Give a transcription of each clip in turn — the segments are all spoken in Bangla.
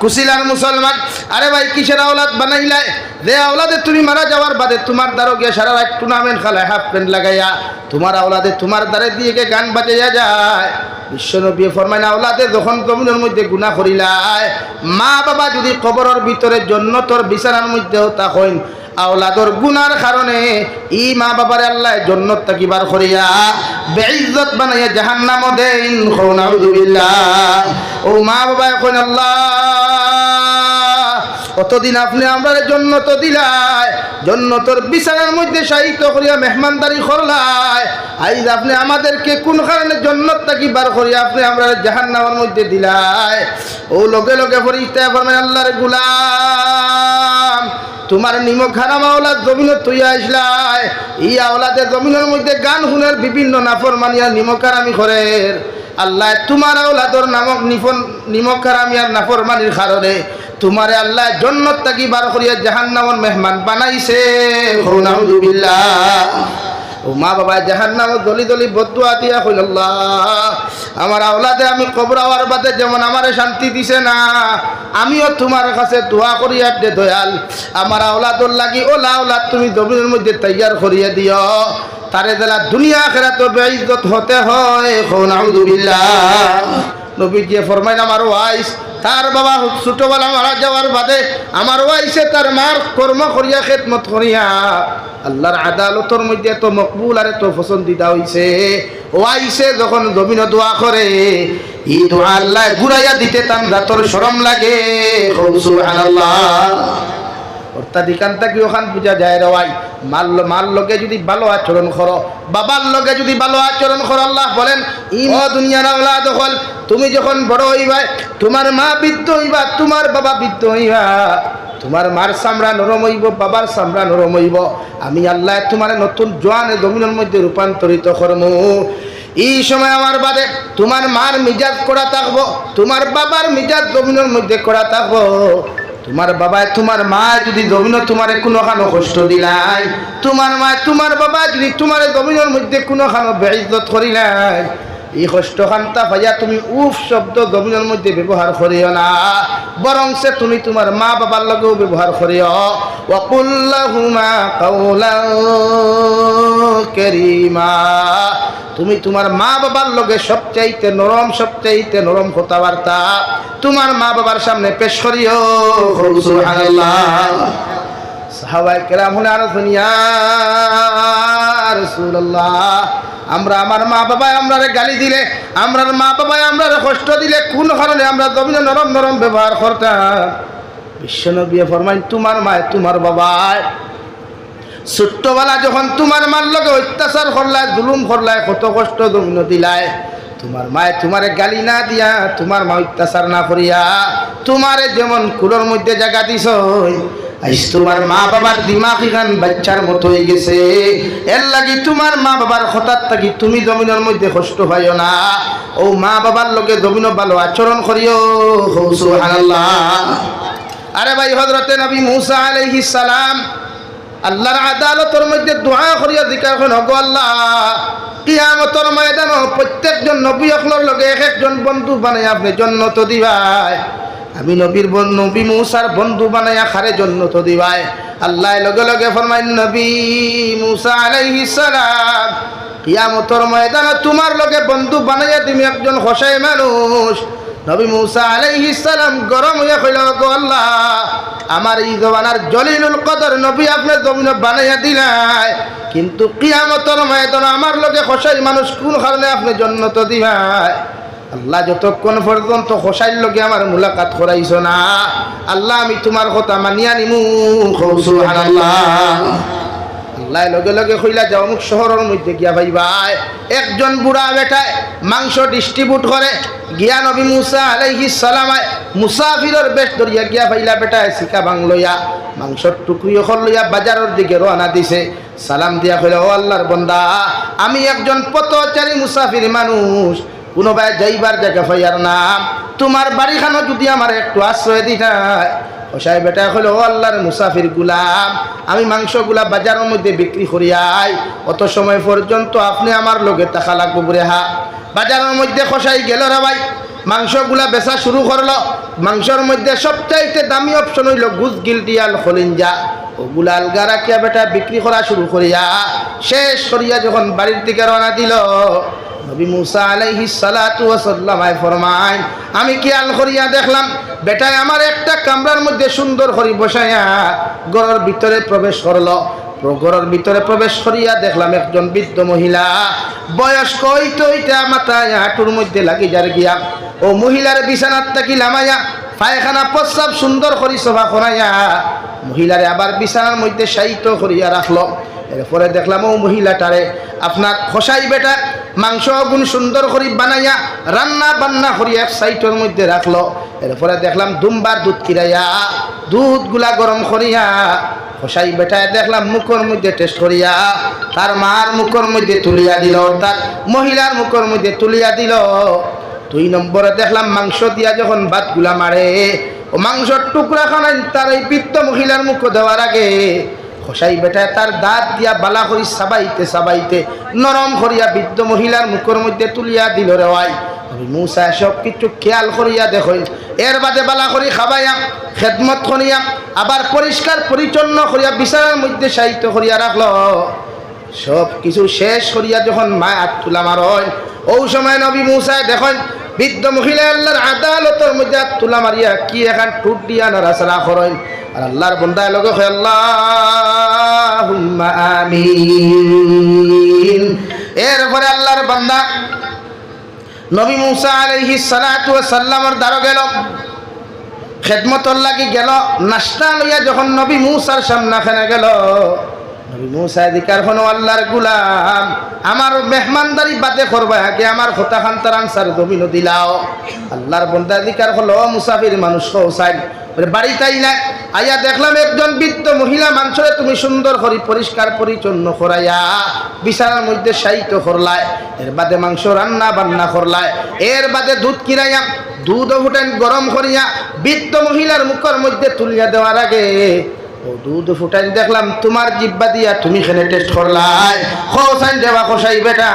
কুশিলার মুসলমান, আরে ভাই কিসের আওলাদ বানাইলাই? যে আওলাদে তুমি মারা যাওয়ার বাদে তোমার দ্বারও গিয়ে সারা রাত টুর্নামেন্ট খেলায় হাফ প্যান্ট লাগাইয়া তোমার আওলাদে তোমার দ্বারে দিয়ে গান বাজাইয়া যায়। বিশ্বনবী ফরমায় আওলাদে যখন জমিনের মধ্যে গুনাহ করিলাই, মা বাবা যদি কবরের ভিতরে জান্নাতের বিছানার মধ্যেও থাকেন, আওলাদর গুনার কারণে ই মা বাবারে আল্লাহ জান্নাত থেকে বার করিয়া বেইজ্জত বানাইয়া জাহান্নামে দেন। নাউযুবিল্লাহ। ও মা বাবা এখন আল্লাহ কতদিন আপনি আমরা জান্নাত দিলাই, জান্নাতের বিছানার মধ্যে শায়িত করিয়া মেহমানদারি করলাই, আইজ আপনি আমাদেরকে কোন কারণে জান্নাত থেকে বার করিয়া আপনি আমরা জাহান্নামের মধ্যে দিলাই। ও লগে লগে ফরিস্তা ফরমায় আল্লাহর গোলাম, তোমার নিমক হারাম আওলাদ জমিনে তুইয়া আসলাই, এই আওলাদে জমিনের মধ্যে গান শুনের বিভিন্ন নাফরমানিয়া নিমক হারামি করে। আল্লাহ তোমার আওলাদর নামক নিমক হারামিয়ার নাফরমানির কারণে তোমারে আল্লাহ জান্নাত থেকে বার করিয়া জাহান্নামের মেহমান বানাইছে। নাউযুবিল্লাহ। ও মা বাবা জাহান্নামে দলি দলি বদদুয়া দিয়া কইল, আল্লাহ আমার আওলাদে আমি কবর আওয়ার বাদে যেমন আমারে শান্তি দিছে না, আমিও তোমার কাছে দোয়া করিয়া দে দয়াল, আমার আওলাদর লাগি ওলা আওলাদ তুমি জমিনের মধ্যে তৈয়ার করিয়া দিও, তারে দেলা দুনিয়া আখিরাত বেইজ্জত হতে হয়। নাউযুবিল্লাহ। নবীজি ফরমাইন আমার ওয়াইস তার বাবা ছোটবেলা মারা যাওয়ার বাদে আমার ওয়াইসে তার মার কর্ম করিয়া খেদমত করিয়া আল্লাহর আদালতের মধ্যে এত মকবুল আর এত পছন্দিদা হইছে। ওয়াইসে যখন জমিনে দোয়া করে, ই দোয়া আল্লাহ ঘুরাইয়া দিতে তার রাতর শরম লাগে। সুবহানাল্লাহ। অর্থাৎ এখান থেকে ওখান বুঝা যায় রে ভাই, মার লগে যদি ভালো আচরণ করো, বাবার লগে যদি ভালো আচরণ করো, আল্লাহ বলেন ও দুনিয়ার আওলাদ হল, তুমি যখন বড় হইবা তোমার মা বৃদ্ধ হইবা, তোমার বাবা বৃদ্ধ হইবা, তোমার মার চামড়া নরম হইব, বাবার চামড়া নরম হইব, আমি আল্লাহ তোমার নতুন জোয়ানে জমিনের মধ্যে রূপান্তরিত করবো। এই সময় আমার বাদে তোমার মার মিজাজ করা থাকবো, তোমার বাবার মিজাজ জমিনের মধ্যে করা থাকবো। তোমার বাবায় তোমার মা যদি জমিন তোমারে কোনোখানো কষ্ট দিলাই, তোমার মা তোমার বাবা যদি তোমার জমিনের মধ্যে কোনোখানো বেইজ্জত করিলাই, এই কষ্ট খান্তা ভাইয়া তুমি উফ শব্দ জমিনের মধ্যে ব্যবহার করিও না, বরং সে তুমি তোমার মা বাবার লগেও ব্যবহার করিও। ওয়াকুল লাহুমা কাওলান কারীমা, তুমি তোমার মা বাবার লগে সবচাইতে নরম কথাবার্তা তোমার মা বাবার সামনে পেশ করিও। সুবহানাল্লাহ। সাহাবায়ে কেরাম হলে আর দুনিয়া রাসূলুল্লাহ, আমরা আমার মা বাবায় আমরারে গালি দিলে, আমরার মা বাবায় আমরারে কষ্ট দিলে কোন কারণে আমরা জমিনে নরম ব্যবহার করতাম? বিশ্বনবী ফরমাইন তোমার মায় তোমার বাবায় ছোট্টবেলা যখন তোমার মার লগে অত্যাচার করলায়, জুলুম করলায়, কত কষ্ট জমিন দিলায়, তোমার মায় তোমারে গালি না দিয়া, তোমার মা অত্যাচার না করিয়া তোমারে যেমন কুলোর মধ্যে জায়গা দিছ, আজ তোমার মা বাবার দিমাগ ইখান বাচ্চার মতো হয়ে গেছে। এর লাগি তোমার মা বাবার হঠাৎ থাকি তুমি জমিনের মধ্যে কষ্ট পাইও না, ও মা বাবার লগে জমিন ভালো আচরণ করিও। সুবহানাল্লাহ। আরে ভাই হযরতে নবী মুসা আলাইহিস সালাম আল্লাহর আদালতের মধ্যে দোয়া করিয়া জিকির করেন, ওগো আল্লাহ কিয়ামতের ময়দানে প্রত্যেকজন নবী আকলর লগে এক একজন বন্ধু বানাই আপনি জান্নাত দিবাই, আমি নবী মুসার বন্ধু বানাইয়া খারে জান্নাত দিবাই। আল্লাহ লগে লগে ফরমাইন নবী মুসা আলাইহিস সালাম কিয়ামতের ময়দানে তোমার লগে বন্ধু বানাইয়া তুমি একজন খোসাই মানুষ। নবী মুসা আলাইহিস সালাম গরম হইয়া কইল, ওগো আল্লাহ আমার এই জমানার জলিলুল কদর নবী আপনি জমিনে বানাইয়া দিলাই, কিন্তু কিয়ামতের ময়দানে আমার লগে খোসাই মানুষ কোন কারণে আপনি জান্নাত দিবাই? আল্লাহ যতক্ষণ পর্যন্ত খোসাইর লগে আমার মুলাকাত করাইছো না, আল্লাহ আমি তোমার কথা মানিয়া নিমু। সুবহানাল্লাহ। আল্লাহ লগে লগে কইলা যাও অমুক শহরের মধ্যে গিয়া ভাই একজন বুড়া বেটায় মাংস ডিস্ট্রিবিউট করে, গিয়া নবী মুসা আলাইহিস সালাম মুসাফিরের বেশ ধরিয়া গিয়া ভাইলা বেটায় শিকা বাংলইয়া মাংসর টুকরি ওখর লইয়া বাজারের দিকে রওনা দিছে। সালাম দিয়া কইলা, ও আল্লাহর বান্দা আমি একজন পথচারী মুসাফির মানুষ, কোনোবাই যাইবার জায়গা পাইয়ার নাম, তোমার বাড়িখানো যদি আমার একটু আশ্রয় দিতাই। ওসাই বেটা হলো, ও আল্লাহর মুসাফির গুলাম আমি মাংসগুলা বাজারের মধ্যে বিক্রি করিয়াই, অত সময় পর্যন্ত আপনি আমার লগে টাকা লাগবো বলে হা। বাজারের মধ্যে খসাই গেল রে ভাই, মাংসগুলা বেচা শুরু করলো। মাংসের মধ্যে সবচাইতে দামি অপশন হইল গুজ গিলটিয়াল খলিঞ্জা। ওগুলা আলগা রাখিয়া বেটা বিক্রি করা শুরু করিয়া শেষ করিয়া যখন বাড়ির দিকে রওনা দিল, নবী মুসা আলাইহিস সালাতু ওয়াস সালাম ফরমায়, আমি খেয়াল করিয়া দেখলাম বেটায় আমার একটা কামরার মধ্যে সুন্দর করে বসাইয়া ঘরের ভিতরে প্রবেশ করলো। ঘরের ভিতরে প্রবেশ করিয়া দেখলাম একজন বৃদ্ধ মহিলা, বয়স্ক হইতে হইতে মাথায় হাঁটুর মধ্যে লাগি যার গিয়া ও মহিলার বিছানার থাকি লামাইয়া পায়খানা প্রস্রাব সুন্দর করি সোফা করাইয়া মহিলারে আবার বিছানার মধ্যে শায়িত করিয়া রাখলো। এরপরে দেখলাম ও মহিলাটারে আপনার খসাই বেটা মাংস গুণ সুন্দর করে বানাইয়া রান্না বান্না করিয়া এক সাইটের মধ্যে রাখলো। এরপরে দেখলাম দুমবার দুধ কিরাইয়া দুধগুলা গরম করিয়া খসাই বেটায় দেখলাম মুখের মধ্যে টেস্ট করিয়া তার মার মুখের মধ্যে তুলিয়া দিল, তার মহিলার মুখের মধ্যে তুলিয়া দিল। 2 নম্বরে দেখলাম মাংস দিয়া যখন ভাতগুলা মারে ও মাংসর টুকরা খানাই তার এই বৃদ্ধ মহিলার মুখ দেওয়ার আগে খসাই বেটায় তার দাঁত দিয়া বালা করি সাবাইতে সাবাইতে নরম করিয়া বৃদ্ধ মহিলার মুখের মধ্যে তুলিয়া দিল রে ভাই। নবী মুসা সব কিছু খেয়াল করিয়া দেখো, এর বাদে বালা করি খাবাইয়া খেদমত করিয়া আবার পরিষ্কার পরিচ্ছন্ন করিয়া বিছানার মধ্যে সাহিত্য করিয়া রাখলো। সব কিছু শেষ করিয়া যখন মায় হাত তুলা মারন ও সময় নবী মুসায় দেখেন বৃদ্ধ মহিলা আল্লাহর আদালতের মধ্যে হাত তুলা মারিয়া কি এখন টুট দিয়া নাড়াচাড়া করেন আর আল্লাহর বন্দায় লগে হয় আল্লাহুম্মা আমিন। এরপরে আল্লাহর বান্দা নবী মুসা আলাইহিস সালাতু ওয়াস সালামের দ্বারা গেল, খেদমতর লাগি গেল। নাস্তা লইয়া যখন নবী মুসার সামনাখানে গেল, নবী মুসা দিকার হনো আল্লাহর গুলাম আমার মেহমানদারি বাদে করবা আগে আমার কথা খান তার আনসার জমিন দিলাও। আল্লাহর বন্দা দিকার হলো মুসাফির মানুষ হোসাইন বাড়িতেই না আইয়া দেখলাম একজন বৃদ্ধ মহিলা মানুষরে তুমি সুন্দর করে পরিষ্কার পরিচ্ছন্ন করাইয়া বিছানার মধ্যে শায়িত করলায়, এর বাদে মাংস রান্না বান্না করলায়, এর বাদে দুধ কিরাইয়া দুধ ফুটান গরম করিয়া বৃদ্ধ মহিলার মুখের মধ্যে তুলিয়া দেওয়ার আগে ও দুধ ফুটাই দেখলাম তোমার জিব্বা দিয়া তুমি এখানে টেস্ট করলাই খোসাইন দেওয়া খোসাই বেটা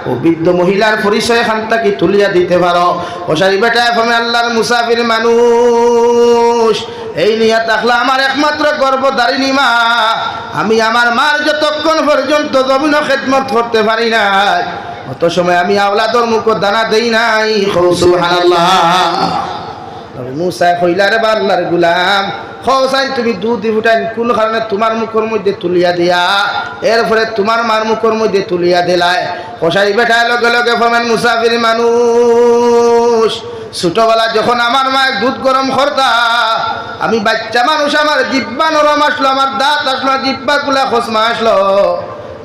ও বৃদ্ধ মহিলার পরিচয় খানটা কি তুলিয়া দিতে পারো। খোসাই বেটা এখন আল্লাহর মুসাফির মানুষ এই নিয়ে দেখলাম আমার একমাত্র গর্ভধারিণী মা, আমি আমার মার যতক্ষণ পর্যন্ত জমিন খেদমত করতে পারি না অত সময় আমি আওলাদর মুখ দানা দেই নাই। সুবহানাল্লাহ। মুসা কইলারে বা আল্লাহর গুলাম খোসাইন তুমি দুধ ফুটাইন কোন কারণে তোমার মুখের মধ্যে তুলিয়া দিয়া এরপরে তোমার মার মুখের মধ্যে তুলিয়া দিলায়। খোসাই বেটায় লগে লগে ফরমান মুসাফির মানুষ ছোটবেলা যখন আমার মা দুধ গরম করতা আমি বাচ্চা মানুষ আমার জিব্বা নরম আসলো, আমার দাঁত আসলো, জিব্বা গুলা খসমা আসলো।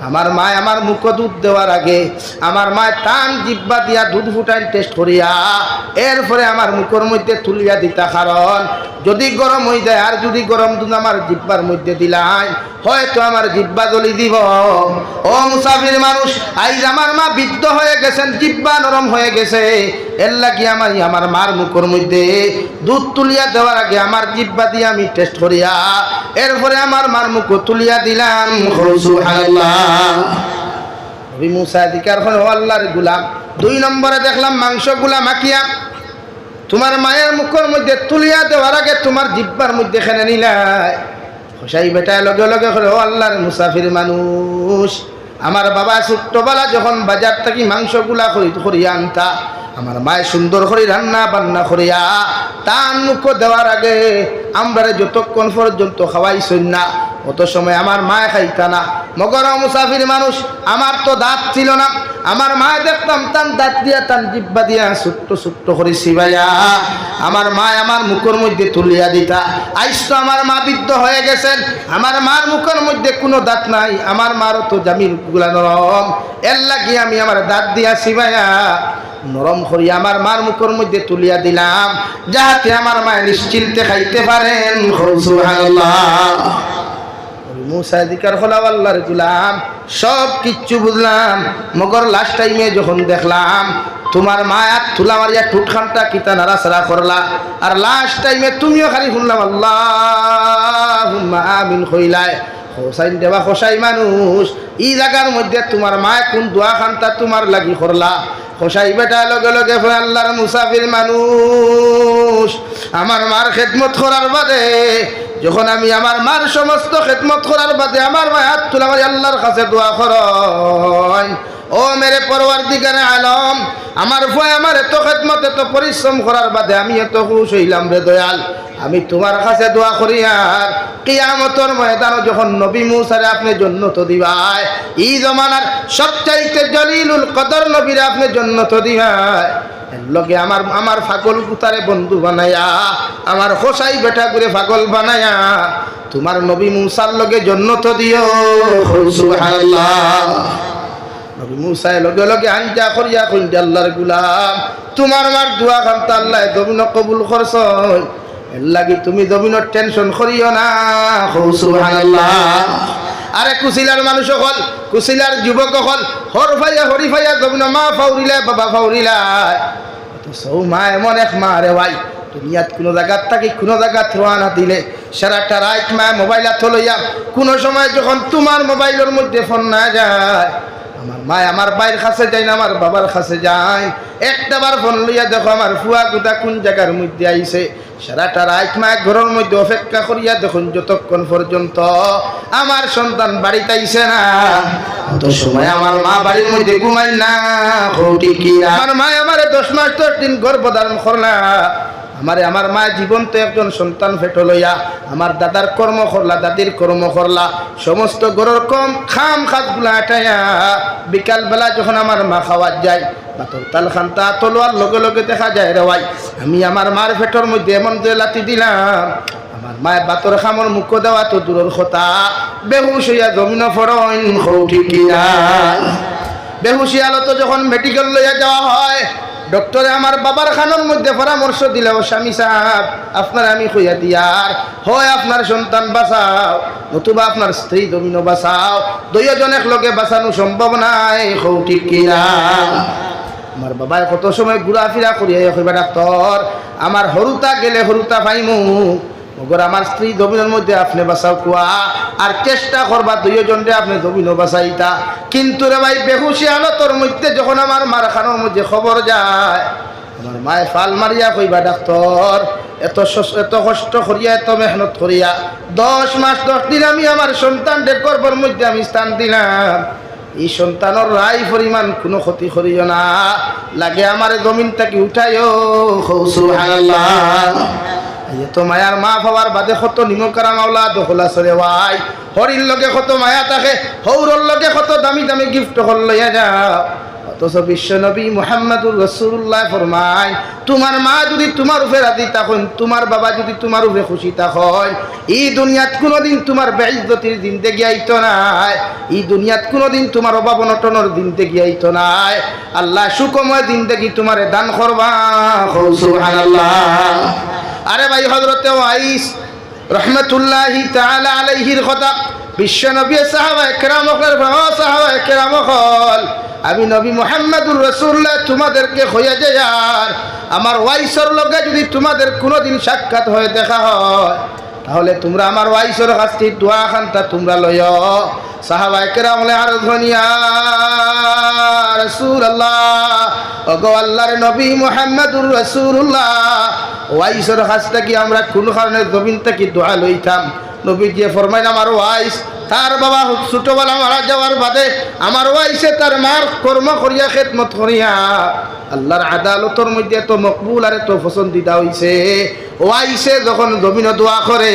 আমার মায় আমার মুখ দুধ দেওয়ার আগে আমার মায় টান জিব্বা দিয়া দুধ ফুটাইন টেস্ট করিয়া এরপরে আমার মুখের মধ্যে তুলিয়া দিতা, কারণ যদি গরম হয়ে যায় আর যদি গরম দুধ আমার জিব্বার মধ্যে দিলাই হয়তো আমার জিব্বা জ্বলি দিব। ও মুসাফির মানুষ আইজ আমার মা বৃদ্ধ হয়ে গেছেন, জিব্বা নরম হয়ে গেছে, এর লাগি আমার মার মুখের মধ্যে দুধ তুলিয়া দেওয়ার আগে আমার জিব্বা দিয়ে আমি টেস্ট করিয়া এরপরে আমার মার মুখ তুলিয়া দিলাম। সুবহানাল্লাহ। নবী মুসা দিকার হলো আল্লাহর গুলাম 2 নম্বরে দেখলাম মাংসগুলা মাখিয়া তোমার মায়ের মুখের মধ্যে তুলিয়া দেওয়ার আগে তোমার জিব্বার মধ্যে খেলে নিলাই। খোসাই বেটায় লগে লগে হলো আল্লাহর মুসাফির মানুষ আমার বাবা ছোট্টবেলা যখন বাজার থেকে মাংসগুলা করিয়া আনতা আমার মায়ের সুন্দর করে রান্না বান্না করিয়া তার মুখ দেওয়ার আগে আমরা যতক্ষণ পর্যন্ত খাওয়াইছেন না অত সময় আমার মায় খাইতা না। মগর মুসাফির মানুষ আমার তো দাঁত ছিল না, আমার মা দেখতাম তান দাঁত দিয়া তান জিব্বা দিয়া ছোট্ট ছোট্ট করে সিবাইয়া আমার মা আমার মুখের মধ্যে তুলিয়া দিতা। আইস তো আমার মা বৃদ্ধ হয়ে গেছেন, আমার মার মুখের মধ্যে কোনো দাঁত নাই, আমার মারও তো জামির গুলা নরম, এর লাগি আমি আমার দাঁত দিয়া সিবাইয়া নরম করিয়া আমার মার মুখের মধ্যে তুলিয়া দিলাম যাতে আমার মা নিশ্চিন্তে খাইতে পারেন। সুবহানাল্লাহ। মুসা দিকার হলো আল্লাহর গুলাম সব কিচ্ছু বুঝলাম, মগর লাস্ট টাইমে যখন দেখলাম তোমার মা আর তুলা মারিয়া টুটখানটা কিতা নাড়াচাড়া করলা আর লাস্ট টাইমে তুমিও খালি শুনলাম আল্লাহুম্মা আমিন কইলাই। হোসাইন দেবা খোসাই মানুষ এই জায়গার মধ্যে তোমার মায় কোন দোয়া খানটা তোমার লাগি করলা খোসাই বেটা লগে লগে আল্লাহর মুসাফির মানুষ, আমার মার খেদমত করার বাদে যখন আমি আমার মার সমস্ত খেদমত করার বাদে আমার মা হাত তুলে আমার আল্লাহর কাছে দোয়া করেন, ও মেরে পরওয়ারদিগারে আলম, আমার ভয় আমার এত খেদমত এত পরিশ্রম করার বাদে আমি এত খুশ হইলাম রে দয়াল, আমি তোমার কাছে দোয়া করি আর কিয়ামতের ময়দানে যখন নবী মুসারে আপনি জান্নাত দিবাই, এই জমানার সবচাইতে জলিলুল কদর নবীরে আপনি জান্নাত দিবাই, লগে আমার পাগল কুতারে বন্ধু বানায়া, আমার খোসাই বেটা করে পাগল বানায়া তোমার নবী মুসার লগে জান্নাত দিও। সুবহানাল্লাহ। নবী মুসা লগে লগে আনজা করিয়া কইন আল্লাহর গোলাম, তোমার মার দোয়া খামতা আল্লাহ জমিন কবুল করছই, এর লাগি তুমি জমিনের টেনশন করিও না। সুবহানাল্লাহ। আরে কুশিলার মানুষ হল, কুশিলার যুবক হল, হর ভাইয়া হরি ভাইয়া জমিন মা ফাউরিলা বাবা ফাউরিলা, সৌ মা এমন এক মা রে ভাই, দুনিয়াত কোনো জায়গার থাকি কোনো জায়গা থোয়ানা দিলে সারাটা রাত মা মোবাইল হাত লইয়া কোনো সময় যখন তোমার মোবাইলের মধ্যে ফোন না যায়, আমার মা আমার বাইর কাছে যায় না আমার বাবার কাছে যায়, একটাবার ফোন লইয়া দেখো আমার ফুয়া কুতা কোন জায়গার মধ্যে আইছে, সারাটা রাত মা ঘরের মধ্যে অপেক্ষা করিয়া দেখুন যতক্ষণ পর্যন্ত আমার সন্তান বাড়িতে আইছে না তো সময় আমার মা বাড়ির মধ্যে ঘুমাই না। আমার মা আমার 10 মাস 10 দিন গর্ভধারণ করলা, আমার মা জীবন্ত একজন সন্তান ফেটো লইয়া আমার দাদার কর্ম করলা, দাদির কর্ম করলা, সমস্ত গরুর কম খাম খাতগুলা আটাইয়া বিকাল বেলা যখন আমার মা খাওয়ার যায় বাতর তাল খান্তা তলোয়ার লগে লগে দেখা যায় রে ভাই, আমি আমার মার ফেটোর মধ্যে এমন যে লাঠি দিলাম, আমার মায়ের বাতর খামর মুখ দেওয়া তো দূরের কথা, বেহুশ হইয়া জমিন ফরইন। ঠিক না? বেহুশি আলত যখন মেডিকেল লইয়া যাওয়া হয়, ডক্টরে আমার বাবার খানোর মধ্যে পরামর্শ দিলে, ও স্বামী সাহেব আপনার আমি কইয়া দিয়ার হয় আপনার সন্তান বাঁচাও নতুবা আপনার স্ত্রী জমিন বাঁচাও, দুইজন একলগে বাঁচানো সম্ভব নাই। ঠিক কিনা? আমার বাবায় কত সময় ঘুরাফিরা করিয়া কইবা ডাক্তার আমার হরুতা গেলে হরুতা পাইমু, মগর আমার স্ত্রী জমিনের মধ্যে আপনি বাঁচাও কুয়া আর চেষ্টা করবা দুইজনরে আপনি জমিনও বাঁচাইতা, কিন্তু রে ভাই বেহুশি হালতর মধ্যে যখন আমার মার খানোর মধ্যে খবর যায়, আমার মায়ে ফাল মারিয়া কইবা ডাক্তার এত কষ্ট করিয়া এত মেহনত করিয়া 10 মাস 10 দিন আমি আমার সন্তানদের গর্ভের মধ্যে আমি স্থান দিলাম, এই সন্তানের রায় পরিমাণ কোনো ক্ষতি করিও না, লাগে আমার জমিন থেকে উঠাইও। সুবহানাল্লাহ। তো মায়ার মা বাবার বাদে কত নিমকারা মাওলা দখলা চলে ভাই, হরির লগে কত মায়া থাকে, হৌরর লগে কত দামি দামি গিফট হল লইয়া যাও, অথচ বিশ্ব নবী মুহাম্মদুর রাসূলুল্লাহ ফরমায় তোমার মা যদি তোমার উপরে রাজি থাকেন, তোমার বাবা যদি তোমার উপরে খুশি থাকেন, এই দুনিয়াত কোনোদিন তোমার বেইজ্জতির জিন্দেগি আইতো নাই, এই দুনিয়াত কোনোদিন তোমার অভাব অনটনের জিন্দেগি আইতো নাই, আল্লাহ সুখময় জিন্দেগি তোমারে দান করবা। সুবহানাল্লাহ। আরে ভাই হযরতে ওয়াইস রহমাতুল্লাহি তাআলা আলাইহির কথা বিশ্ব নবী সাহাবায়ে কেরামদের সাহাবায়ে কেরাম হল, আমি নবী মুহাম্মদুর রাসূলুল্লাহ তোমাদেরকে হইয়া যায় আর আমার ওয়াইসের লগে যদি তোমাদের কোনোদিন সাক্ষাৎ হয়ে দেখা হয়, তাহলে তোমরা আমার ওয়াইসের কাছ থেকে দোয়া খানটা তোমরা লইও। সাহাবায়ে কেরাম বলে আর ধনিয়া রাসূলুল্লাহ, ওগো আল্লাহর নবী মুহাম্মদুর রাসূলুল্লাহ, ওয়াইসের কাছ থেকে আমরা কোন কারণে জমিন থেকে দোয়া লইতাম, নবী দিয়ে ফরমাইন আমার ওয়াইস তার বাবা ছোটবেলা মারা যাওয়ার বাদে আমার ওয়াইসে তার মার কর্ম করিয়া খেদমত করিয়া আল্লাহর আদালতের মধ্যে এত মকবুল আর এত পছন্দিদা হইছে, ওয়াইসে যখন জমিন দোয়া করে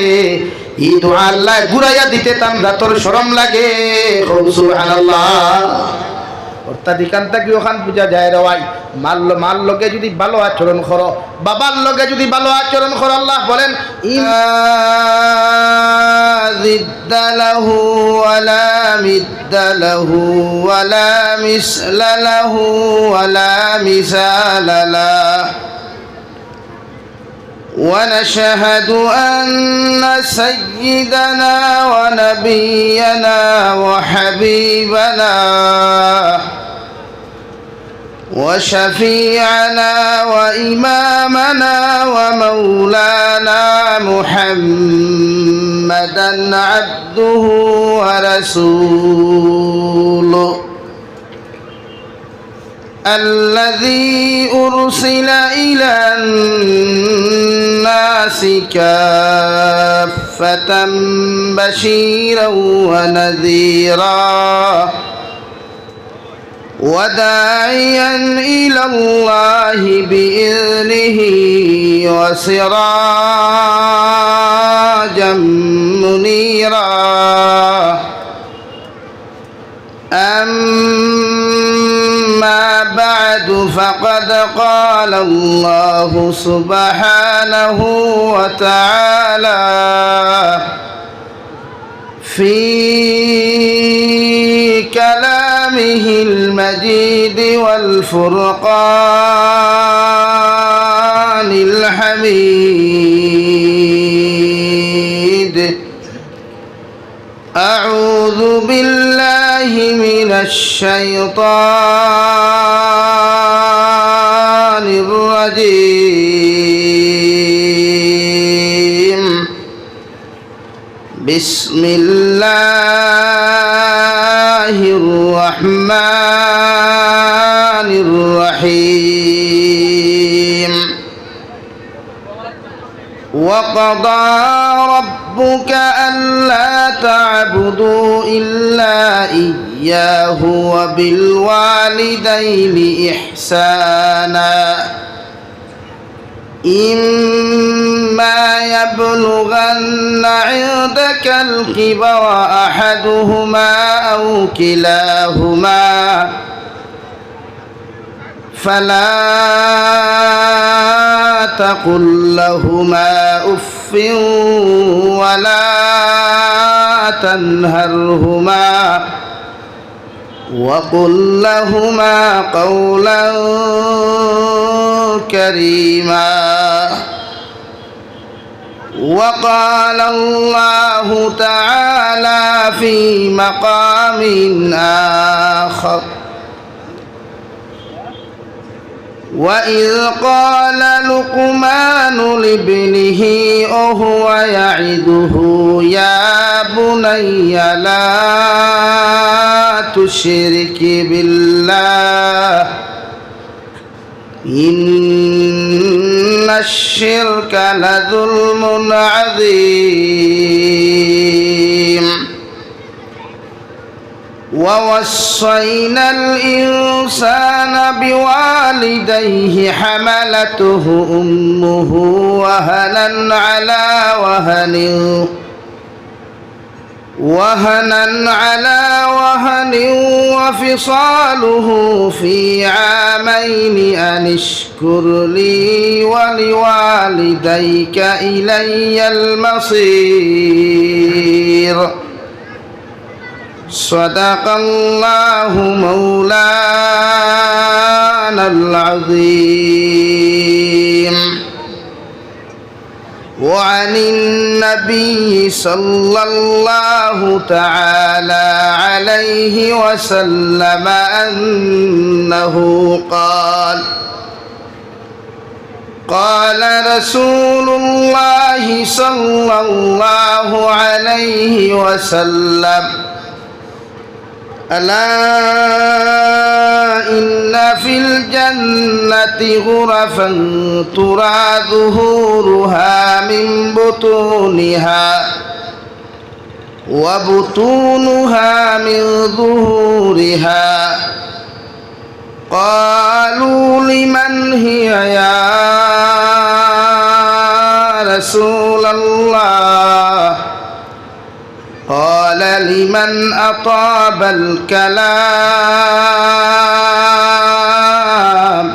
এই দোয়া আল্লাহ ঘুরাইয়া দিতে তার রাতর শরম লাগে। সুবহানাল্লাহ। অর্থাৎ এখান থেকে ওখান পূজা যায় রে ভাই, মাল লগে যদি ভালো আচরণ করো, বাবার লগে যদি ভালো আচরণ করো, আল্লাহ বলেন ইযদালাহু ওয়ালা মিদ্দালাহু ওয়ালা মিসলালাহু ওয়ালা মিসালালা ونشهد أن سيدنا ونبينا وحبيبنا وشفيعنا وإمامنا ومولانا محمدا عبده ورسوله الذي أرسل إلى الناس كافة بشيرا ونذيرا وداعيا إلى الله بإذنه وسراجا منيرا أما بعد فقد قال الله سبحانه وتعالى في كلامه المجيد والفرقان الحميد أعوذ بالله من الشيطان الرجيم بسم الله الرحمن الرحيم وقضى ربك ألا تعبدوا إلا إياه وبالوالدين إحسانا إما يبلغن عندك الكبر أحدهما أو كلاهما فلا تقل لهما أف ولا تنهرهما وقل لهما قولا كريما وقال الله تعالى في مقام آخر وإذ قال لقمان لابنه وهو يعظه يا بني لا تشرك بالله إن الشرك لظلم عظيم ووصينا الإنسان بوالديه حملته أمه وهنا على وهن وفصاله في عامين أن اشكر لي ولوالديك إلي المصير صدق الله مولانا العظيم وعن النبي صلى الله تعالى عليه وسلم أنه قال رسول الله صلى الله عليه وسلم ألا إن في الجنة غرفا ترى ظهورها من بطونها وبطونها من ظهورها قالوا لمن هي يا رسول الله قال لمن أطاب الكلام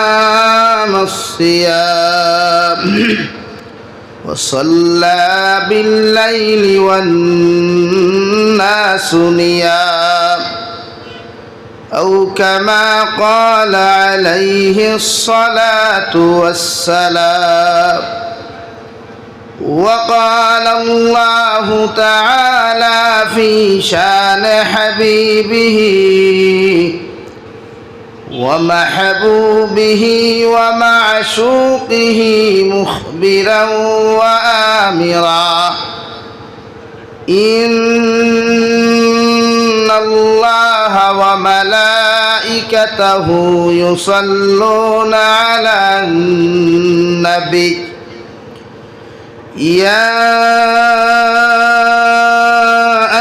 وأدام الصيام وصلى بالليل والناس نيام أو كما قال عليه الصلاة والسلام وقال الله تعالى في شان حبيبه ومحبوبه ومعشوقه مخبرا وآمرا إن الله وملائكته يصلون على النبي يا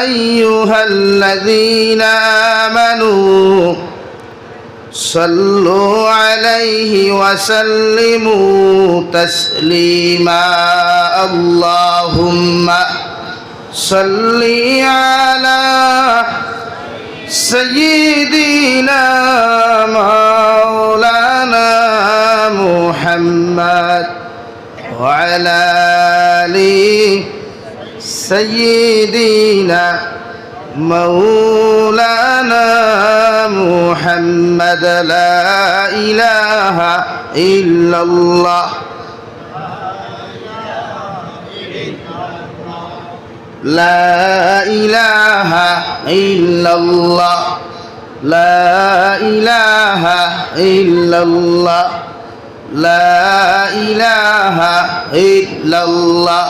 أيها الذين آمنوا صلوا عليه وسلموا تسليما اللهم صل على سيدنا مولانا محمد وعلى آل سيدنا مولانا محمد لا إله إلا الله لا إله إلا الله لا إله إلا الله لا إله إلا الله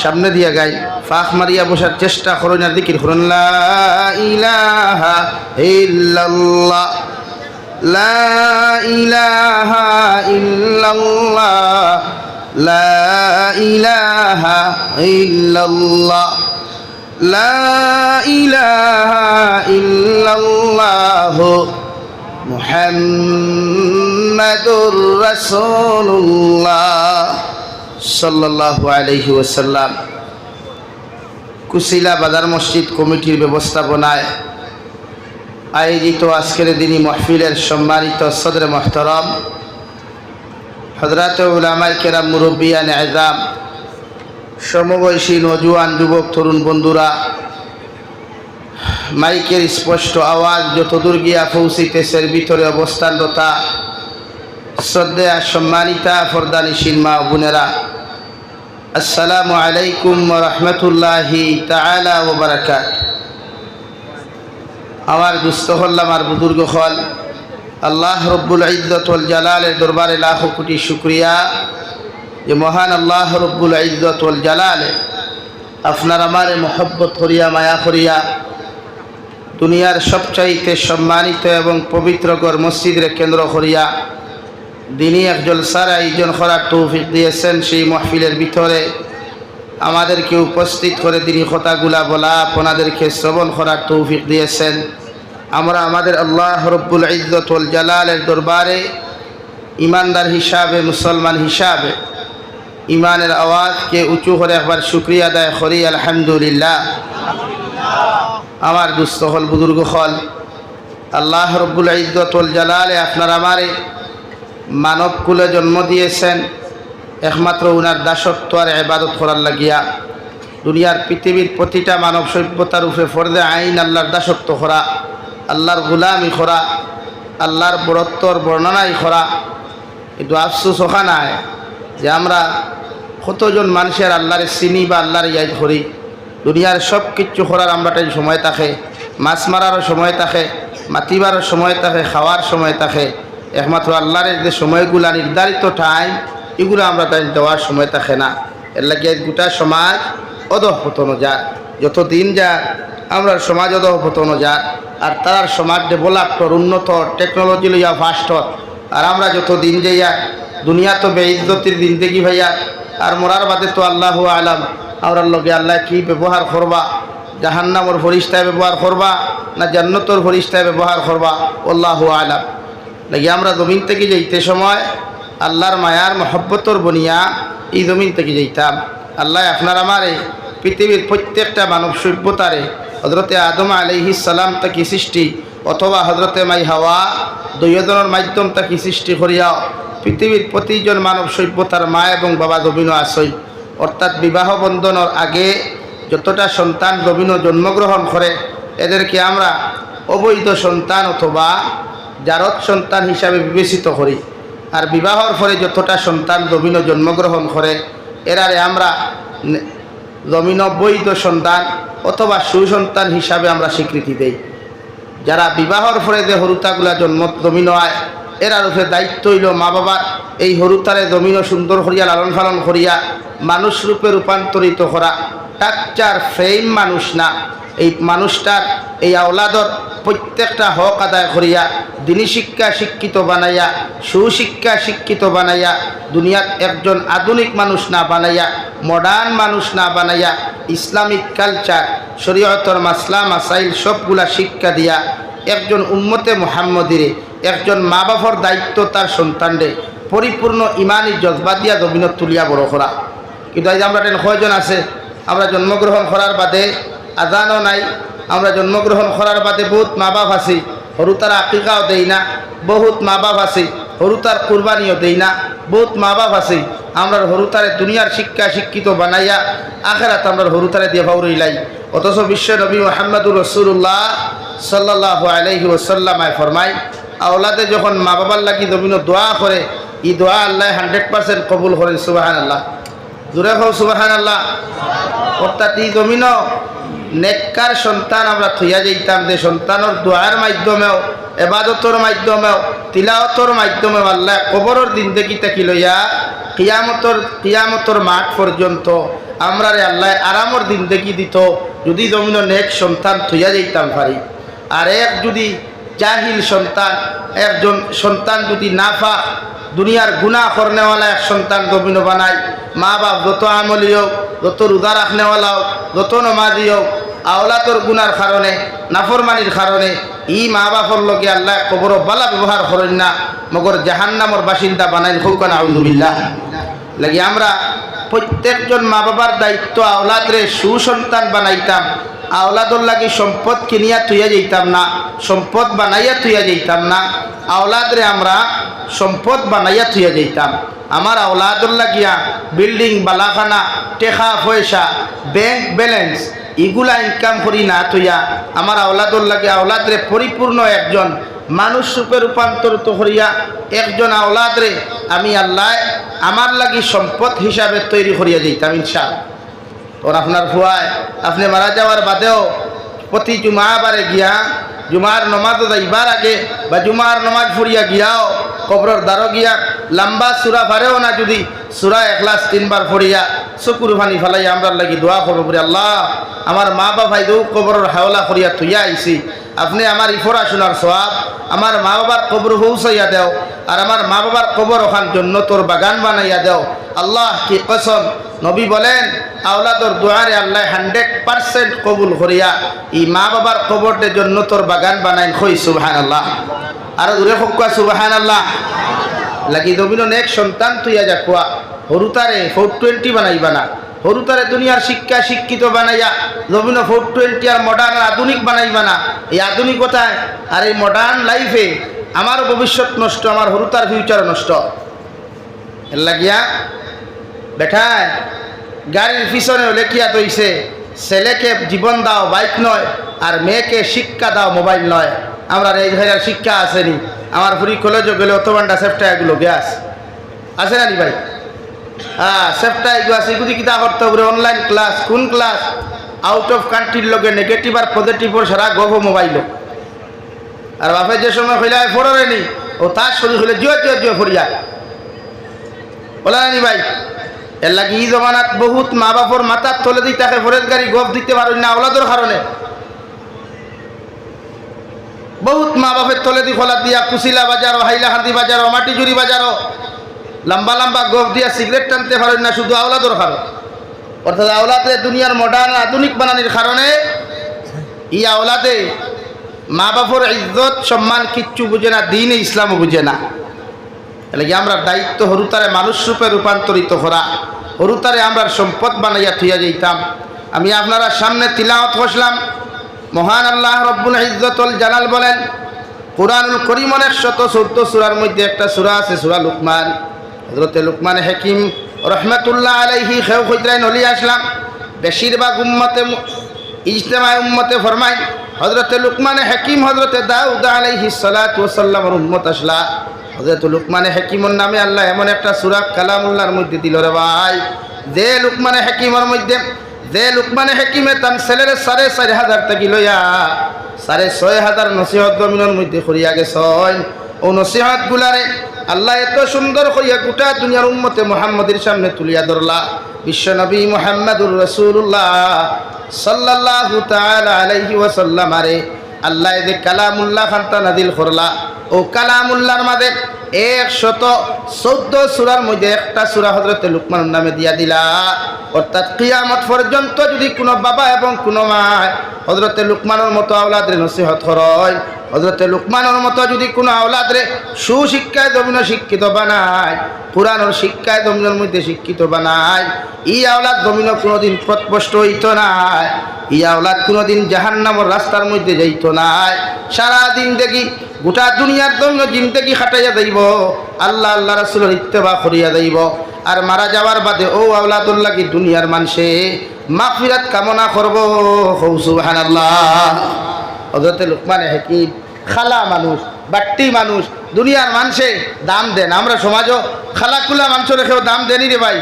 সামনে দিয়া গাই ফাঁক মারিয়া বসার চেষ্টা করুন আর জিকির করুন লা ইলাহা ইল্লাল্লাহ লা ইলাহা ইল্লাল্লাহ লা ইলাহা ইল্লাল্লাহ লা ইলাহা ইল্লাল্লাহ মুহাম্মাদুর রাসূলুল্লাহ সাল্লাল্লাহু আলাইহি ওয়াসাল্লাম। কুশিলা বাজার মসজিদ কমিটির ব্যবস্থাপনায় আয়োজিত আজকের দিনী মাহফিলের সম্মানিত সদরে মুহতারাম হযরত উলামায়ে কেরাম মুরব্বিয়ান আযম সমবয়সী নওজোয়ান যুবক তরুণ বন্ধুরা, মাইকের স্পষ্ট আওয়াজ যতদূর গিয়া পৌঁছিতেছে ভিতরে অবস্থানরতা শ্রদ্ধেয়া সম্মানিতা পর্দানিশীল মা বোনেরা, আসসালামু আলাইকুম ওয়া রাহমাতুল্লাহি তাআলা ওয়া বারাকাতুহু। আমার দুস্থ হল, আমার বুজুর্গ হল, আল্লাহ রব্বুল ইজ্জত ওয়াল জালালের দরবারে লাখ কোটি শুকরিয়া যে মহান আল্লাহ রব্বুল ইজ্জত ওয়াল জালালে আপনার আমারে মহব্বত করিয়া মায়া করিয়া দুনিয়ার সবচাইতে সম্মানিত এবং পবিত্রকর মসজিদের কেন্দ্র করিয়া দিনী এক জলসার আয়োজন করার তৌফিক দিয়েছেন। সেই মাহফিলের ভিতরে আমাদেরকে উপস্থিত করে দিনী কথাগুলা বলা, আপনাদেরকে শ্রবণ করার তৌফিক দিয়েছেন। আমরা আমাদের আল্লাহ রব্বুল ইজ্জত ওয়াল জালালের দরবারে ইমানদার হিসাবে, মুসলমান হিসাবে ইমানের আওয়াজকে উঁচু করে একবার শুকরিয়া আদায় করি আলহামদুলিল্লাহ। আমার দুস্থ হল, বুজুর্গ হল, আল্লাহ রব্বুল ইজ্জত ওয়াল জালালে আপনার আমারে মানব কুলে জন্ম দিয়েছেন একমাত্র উনার দাসত্ব আর ইবাদত করার লাগিয়া। দুনিয়ার পৃথিবীর প্রতিটা মানব সভ্যতার উপরে ফরজে আইন আল্লাহর দাসত্ব করা, আল্লাহর গোলামি করা, আল্লাহর বরত্বর বর্ণনাই করা। কিন্তু আফসোস ওখানায় যে আমরা কতজন মানুষের আল্লাহরে চিনি বা আল্লাহর ইয়াদ করি। দুনিয়ার সব কিছু করার আমরাটাই সময় থাকে, মাছ মারারও সময় থাকে, মাতিবারও সময় থাকে, খাওয়ার সময় থাকে। একমাত্র আল্লাহর যে সময়গুলা নির্ধারিত টাইম, এগুলো আমরা তাই দেওয়ার সময় থাকে না। এর লাগে গোটা সমাজ অধঃপতন যার, যত দিন যার আমরা সমাজ অধঃপতন যার। আর তার সমাজ ডেভেলপর, উন্নত, টেকনোলজি লইয়া ফাস্টর। আর আমরা যত দিন যাইয়া দুনিয়া তো বেইজ্জতির দিন দেখি ভাইয়া। আর মরার বাদে তো আল্লাহু আলাম আমরা লগে আল্লাহ কি ব্যবহার করবা, জাহান্নামর ফরিস্তায় ব্যবহার করবা না জান্নাতর ফরিস্তায় ব্যবহার করবা, আল্লাহু আলাম। লাগে আমরা জমিন থেকে যাইতে সময় আল্লাহর মায়ার মহব্বতর বনিয়া এই জমিন থেকে যাইতাম। আল্লাহ আপনার আমারে পৃথিবীর প্রত্যেকটা মানব সভ্যতারে হজরতে আদম আলাইহিস সালাম তাকে সৃষ্টি অথবা হজরতে মাই হাওয়া দুইজনের মাধ্যম তাকে সৃষ্টি করিয়াও পৃথিবীর প্রতিজন মানব সভ্যতার মা এবং বাবা জমিন আসই। অর্থাৎ বিবাহ বন্ধনের আগে যতটা সন্তান জমিন জন্মগ্রহণ করে এদেরকে আমরা অবৈধ সন্তান অথবা জারত সন্তান হিসাবে বিবেচিত করি। আর বিবাহর পরে যতটা সন্তান জমিন জন্মগ্রহণ করে এরারে আমরা জমিন বৈধ সন্তান অথবা সুসন্তান হিসাবে আমরা স্বীকৃতি দেই। যারা বিবাহর পরে যে হরুতাগুলা জন্ম জমিন হয় এরার উপরে দায়িত্ব হইল মা বাবার এই হরুতারে জমিন সুন্দর করিয়া লালন পালন করিয়া মানুষ রূপে রূপান্তরিত করা। টাকচার ফ্রেম মানুষ না। এই মানুষটার এই আওলাদর প্রত্যেকটা হক আদায় করিয়া দিনী শিক্ষা শিক্ষিত বানাইয়া, সুশিক্ষা শিক্ষিত বানাইয়া, দুনিয়াত একজন আধুনিক মানুষ না বানাইয়া, মডার্ন মানুষ না বানাইয়া, ইসলামিক কালচার, শরীয়তর মাসলা মাসাইল সবগুলা শিক্ষা দিয়া একজন উম্মতে মুহাম্মদিরে, একজন মা বাবার দায়িত্ব তার সন্তানরে পরিপূর্ণ ইমানি জজবা দিয়া জমিনত তুলিয়া বড় করা। কিন্তু আজ আমরা কয়জন আছে, আমরা জন্মগ্রহণ করার বাদে আজানও নাই, আমরা জন্মগ্রহণ করার বাদে বহুত মা বাপ আছি, সরু তার আকিকাও দেই না, বহুত মা বাপ আছে সরু তার কুরবানিও দেই না, বহুত মা বাপ আছে আমরা সরু তারে দুনিয়ার শিক্ষা শিক্ষিত বানাইয়া আখেরাত আমরা সরু তারে দিয়ে ভাউরইলাই। অথচ বিশ্ব নবী মুহাম্মদুর রাসূলুল্লাহ সাল্লাল্লাহু আলাইহি ওয়াসাল্লাম ফরমায়, আওলাদে যখন মা বাবার লাগি জমিন দোয়া করে, ই দোয়া আল্লাহ 100% কবুল করেন। সুবহানাল্লাহ, জোরে হোক সুবহানাল্লাহ। অর্থাৎ এই জমিন নেককার সন্তান আমরা থইয়া যাইতাম, যে সন্তানের দোয়ার মাধ্যমেও, এবাদতর মাধ্যমেও, তিলাওয়াতর মাধ্যমেও আল্লাহ কবরের জিন্দেগি থাকি লইয়া কিয়ামতর মাঠ পর্যন্ত আমরারে আল্লাহ আরামর জিন্দেগি দিত, যদি জমিন নেক সন্তান থইয়া যাইতাম পারি। আর এক যদি জাহিল সন্তান, একজন সন্তান যদি নাফা দুনিয়ার গুনাহ করনেওয়ালা এক সন্তান জমিন বানায়, মা বাপ যত আমলি হোক, যত রোজা রাখনেওয়ালা হোক, যত নমাজি হোক, আওলাদর গুনার কারণে, নাফরমানির কারণে ই মা বাপর লগে আল্লাহ কবর বালা ব্যবহার করেন না, মগর জাহান্নামর বাসিন্দা বানাই হোক না। আউযুবিল্লাহ। লাগি আমরা প্রত্যেকজন মা বাবার দায়িত্ব আওলাদরে সুসন্তান বানাইতাম, আওলাদর লাগি সম্পদ কিনিয়া তুইয়া যাইতাম না, সম্পদ বানাইয়া তুইয়া যাইতাম না, আওলাদরে আমরা সম্পদ বানাইয়া তুইয়া যাইতাম। আমার আওলাদর লাগিয়া বিল্ডিং, বালাখানা, টেকা পয়সা, ব্যাংক ব্যালেন্স এগুলা ইনকাম করি না তুইয়া আমার আওলাদর লাগে আওলাদরে পরিপূর্ণ একজন মানুষ রূপে রূপান্তরিত করিয়া একজন আওলাদরে আমি আল্লাহ আমার লাগি সম্পদ হিসাবে তৈরি করিয়া যাইতাম ইনশাআল্লাহ। ওর আপনার ফুয়ায় আপনি মারা যাওয়ার বাদেও প্রতি জুমাবারে গিয়া জুমার নমাজও যাইবার আগে বা জুমার নমাজ ফুরিয়া গিয়াও কবরের দ্বারও গিয়া লম্বা সুরা পারেও না, যদি সুরা এখলাস 3 বার পড়িয়া চকুর পানি ফেলাই আমরা লাগি দোয়া করবো, আল্লাহ আমার মা বাবাই দৌ কবরের হাওলা করিয়া থইয়া আইছি, আপনি আমার ইফরা শোনার সওয়াব আমার মা বাবার কবর পৌঁছাইয়া দেও, আর আমার মা বাবার কবর ওখান জান্নাতের বাগান বানাইয়া দেও। আল্লাহ কি কসম, নবী বলেন আওলাদর দোয়ারে আল্লাহ 100% কবুল করিয়া ই মা বাবার কবরতে জান্নাতের বাগান বানাইন। কই সুবহানাল্লাহ, আর দূরে হক্কা সুবহানাল্লাহ। লাগি জমিন এক সন্তান তুইয়া যা কোয়া হরুতারে 420 বানাইবা না, হরুতারে দুনিয়ার শিক্ষা শিক্ষিত বানাইয়া জমিন 420 আর মডার্ন আধুনিক বানাইবা না। এই আধুনিকতায় আর এই মডার্ন লাইফে আমার ভবিষ্যৎ নষ্ট, আমার হরুতার ফিউচার নষ্ট। এর লাগিয়া বেঠায় গাড়ির পিছনে লেখিয়া তৈছে, ছেলেকে জীবন দাও বাইক নয়, আর মেয়েকে শিক্ষা দাও মোবাইল নয়। আমরা এই ধরনের শিক্ষা আসেনি, আমার ফুরি কলেজে গেলে অতবান্ডা সেফটা এগুলো গ্যাস আছে না নি ভাই? হ্যাঁ, সেফটা এগুলো আছে, এগুলি কিতা করতে হবে অনলাইন ক্লাস, কোন ক্লাস আউট অফ কান্ট্রির লগে নেগেটিভ আর পজিটিভর সারা গভ মোবাইল। আর বাপে যে সময় হইলে ফোরেনি ও তার শরীর হইলে জিও জিও জিও ফরিয়া বলা নি ভাই। এর লাগে ই জমানাত বহুত মা বাপর মাথার তলে দিই তাকে ফরেজ গাড়ি গভ দিতে পারেন না আওলাদর কারণে। বহুত মা বাপের তলে দি খোলা দিয়া কুশিলা বাজারও, হাইলাহান্দি বাজারও, মাটিজুরি বাজারও লম্বা লম্বা গভ দিয়া সিগারেট টানতে পারেন না, শুধু আওলাদর কারণ। অর্থাৎ আওলাদে দুনিয়ার মডার্ন আধুনিক বানানির কারণে ই আওলাদে মা বাপর ইজ্জত সম্মান কিচ্ছু বুঝে না, দিন ইসলামও বুঝে না। এলাকি আমরা দায়িত্ব হরুতারে মানুষ রূপে রূপান্তরিত করা, হরুতারে আমরা সম্পদ বানাইয়া থইয়া যাইতাম। আমি আপনারা সামনে তিলাওয়াত করলাম, মহান আল্লাহ রব্বুল ইজ্জতুল জালাল বলেন কুরআনুল কারীমের 114 সূরার মধ্যে একটা সূরা আছে সূরা লুকমান। হযরতে লুকমান হাকিম রহমাতুল্লাহ আলাইহি খেউ খুজরাই নলি আসলাম, বেশিরভাগ উম্মতে ইজতেমায় উম্মতে ফরমায় হযরতে লুকমান হাকিম হযরতে দাউদ আলাইহিস সালাতু ওয়াস সালামের উম্মত আসলা। হযরতে লুকমান হাকিমের নামে আল্লাহ এমন একটা সূরা কালামুল্লাহর মধ্যে দিল রে ভাই, যে লুকমান হাকিমের মধ্যে যে লুকমান হাকিমে তার ছেলের 4,500 টাকা লইয়া 6,500 নসিহত জমিনের মধ্যে করিয়া গেছেন। ও নসিহত গুলারে আল্লাহ এত সুন্দর করিয়া গোটা দুনিয়ার উম্মতে মুহাম্মদের সামনে তুলিয়া ধরলা। বিশ্বনবী মুহাম্মদুর রাসূলুল্লাহ সাল্লাল্লাহু তাআলা আলাইহি ওয়াসাল্লাম আরে আল্লাহ যে কালামুল্লাহ খানটা নাজিল করলা, ও কালামুল্লাহর মাঝে 114 সূরার মধ্যে একটা সূরা হযরতে লুকমানের নামে দিয়া দিলা। অর্থাৎ কিয়ামত পর্যন্ত যদি কোনো বাবা এবং কোনো মা হযরতে লুকমানের মতো আওলাদরে নসিহত করে, হযরতে লুকমানের মতো যদি কোনো আওলাদরে সুশিক্ষায় জমিন শিক্ষিত বানায়, কোরআনের শিক্ষায় জমিনের মধ্যে শিক্ষিত বানায়, ই আওলাদ জমিন কোনোদিন পথভ্রষ্ট হইত না, ই আওলাদ কোনোদিন জাহান্নামের রাস্তার মধ্যে যাইত না। সারাদিন দেখি গোটা দুনিয়ার জন্য জিন্দেগি খাটাইয়া যাইব, আল্লাহ আল্লাহ রাসূলের ইত্তেবা করিয়া যাইব। আর মারা যাওয়ার বাদে ও আওলাদুল্লাহ কি দুনিয়ার মানুষে মাগফিরাত কামনা করব। সুবহানাল্লাহ। হযরতে লুকমানে হাকিম খালা মানুষ, বাট্টি মানুষ, দুনিয়ার মানুষে দাম দেন। আমরা সমাজও খালাকুলা মানুষ রেখেও দাম দেনি রে ভাই।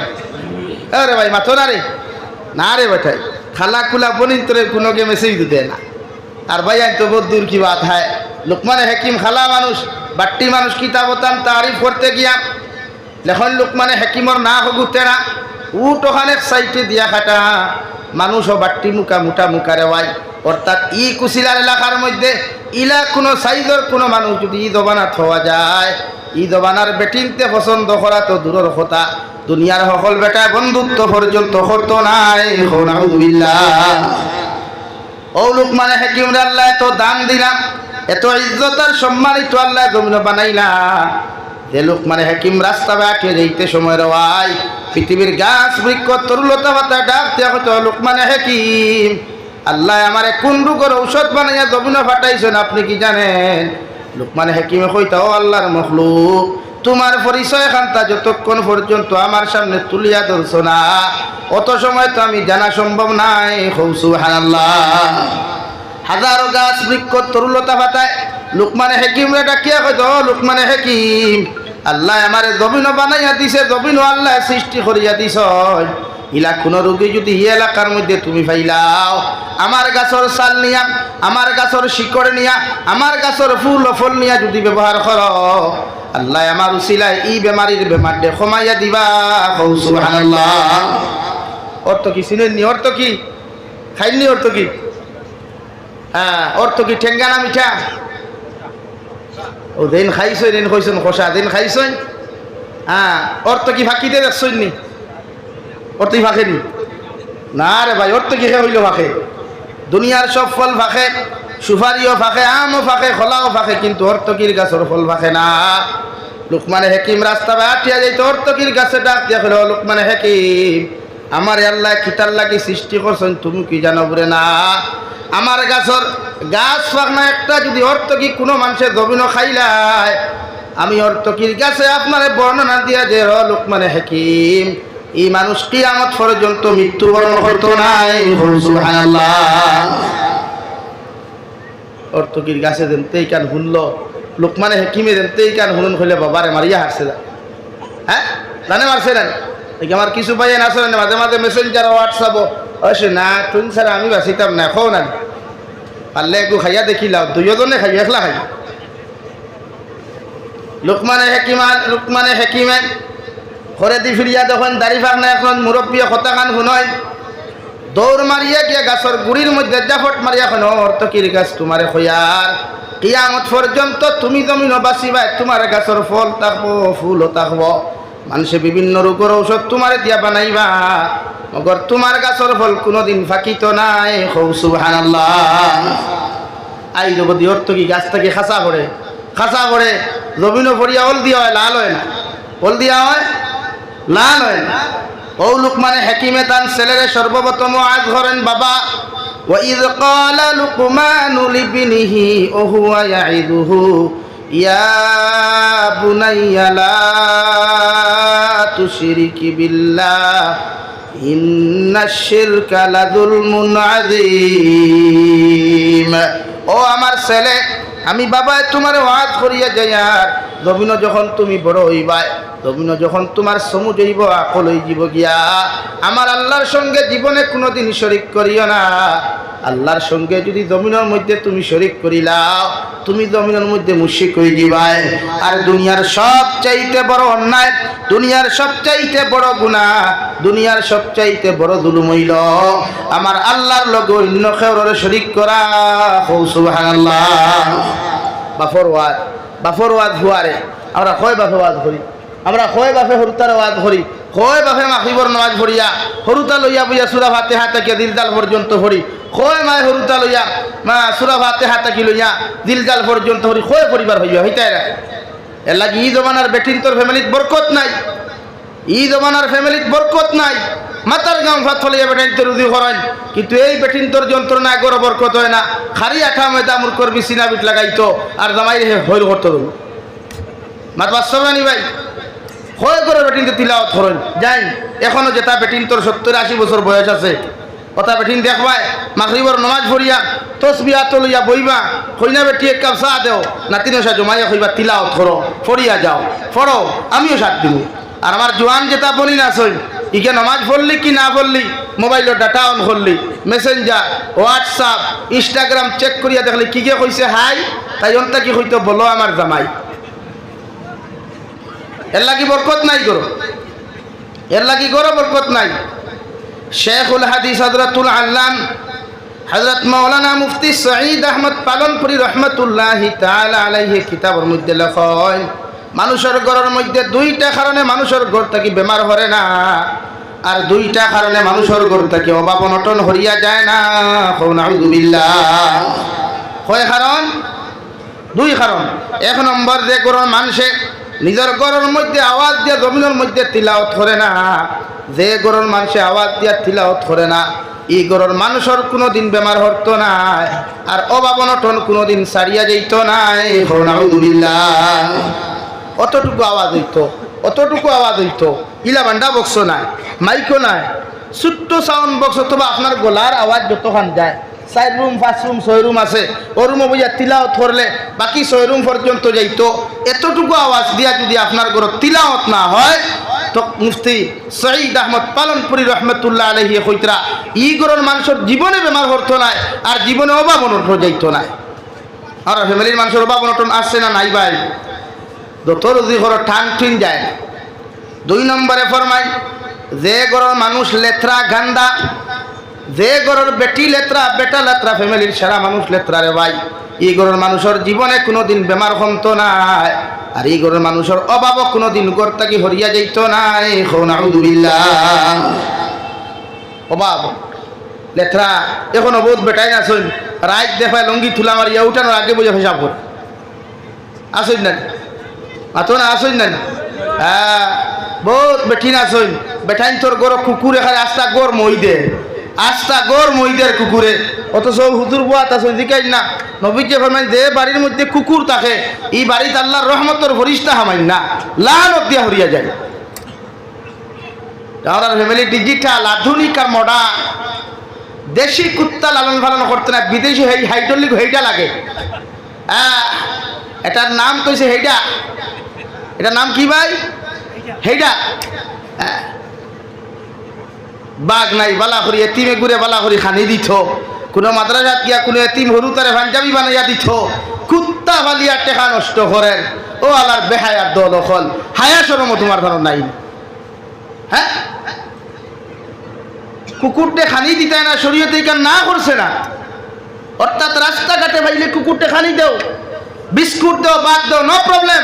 আরে ভাই মাথো না রে, না রে বেটাই, খালাকুলা বনিন তোরে কোনোকে মেসেজ দিতে না। আর ভাই আজ তো বহুত দূর কি বাত হয়। লুকমানে হাকিম খালা মানুষ, বাট্টি মানুষ, কিতাবতান তারিফ করতে গিয়া লেখন লুকমানে হাকিমর না হগুতে না, উট ওখানে সাইটে দিয়া খাটা মানুষও বাট্টি মুখা মুঠা মুখা রে ভাই। অর্থাৎ ই কুশিলার এলাকার মধ্যে ইলা কোনো সাইজর কোনো মানুষ যদি ই দবানা থওয়া যায়, ই দবানার বেটিনতে পছন্দ করা তো দূরের কথা, দুনিয়ার সকল বেটায় বন্ধুত্ব পর্যন্ত করতো নাই। নাউযুবিল্লাহ। ও লুকমানে হাকিমরে আল্লাহ এত দান দিলাম, এত ইজ্জত আর সম্মানিত আল্লাহ জমিন বানাইলা। যে লুকমানে হাকিম রাস্তা বাটে যাইতে সময় রওয়াই পৃথিবীর গাছ বৃক্ষ তরুলতা পাতা ডাক দিয়া কইতো, লুকমানে হাকিম আল্লাহ আমারে কোন রোগের ঔষধ বানাইয়া জমিন ফাটাইছেন আপনি কি জানেন? লুকমানে হাকিমে কইতো, ও আল্লাহর মখলুক, তোমার পরিচয় খান্তা যতক্ষণ পর্যন্ত আমার সামনে তুলিয়া ধরছো না, অত সময় তো আমি জানা সম্ভব নাই। সুবহানাল্লাহ। হাজারো গাছ বৃক্ষ তরুলতা পাতায় লুকমানে হাকিমরে ডাকিয়া কইতো, লুকমানে হাকিম আল্লাহ আমারে জমিন বানাইয়া দিছে, জমিন আল্লাহ সৃষ্টি করিয়া দিছ, ইলা কোনো রোগী যদি ই এলাকার মধ্যে তুমি পাইলাও, আমার গাছর চাল নিয়া, আমার গাছর শিকড় নিয়া, আমার গাছর ফুল ও ফল নিয়া যদি ব্যবহার করো, আল্লাহ আমার উসিলায় ই বেমারির বেমার দে কমাইয়া দিবা। সুবহানাল্লাহ। অর্থ কি চিনেননি? অর্থ কি খাইননি? অর্থ কি? হ্যাঁ, অর্থ কি ঠেঙ্গানা মিঠা? ও দিন খাইছই, দিন কইছেন খোসা, দিন খাইছই। হ্যাঁ, অর্থ কি ফাঁকিতে দেখছইনি? অর্থ কি ফাঁকেনি? না রে ভাই, অর্থ কি হইল ফাঁকে? দুনিয়ার সব ফল ফাঁকে, সুপারিও ফাঁকে, আমও ফাঁকে, খোলাও ফাঁকে, কিন্তু অর্থকির গাছের ফল ফাঁকে না। লুকমানে হাকিম রাস্তা বাটিয়া যাইতো, অর্থকির গাছে ডাক দিয়া ফেলো, লুকমানে হাকিম আমার আল্লাহ কিতার লাগি সৃষ্টি করছেন তুমি কি জানো বলে না? আমার গাছর গাছ ফাঁকনা একটা যদি অর্থকি কোনো মানুষের জমিনও খাইলায়, আমি অর্থকির গাছে আপনার বর্ণনা দিয়া যে লুকমানে হাকিম এই মানুষ কিয়ামত পর্যন্ত মৃত্যুবরণ করতো নাই। সুবহানাল্লাহ। অর্থকির গাছে দেন তেই কান শুনল, লুকমানে হাকিমে দেন তেই কান শুনুন হইলে বাবারে মারিয়া হারছে যা। হ্যাঁ, জানে মারছে না? আমার কিছু ভাই না আসলে মাঝে মাঝে মেসেঞ্জার হোয়াটসঅ্যাপও অবশ্য না তুন স্যার আমি বাঁচিতাম না, খাও না পারলে একটু খাইয়া দেখিলাম, দুইজনে খাই, একলা খাই। লুকমানে হাকিমে ঘরে দি ফিরিয়া যখন দাড়ি ফাঁক না এখন মুরব্বী কথা খান শুনয়, দৌড় মারিয়া গিয়া গাছের গুড়ির মধ্যে জাফট মারিয়া এখন অর্থকির গাছ তোমারে খয়ার কিয়ামত পর্যন্ত তুমি জমিন বাঁচিবা, তোমার গাছের ফল থাকবো, ফুলও থাকবো, মানুষে বিভিন্ন রোগের ঔষধ তোমারে দিয়া বানাইবা, মগর তোমার গাছের ফল কোনোদিন ফাঁকিত নাই। সুবহানাল্লাহ। আই যদি অর্থকি গাছ থেকে খাঁচা করে জমিনও ভরিয়া ওল দিয়া হয়, লাল হয় না? ওল দিয়া হয়, লাল হয় না? ও লুকমানে হাকিমে তান ছেলেরে সর্বপ্রথম আজ ধরেন বাবা, ওয়াইয ক্বালা লুকমানু লিবনিহি ওয়া হুয়া ইয়াইদুহু ইয়া বুনাইয়া লা তুশরিকি বিল্লাহ ইন্নাশ শিরকা লাযুলমুন আযীম। ও আমার ছেলে, আমি বাবা তোমার ওয়াজ করিয়া যাই, আর জমিন যখন তুমি বড় হইবা, জমিন যখন তোমার সমুজ হইব, আকল হয়ে যাব গিয়া, আমার আল্লাহর সঙ্গে জীবনে কোনোদিন শরিক করিও না। আল্লাহর সঙ্গে যদি জমিনের মধ্যে তুমি শরীক করিলাও তুমি জমিনের মধ্যে মুশরিক হয়ে যাবাই। আর দুনিয়ার সবচাইতে বড় অন্যায়, দুনিয়ার সবচাইতে বড় গুনাহ, দুনিয়ার সবচাইতে বড় জুলুম হইল আমার আল্লাহর লগে অন্য কাউরে শরীক করা। সুবহানাল্লাহ। বাফর ওয়াজ হুয়ারে আমরা কয় বাফে ওয়াজ করি, আমরা কয় বাফে হরুতার ওয়াজ করি, কয় বাফে মাখিবর নামাজ পড়িয়া হরুতা লইয়া বইয়া সূরা ফাতিহা থেকে দিলজাল পর্যন্ত পড়ি, কয় মায় হরুতা লইয়া মা সূরা ফাতিহা থেকে লইয়া দিলজাল পর্যন্ত পড়ি, কয় পরিবার হইয়া হইতাই না। এর লাগি ই জমানার বেটিন তোর ফ্যামিলিত বরকত নাই, ই জমানার ফ্যামিলিত বরকত নাই। মাতার গাম ফাত ফলিয়া বেটাইন তোর রুজি করেন, কিন্তু এই বেটিন তোর যন্ত্রণা গড় বরকত হয় না। খারি আঠা ময়দা মুরকর বিছিনা বিট লাগাইতো আর জামাই হইল করতো মাত বাস্তব নি ভাই। হয় করে বেটিন তো তিলাওয়াত করেন যাই এখনো যেটা বেটিন তোর 70-80 বছর বয়স আছে কথা বেটিন দেখবাই মাগরিবর নামাজ পড়িয়া তসবিহ লইয়া বইবা কইনা বেটি এক কাপ চা দেও নাতিনসা জমাইয়া কইবা তিলাওয়াত করো পড়িয়া যাও পড়ো আমিও সাথ দিব। আর আমার জোয়ান যেটা বলি না সই ইকে নামাজ পড়লি কি না পড়লি মোবাইলের ডাটা অন করলি মেসেঞ্জার হোয়াটসঅ্যাপ ইনস্টাগ্রাম চেক করিয়া দেখলি কি কে কইছে হাই তাই অন্তা কি হইতো বলো আমার জামাই। এর লাগি বরকত নাই করো, এর লাগি করো বরকত নাই। শেখুল হাদিস হযরতুল আল্লাম হযরত মাওলানা মুফতি সঈদ আহমদ পালনপুরি রহমতুল্লাহি তাআলা আলাইহি কিতাবের মধ্যে লেখেন মানুষের ঘরের মধ্যে দুইটা কারণে মানুষের ঘর থেকে বেমার হরে না, আর দুইটা কারণে মানুষের ঘর থেকে অভাব অনটন হরিয়া যায় না। নাউযুবিল্লাহ। কয় কারণ? দুই কারণ। এক নম্বর যে ঘরের মানুষে নিজের ঘরের মধ্যে আওয়াজ দিয়ে জমিনের মধ্যে তিলাওয়াত করে না, যে ঘরের মানুষে আওয়াজ দিয়ে তিলাওয়াত করে না এই ঘরের মানুষের কোনোদিন বেমার হতো না আর অভাব অনটন কোনোদিন সারিয়া যাইতো নাই। নাউযুবিল্লাহ। অতটুকু আওয়াজ হইতো, অতটুকু আওয়াজ হইতো। ইলা বান্ডা বক্স নাই, মাইকও নাই, ছোট্ট সাউন্ড বক্স অথবা আপনার গলার আওয়াজ যতক্ষণ যায় 4 রুম 5 রুম 6 রুম আছে ও রুমে বইয়া তিলাওয়াত করলে বাকি 6 রুম পর্যন্ত যাইতো। এতটুকু আওয়াজ দিয়া যদি আপনার ঘর তিলাওয়াত না হয় তো মুফতি সঈদ আহমদ পালনপুরি রহমতুল্লাহ আলাইহি কইতরা ই ঘরের মানুষের জীবনে বেমার হতো না আর জীবনে অভাব অনটন যাইতো না। আর ফ্যামিলির মানুষের অভাব অনটন আসছে না নাই ভাই? যত রুজি ঘর ঠান ঠিন যায়। 2 নম্বরে ফরমাই যে ঘরের মানুষ লেত্রা গান্দা, যে ঘরের বেটি লেত্রা বেটা লেত্রা ফ্যামিলির সারা মানুষ লেত্রা রে ভাই এই ঘরের মানুষের জীবনে কোনোদিন বেমার হতো না আর এই ঘরের মানুষের অভাবও কোনোদিন ঘর থেকে হরিয়া যাইত নাই। নাউযুবিল্লাহ। অভাব লেত্রা এখনো বহুত বেটাই না শুন রাত দেখায় লঙ্গি তুলা মারিয়া উঠানোর আগে বুঝে হিসাব করে আসুন না আতো না আসুন না। হ্যাঁ বহুত বেঠি না শুন বেঠাইন তোর গড় কুকুরে খায় আস্তা গড় মই দে আস্তা গড় মহিদের কুকুরে অথচ হুজুর বুয়া তা জিকাই না নবীকে ফরমাই যে বাড়ির মধ্যে কুকুর থাকে এই বাড়িতে আল্লাহর রহমতের ফরিস্তা হামাই না লানত দিয়া হরিয়া যায়। আমরা ফ্যামিলি ডিজিটাল আধুনিক আর মডার্ন। দেশি কুত্তা লালন পালন করতে না বিদেশি হাইড্রোলিক হেইটা লাগে। এটার নাম কইছে হেইডা, এটার নাম কি ভাই? হেইডা। বাঘ নাই বালা করি এতিমে ঘুরে বালা করি খানি দিত, কোনো মাদ্রাসাত গিয়া কোনো এতিম হরু তারে পাঞ্জাবি বানাইয়া দিত, কুত্তা বালিয়া টেকা নষ্ট করেন ও আলার বেহায়ার দল হল হায়া শরমও তোমার ধারণ নাই। হ্যাঁ কুকুরটে খানি দিতায় না শরীয়তে কেন না করছে না, অর্থাৎ রাস্তাঘাটে বাইলে কুকুরটে খানি দেও বিস্কুট দেও বাদ দেও নো প্রবলেম,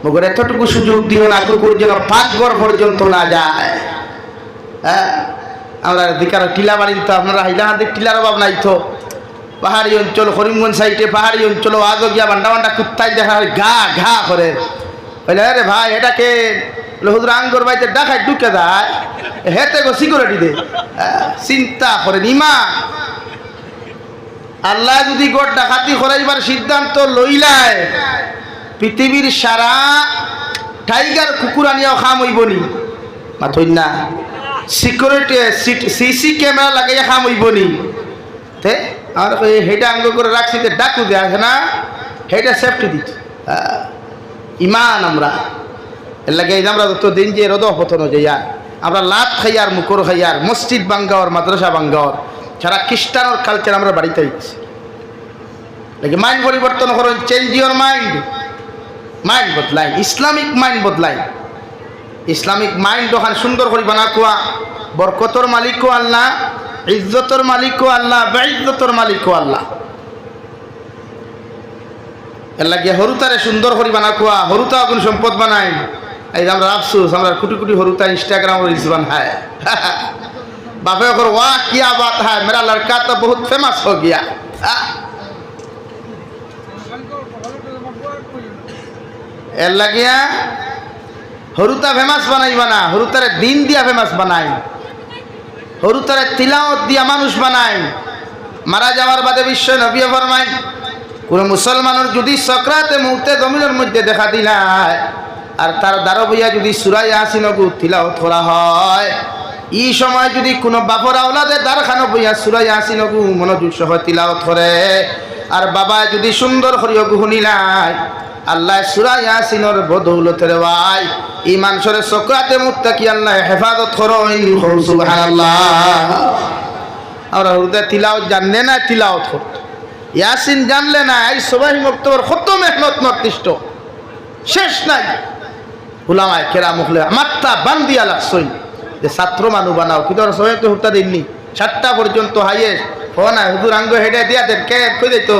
মগর এতটুকু সুযোগ দিও না কুকুর যেন পাকঘর পর্যন্ত না যায়। হ্যাঁ আমরা দিকার টিলা বাড়ি তো আপনারা হাইলাহান্দির টিলার অভাব নাই তো। পাহাড়ি অঞ্চল করিমগঞ্জ সাইডে পাহাড়ি অঞ্চল আজও গিয়া বান্ডা বান্ডা কুত্তাই দেখা হয় ঘা ঘা করে বলে আরে ভাই এটাকে হুজুর আঙ্গর বাইতে ডাকায় ঢুকে যায় হেতে গো সিকিউরিটি দে চিন্তা করেন ইমান। আল্লাহ যদি গোট ডাকাতি করাইবার সিদ্ধান্ত লইলায় পৃথিবীর সারা টাইগার কুকুর আনিয়াও খাম হইবনি মাথই না, সিকিউরিটি সিসি ক্যামেরা লাগাইয়া খাম হইবনি তে আর হেটা আঙ্গ করে রাখছি ডাকু দেয়া আছে না হেটা সেফটি দিত ইমান। আমরা এর লাগে আমরা যত দিন যে রোদ পতন যাইয়া আমরা লাত খাইয়ার মুকর খাইয়ার মসজিদ বাঙ্গাওয়ার মাদ্রাসা বাঙ্গাওয়ার সারা খ্রিস্টানোর কালচার আমরা বাড়িতে গেছি নাকি মাইন্ড পরিবর্তন করুন, চেঞ্জ ইউর মাইন্ড, মাইন্ড বদলাই, ইসলামিক মাইন্ড বদলাই। ইসলামিক মাইন্ড ওখানে সুন্দর করে বানা কোয়া, বরকতর মালিকও আল্লাহ, ইজ্জতর মালিকও আল্লাহ, বেইজ্জতর মালিকও আল্লাহ। এর লাগিয়ে হরুতারে সুন্দর করে বানা কোয়া, হরুতা কোন সম্পদ বানাই। এই আমরা আফসোস, আমরা কোটি কোটি হরুতা इंस्टाग्राम और रील्स बनाए बापे को वाह क्या बात है, मेरा लड़का तो बहुत फेमस हो गया। এর লাগিয়া হরুতা ফেমাস বানাইবা না, হরুতারে দিন দিয়া ফেমাস বানাই, হরুতারে তিলাওয়াত দিয়া মানুষ বানাই। মারা যাওয়ার বাদে বিশ্ব নবী ফরমায় কোন মুসলমানের যদি সকরাতে মউতে জমিনের মধ্যে দেখা দিলায় আর তার দ্বারা বইয়া যদি সূরা ইয়াসিন তিলাওয়াত করা হয়, এই সময় যদি কোনো বাপর আওলাদের দ্বারখানো বইয়া সূরা ইয়াসিন মনোযোগ সহ তিলাওয়াত করে আর বাবা যদি সুন্দর করে শুনিলায়, আল্লাহ সূরা ইয়াসিনের বদৌলতে ভাই এই মানুষের সকরাতে মুত্তাকি আল্লাহ হেফাজত করুন, সুবহানাল্লাহ। আমরা হুদা তিলাওয়াত জানলে না, তিলাওয়াত করতে ইয়াসিন জানলে না, এই সবাই মক্তবর কত মেহনত নর্দিষ্ট শেষ নাই। উলামায়ে কেরাম মুখলে মাত্তা বান্দিয়া লাগছই যে ছাত্র মানু বানাও, কিন্তু সবাই তো হুতা দিননি 7টা পর্যন্ত হাইয়েস্ট ফোন আয় হুজুর আঙ্গ হেডে দিয়া দেন কে কই দিত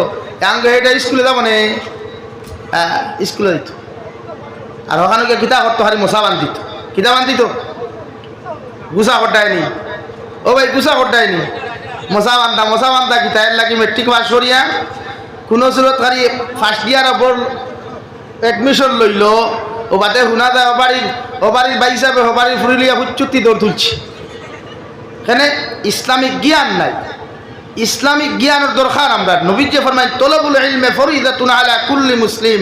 আঙ্গ হেডে স্কুলে যাব না, স্কুলে দিত। আর ওখানে কিতা করতো হারি মশা বান্ধিত, কিতা বান্ধিত গুছা কটায়নি, ও ভাই গুছা কটায়নি, মশা বান্ধা কিতা। এর লাগি মেট্রিক পাস করিয়া কোনো সুরত হারি ফার্স্ট ইয়ার ওপর এডমিশন লইল, ও বাদে শুনা যায় ও বাড়ির বাই হিসাবে ও বাড়ির ফুরিলিয়া হুচ্চুতি দৌড় তুলছে। এখানে ইসলামিক জ্ঞান নাই, ইসলামিক জ্ঞানের দরকার। আমরা নবী যে ফরমায় তলবুল ইলমে ফরিদাতুন আলা কুল্লি মুসলিম,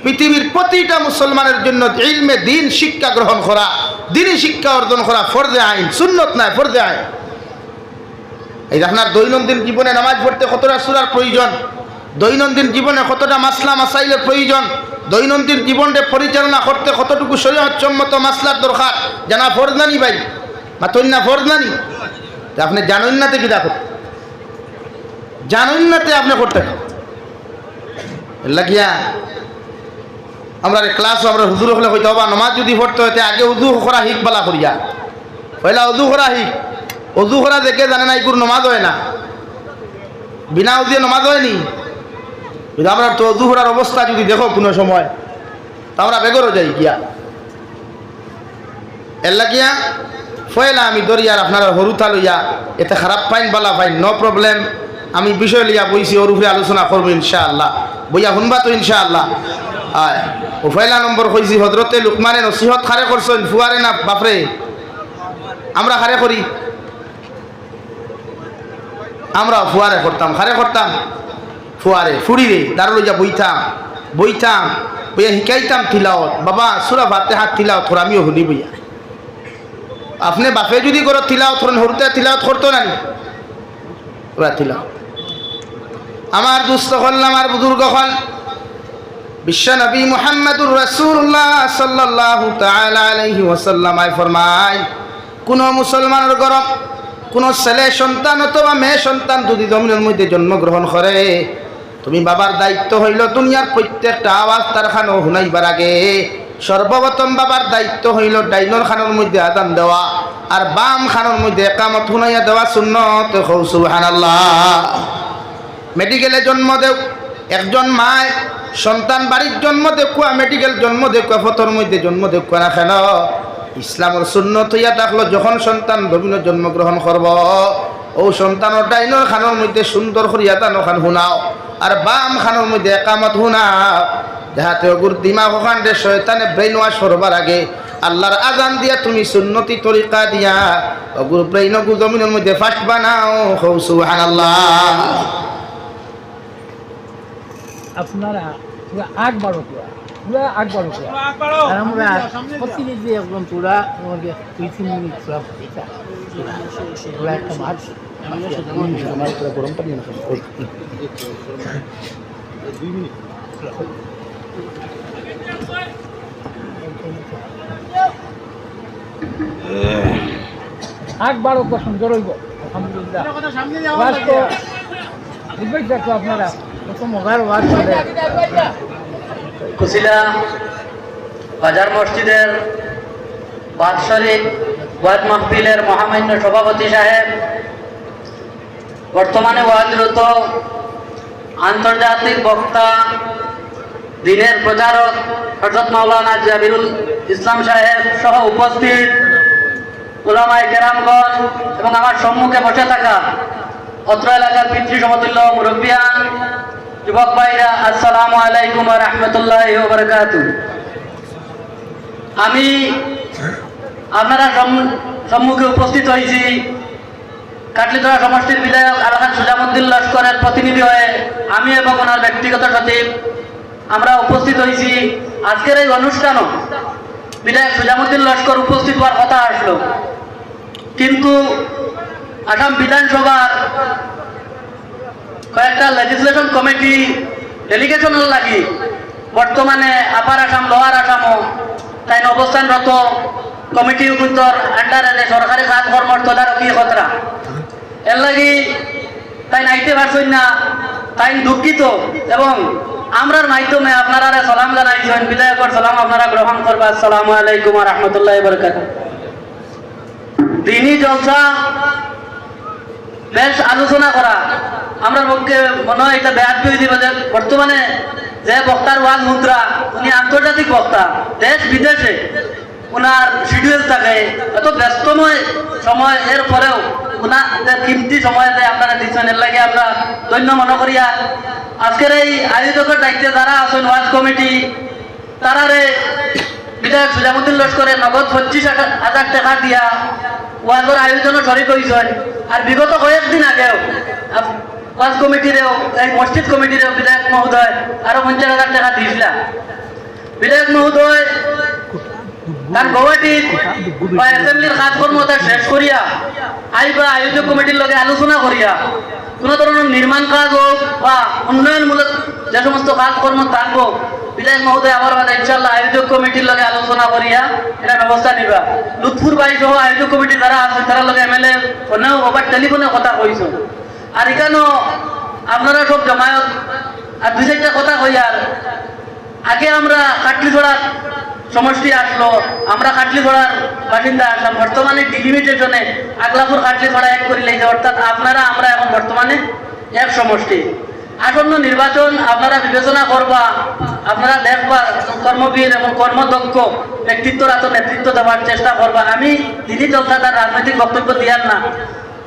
পৃথিবীর প্রতিটা মুসলমানের জন্য ইলমে দিন শিক্ষা গ্রহণ করা, দিনী শিক্ষা অর্জন করা ফরজে আইন, সুন্নত নাই, ফরজে আইন। এই আপনার দৈনন্দিন জীবনে নামাজ পড়তে কতটা সূরার প্রয়োজন, দৈনন্দিন জীবনে কতটা মাসলা মাসাইলের প্রয়োজন, দৈনন্দিন জীবনকে পরিচালনা করতে কতটুকু শরীয়তসম্মত মাসলার দরকার, জানা ফরজ নানি ভাই মাতন না, ফরজ নানি। আপনি জানেন না তো কি দেখো, জানেন না তে আপনি করতে লাগিয়া আমরা ক্লাস আমরা হুজুর হলে হইতে হবা নমাজ যদি পড়তে হইতে আগে উজু করা হিক বালা করিয়া, পয়লা উজু করা হিক। উজু করা দেখে জানে না এগুলো নমাজ হয় না, বিনা উজুয়ে নমাজ হয়নি। কিন্তু আমরা তো উজু করার অবস্থা যদি দেখো কোনো সময় তা আমরা বেগরও যাই গিয়া। এর লাগিয়া ফয়লা আমি দরিয়ার আপনারা হরুতা লইয়া এতে খারাপ পাইন বালা পাইন নো প্রবলেম। আমি বিষয় লিয়া বইছি, ওর উপরে আলোচনা করবো ইনশাআল্লাহ, বইয়া শুনবা তো ইনশাআল্লাহ। আয় ও পয়লা নম্বর কইছি হজরতে লুকমানে নসিহত খারে করছেন, ফুয়ারে না বাপরে আমরা খারে করি, আমরা ফুয়ারে করতাম, খারে করতাম, ফুয়ারে ফুরিরে দাঁড়ো লইয়া বইতাম বইয়া শিকাইতাম তিলাওয়াত। বাবা সূরা ফাতিহা তিলাওয়াত কর, আমিও শুনি বইয়া। আপনি বাপে যদি করো তিলাওয়াত করেন, হরুতে তিলাওয়াত করতো না ওরা তিলাওয়াত। আমার দুস্থ হল, আমার বুজুর্গ হল, বিশ্ব নবী মুহাম্মদুর রাসূলুল্লাহ সাল্লাল্লাহু তাআলা আলাইহি ওয়াসাল্লাম ফরমায় কোন মুসলমানের গরম কোন ছেলে সন্তান অথবা মেয়ে সন্তান যদি জমিনের মধ্যে জন্মগ্রহণ করে, তুমি বাবার দায়িত্ব হইল দুনিয়ার প্রত্যেকটা আওয়াজ তার খানো শুনাইবার আগে সর্বপ্রথম বাবার দায়িত্ব হইল ডাইনর খানোর মধ্যে আযান দেওয়া আর বাম খানোর মধ্যে ইকামত শুনাইয়া দেওয়া সুন্নত। সুবহানাল্লাহ। মেডিকেলে জন্ম দেও একজন মায় সন্তান, বাড়ির জন্ম দেখুয়া, মেডিকেল জন্ম দেখুয়া, ফতর মধ্যে জন্ম দেখুয়া না কেন, ইসলামের সুন্নত হইয়া থাকলো যখন সন্তান জমিনে জন্মগ্রহণ করব ও সন্তানের ডাইনর খানোর মধ্যে সুন্দর করিয়া দানো খান শুনাও আর বাম খানোর মধ্যে ইকামত শুনাও, যাহাতে ওগুর দিমাগ ওখানে শয়তানে ব্রেইন ওয়াশ করবার আগে আল্লাহর আজান দিয়া তুমি সুন্নতি তরিকা দিয়া ওগুর ব্রেইন ওগুর জমিনের মধ্যে ফাস্ট বানাও। সুবহানাল্লাহ। আপনারা পুরা 8-12 পুরা 8-12 আর আমরা প্রতিনিধি একদম পুরা আমাদের 2-3 মিনিট পুরা পুরা একটা মাছ আমার পুরো গরম পানি না 2 মিনিট। 8-12 সুন্দর হইব। আলহামদুলিল্লাহ ওয়াজ তো বুঝবেন তো আপনারা কত মজার ওয়াজ চলে কুশিলা বাজার মসজিদের বাৎসরিক ওয়াজ মাহফিলের মহামান্য সভাপতি সাহেব, বর্তমানে ওয়াজরত আন্তর্জাতিক বক্তা, দিনের প্রচারক হযরত মাওলানা জাবিরুল ইসলাম সাহেব সহ উপস্থিত উলামায়ে কেরামগণ এবং আমার সম্মুখে বসে থাকা অত্র এলাকার পিতৃ সমতুল্য মুরব্বিয়ান, যুবক ভাইরা, আসসালামু আলাইকুম ওয়া রাহমাতুল্লাহি ওয়া বারাকাতুহু। আমি আপনারা সম্মুখে উপস্থিত হয়েছি কাটলিতলা সমষ্টির বিধায়ক আলহাজ সুজামউদ্দিন লস্করের প্রতিনিধি হয়ে আমি এবং ওনার ব্যক্তিগত সচিব আমরা উপস্থিত হয়েছি। আজকের এই অনুষ্ঠানও বিধায়ক সুজামউদ্দিন লস্কর উপস্থিত হওয়ার কথা আসলো, কিন্তু আসাম বিধানসভার কয়েকটা লেজিসলেশন কমিটি ডেলিগেশনের লাগি বর্তমানে আপার আসাম লোয়ার আসামও তাই অবস্থানরত কমিটি উত্তর আন্ডারে সরকারি কাজকর্মর তদারকি খতরা এর লাগি তাই নাইতে পারছেন না, তাই দুঃখিত এবং আমরার মাধ্যমে আপনারা সালাম জানাইছেন। বিধায়কর সালাম আপনারা গ্রহণ করবা। আসসালামু আলাইকুম ওয়া রাহমাতুল্লাহি ওয়া বারাকাতুহু। দিনী জলসা বেশ আলোচনা করা আমার পক্ষে মনে হয় এটা ব্যাধ হয়ে দিব যে বর্তমানে যে বক্তার ওয়াজ মুদ্রা, উনি আন্তর্জাতিক বক্তা, দেশ বিদেশে ওনার শিডিউল থাকে, এত ব্যস্তময় সময় এর পরেও ওনাদের কিমতি সময় আপনারা দিচ্ছেন, এর লাগে আমরা ধন্য মনে করিয়া আজকের এই আয়োজকের দায়িত্বে যারা আছেন ওয়াজ কমিটি তারারে বিধায়ক সুজামউদ্দিন লস্করের নগদ 25,000 টাকা দিয়া ওয়াজের আয়োজনে শরীক হয়েছেন। আর বিগত কয়েকদিন আগেও ওয়াজ কমিটিরেও এই মসজিদ কমিটিরেও বিধায়ক মহোদয় আরো 50,000 টাকা দিয়েছিল। বিধায়ক মহোদয় তার গৌহাটির অ্যাসেম্বলির কাজকর্ম শেষ করিয়া আইবা আয়োজক কমিটির লগে আলোচনা করিয়া কোনো ধরনের নির্মাণ কাজ হোক বা উন্নয়নমূলক যে সমস্ত কাজকর্ম থাকবো, বিধায়ক মহোদয় আমার বাদে ইনশাল্লাহ আয়োজক কমিটির লগে আলোচনা করিয়া এটা ব্যবস্থা নিবা। লুৎফুর ভাই সহ আয়োজক কমিটি যারা আছে তারা লগে এমএলএ ফোনেও আবার টেলিফোনে কথা কইছ। আর এখানেও আপনারা সব জমায়েত আর 2-4টা কথা কইয়ার আগে আমরা কাটলিছড়ার সমষ্টি আসলো, আমরা কাটলিছড়ার বাসিন্দা আসলাম, বর্তমানে ডিলিমিটেশনে আগলাপুর কাটলিছড়া এক করে লেগেছে, অর্থাৎ আপনারা আমরা এখন বর্তমানে এক সমষ্টি। আসন্ন নির্বাচন আপনারা বিবেচনা করবা, আপনারা দেখবা কর্মবীর এবং কর্মদক্ষ ব্যক্তিত্বর এত নেতৃত্ব দেওয়ার চেষ্টা করবা। আমি দিদি জলসা তার রাজনৈতিক বক্তব্য দিয়ার না,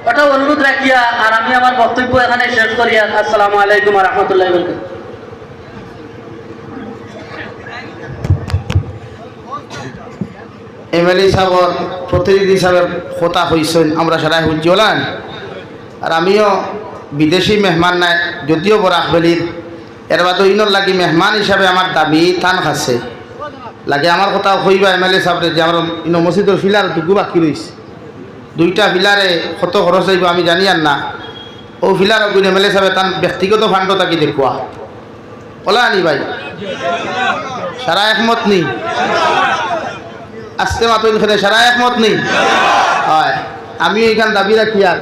ওটাও অনুরোধ রাখিয়া আর আমি আমার বক্তব্য এখানে শেষ করিয়া। আসসালামু আলাইকুম ওয়া রাহমাতুল্লাহি ওয়া বারাকাতুহু। এমএলএ সাহেবর প্রতিনিধি সাহেবের কথা হয়েছেন, আমরা সারাই হুজ্জলান। আর আমিও বিদেশি মেহমান নাই, যদিও বরাকবেলির এর বাদে ইনর লাগি মেহমান হিসাবে আমার দাবি থান খাচ্ছে লাগে। আমার কথা কইবা এমএলএ সাহেব যে আমার ইন মসজিদের ফিলার দুগু বাকি রয়েছে, 2টা ফিলারে কত খরচ হইব আমি জানি আর না। ও ফিলার এমএলএ সাহেব তার ব্যক্তিগত ফান্ড তাকে দেখুয়া বলা আনি ভাই, সারা একমত নেই, আসতে মাতুন খেলে সারা একমত নেই হয়। আমিও এখান দাবি রাখি আর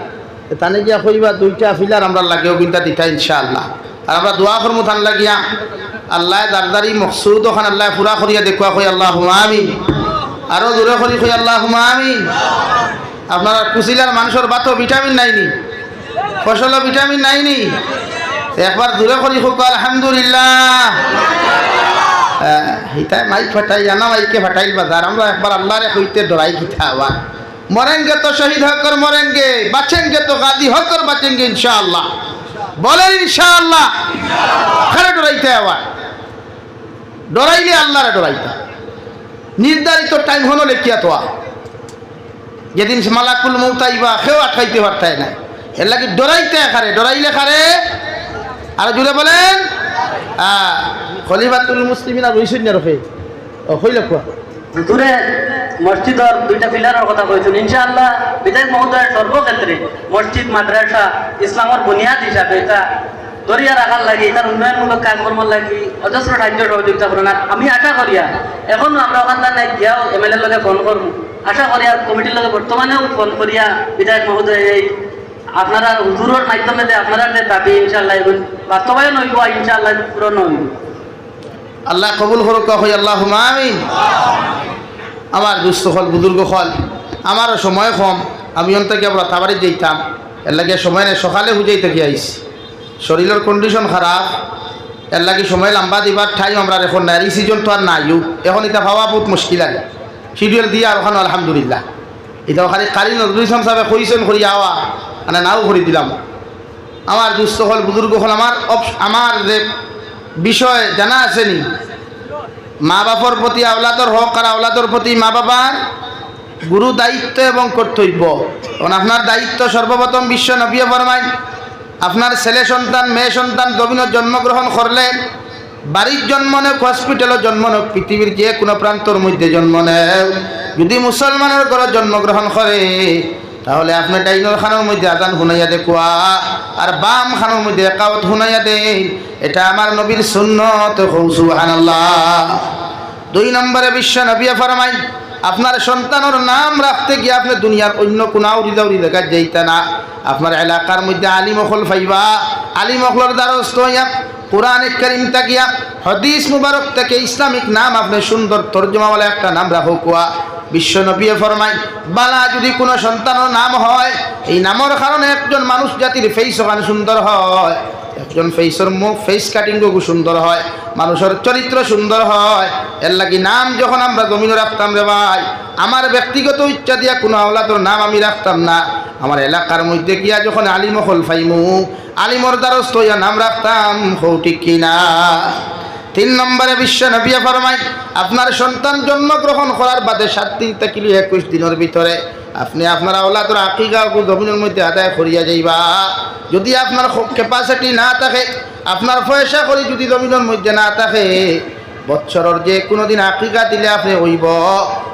তানে গিয়া কইবা 2টা ফিলার আমরা লাগেও কিন্তু দিতা ইনশাআল্লাহ। আর আমরা দোয়া করবো থান লাগিয়া আল্লাহ দারদারি মকসুদ ওখান আল্লাহ পুরা করিয়া দেখুয়া কই আল্লাহুম্মা আমিন, আরো দূরে করি কই আল্লাহুম্মা আমিন। আপনারা কুশিলার মানুষের বাতো ভিটামিন নাইনি, ফসল ভিটামিন নাইনি, একবার দূরে করি হোক আলহামদুলিল্লাহ। হিতায় মাইক ফাটাই জানা মাইকে ফাটাইল বাজার, আমরা একবার আল্লাহরে হইতে ডরাই খিতা আবার মরেঙ্গে তো শহীদ হকর মরেঙ্গে, বাঁচেঙ্গে তো গাদি হকর বাঁচেঙ্গে ইনশাআল্লাহ। বলেন ইনশাআল্লাহ। খারে ডরাইতে আবার ডরাইলে আল্লাহরে ডরাইতা, নির্ধারিত টাইম হলো লেখিয়া তোয়া, যেদিন মালাকুল মউত আইবা কেউ আটকাইতে পারতায় না। এর লাগে ডরাইতে খারে, ডরাইলে খারে। আর জুড়ে বলেন খলিফাতুল মুসলিমিনা রইছেন না রফে ও কইলা কোয়া দূরে মসজিদের 2টা পিলারের কথা কইছেন। ইনশাআল্লাহ বিধায়ক মহোদয়ের সর্বক্ষেত্রে মসজিদ মাদ্রাসা ইসলামের বুনিয়াদ হিসাবে এটা দরিয়া রাখার লাগে, এটার উন্নয়নমূলক কাজকর্ম লাগি অজস্র সাহায্য সহযোগিতা করেন। আর আমি আশা করিয়া এখনো আমরা ওখানটা গিয়াও এমএলএর লগে ফোন করবো, আশা করিয়া কমিটির লগে বর্তমানেও ফোন করিয়া বিধায়ক মহোদয় এই আপনারা হুজুরের মাধ্যমে যে আপনারা যে দাবি ইনশাআল্লাহ এগুলো বাস্তবায়ন হইব ইনশাআল্লাহ পূরণ হইব। আল্লাহ কবুল করুক কই আল্লাহুম্মা আমিন। আমার দুস্থ হল বুজুর্গ হল আমারও সময় কম, আমি অন্তকে আমরা তাবারে যেতাম, এর লাগে সময় নেই, সকালে হুজাই থেকে আইছি, শরীরের কন্ডিশন খারাপ, এর লাগে সময় লম্বা দিবার ঠাই আমরা এখন নাই, এই সিজন তো আর নাইও, এখন এটা ভাবা বহুত মুশকিল আছে, শিডিউল দিয়ে আর ওখানে আলহামদুলিল্লাহ এটা খালি কারি নজরুল ইসলাম সাহেব কইছেন করি আওয়া মানে নাও করে দিলাম। আমার দুস্থ হল বুজুর্গ হল আমার যে বিষয় জানা আসেনি, মা বাবার প্রতি আওলাদর হক আর আওলাদর প্রতি মা বাবার গুরু দায়িত্ব এবং কর্তব্য। কারণ আপনার দায়িত্ব সর্বপ্রথম বিশ্ব নবী ফরমাইন, আপনার ছেলে সন্তান মেয়ে সন্তান জমিনে জন্মগ্রহণ করলেন, বাড়ির জন্ম নেক হসপিটালও জন্ম নেক পৃথিবীর যে কোনো প্রান্তর মধ্যে জন্ম নেও, যদি মুসলমানের ঘরে জন্মগ্রহণ করে তাহলে আপনি ডাইনর খানোর মধ্যে আজান শুনাইয়া দেখুয়া আর বাম খানোর মধ্যে একাওয়াত শুনাইয়া দেন, এটা আমার নবীর সুন্নত, সুবহানাল্লাহ। 2 নম্বরে বিশ্ব নবী ফরমাইন, আপনার সন্তানের নাম রাখতে গিয়ে আপনি দুনিয়ার অন্য কোনাও হৃদয় দেখা যাইতা না, আপনার এলাকার মধ্যে আলিম অকল ফাইবা, আলিম অকলর দ্বারস্থ হইয়া কোরআন কারীম তাকিয়া হাদিস মুবারক থেকে ইসলামিক নাম আপনি সুন্দর তর্জমাওয়ালা একটা নাম রাখো কুয়া। বিশ্ব নবী ফরমায়, বালা যদি কোনো সন্তানের নাম হয়, এই নামের কারণে একজন মানুষ জাতির ফেস ওখানে সুন্দর হয়, একজন ফেসের মুখ ফেস কাটিংও সুন্দর হয়, মানুষের চরিত্র সুন্দর হয়। এর লাগি নাম যখন আমরা জমিনে রাখতাম রে ভাই, আমার ব্যক্তিগত ইচ্ছা দিয়া কোনো আওলাদর নাম আমি রাখতাম না, আমার এলাকার মধ্যে গিয়া যখন আলিম হল ফাইমু আলিমর দ্বারস্থ হইয়া নাম রাখতাম, হৌ ঠিক কিনা। 3 নম্বরে বিশ্ব নবী ফরমায়, আপনার সন্তান জন্মগ্রহণ করার বাদে 7 দিন থেকে 21 দিনের ভিতরে আপনি আপনার আওলাদর আকিকা জমিনের মধ্যে আদায় করিয়া যাইবা। যদি আপনার ক্যাপাসিটি না থাকে, আপনার পয়সা করি যদি জমিনের মধ্যে না থাকে, বৎসরের যে কোনো দিন আকিকা দিলে আপনি হইব,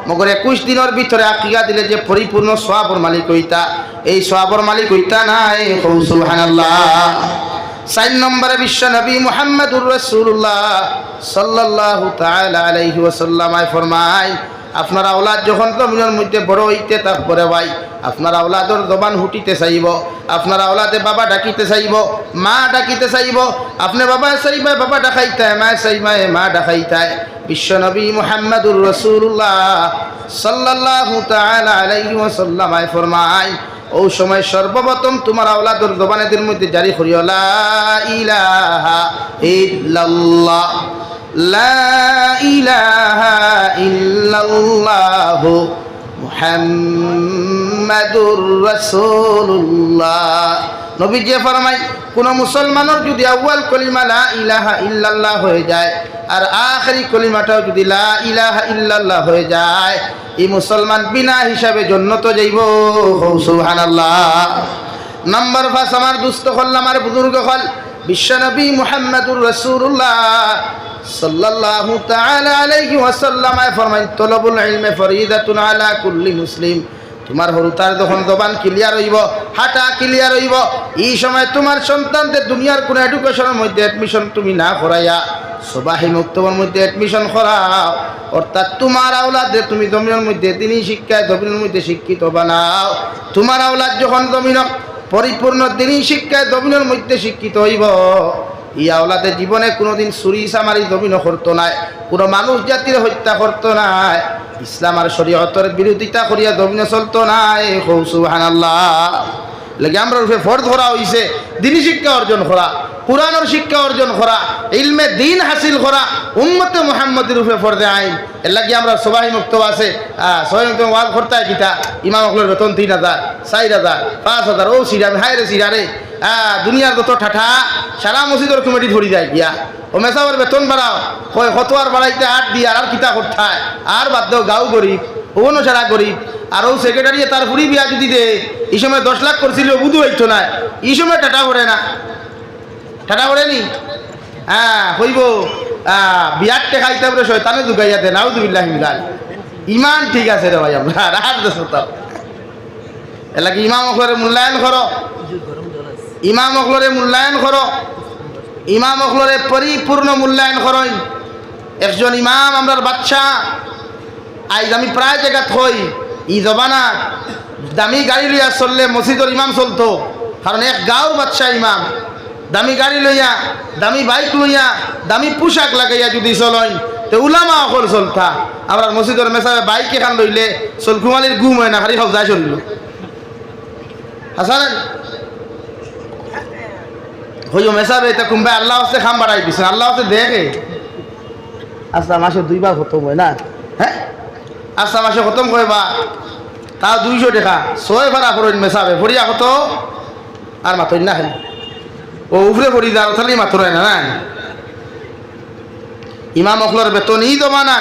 মগর 21 দিনের ভিতরে আকিকা দিলে যে পরিপূর্ণ সওয়াবের মালিক হইতা, এই সওয়াবের মালিক হইতা নাই, সুবহানাল্লাহ। 4 নম্বরে বিশ্ব নবী মুহাম্মদুর রাসূলুল্লাহ সাল্লাল্লাহু তাআলা আলাইহি ওয়াসাল্লাম ফরমায়, আপনার আওলাদ যখন জমিনের মধ্যে বড় হইতে তারপরে ভাই আপনার আওলাদর জবান হুটিতে চাইব, আপনার আওলাদে বাবা ডাকিতে চাইব, মা ডাকিতে চাইব, আপনি বাবা চাইবে বাবা ডাকাইতায়, মা চাইবে মা ডাকাইতায়। বিশ্ব নবী মুহাম্মদুর রাসূলুল্লাহ সাল্লাল্লাহু তাআলা আলাইহি ওয়াসাল্লাম ফরমায়, ও সময় সর্বপ্রথম তোমার আওলাদর জবানেদের মধ্যে জারি করিও লা ইলাহা ইল্লাল্লাহ, লা ইলাহা ইল্লাল্লাহ মুহাম্মাদুর রাসূলুল্লাহ। নবীজি ফরমায়, কোন মুসলমানের যদি আউয়াল কলিমা লা ইলাহা ইল্লাল্লাহ হয়ে যায় আর আখেরি কলিমাটাও যদি লা ইলাহা ইল্লাল্লাহ হয়ে যায়, এই মুসলমান বিনা হিসাবে জান্নাতে যাইব, সুবহানাল্লাহ। নম্বর 5 আমার দুস্থ হল আমার বুজুর্গ হল বিশ্ব নবী মুহাম্মদুর রাসূলুল্লাহ সাল্লাল্লাহু তাআলা আলাইহি ওয়াসাল্লাম ফরমায়, তলবুল ইলমি ফরিদাতুন আলা কুল্লি মুসলিম। তোমার হরুতার যখন জবান ক্লিয়ার হইব, হাঁটা ক্লিয়ার হইব, এই সময় তোমার সন্তানদের দুনিয়ার কোনো এডুকেশনের মধ্যে অ্যাডমিশন তুমি না করাইয়া সবাহি মুক্তবর মধ্যে অ্যাডমিশন করাও, অর্থাৎ তোমার আওলাদে তুমি জমিনের মধ্যে দিনী শিক্ষায় জমিনের মধ্যে শিক্ষিত বানাও। তোমার আওলাদ যখন জমিন পরিপূর্ণ দিনী শিক্ষায় জমিনের মধ্যে শিক্ষিত হইব, এই আওলাদের জীবনে কোনোদিন চুরি চামারি জমিন করতো নাই, কোনো মানুষ জাতির হত্যা করতো নাই, ইসলাম আর শরীয়তের বিরোধিতা করিয়া জমিনে চলতো নাই, সুবহানাল্লাহ। লাগে আমরা রূপে ফরজ করা হইছে দিনী শিক্ষা অর্জন করা, কুরআনের শিক্ষা অর্জন করা, ইলমে দ্বীন হাসিল করা, উম্মতে মুহাম্মদের রূপে ফরজে আইন। এর লাগে আমরা সবাই মুক্ত আছে, সবাই মুক্ত ওয়াজ করতে হয় কিতা, ইমাম হকলের বেতন 3000 4000 5000, ও সিরা আমি হায় রে সিরা রে, দুনিয়ার যত ঠাঠা সারা মসজিদের কমিটি ধরি যায় গিয়া, ও মেসাওয়ার বেতন বাড়াও, কয় কত আর বাড়াইতে 8 দিয়ে আর কিতা করতে হয়, আর বাদ দাও গাঁও গরিব, ওনো সারা গরিব, আর ও সেক্রেটারি তার ফুরি বিয়া যদি দে, এই সময় 10 লাখ করছিল বুধু হইতো না, এই সময় টাটা করে না, টাটা করেনি, হইব বিয়ার টেকাইতে বলে শয়তানে দুগাইয়া দে, নাউযুবিল্লাহ মিনাল। ইমান ঠিক আছে রে ভাই, আমরা রাত দেশ এলাকি ইমাম অখলরে মূল্যায়ন করো, ইমাম অখলরে মূল্যায়ন করো, ইমাম অখলরে পরিপূর্ণ মূল্যায়ন করো। একজন ইমাম আমরার বাচ্চা, আজ আমি প্রায় জায়গা থই, ই জবানা দামি গাড়ি লইয়া চললে মসজিদের ইমাম চলতো, কারণ এক গাঁওর বাচ্চা ইমাম দামি গাড়ি লইয়া দামি বাইক লইয়া দামি পোশাক লাগাইয়া যদি চলন তো উলামা অকল চলতা আমরা মসজিদের মেসাবে বাইক এখান লইলে চলকুমালির গুম হয় না খালি সবজায় চলিল হাসান হইও মেসাবে এটা কুম্বাই আল্লাহ হস্তে খাম বাড়াই দিছে আল্লাহ হস্তে দেখে আচ্ছা মাসে 2 বার খতম হয় না হ্যাঁ আচ্ছা মাসে খতম করে বা তাও 200 টাকা 6 ভাড়া করেন মেসাবে ফরিয়া কত আর মাতই না খালি ও উপরে পড়ি যার তাহলে মাত্র হয় না না ইমাম অখলার বেতন এই জমানা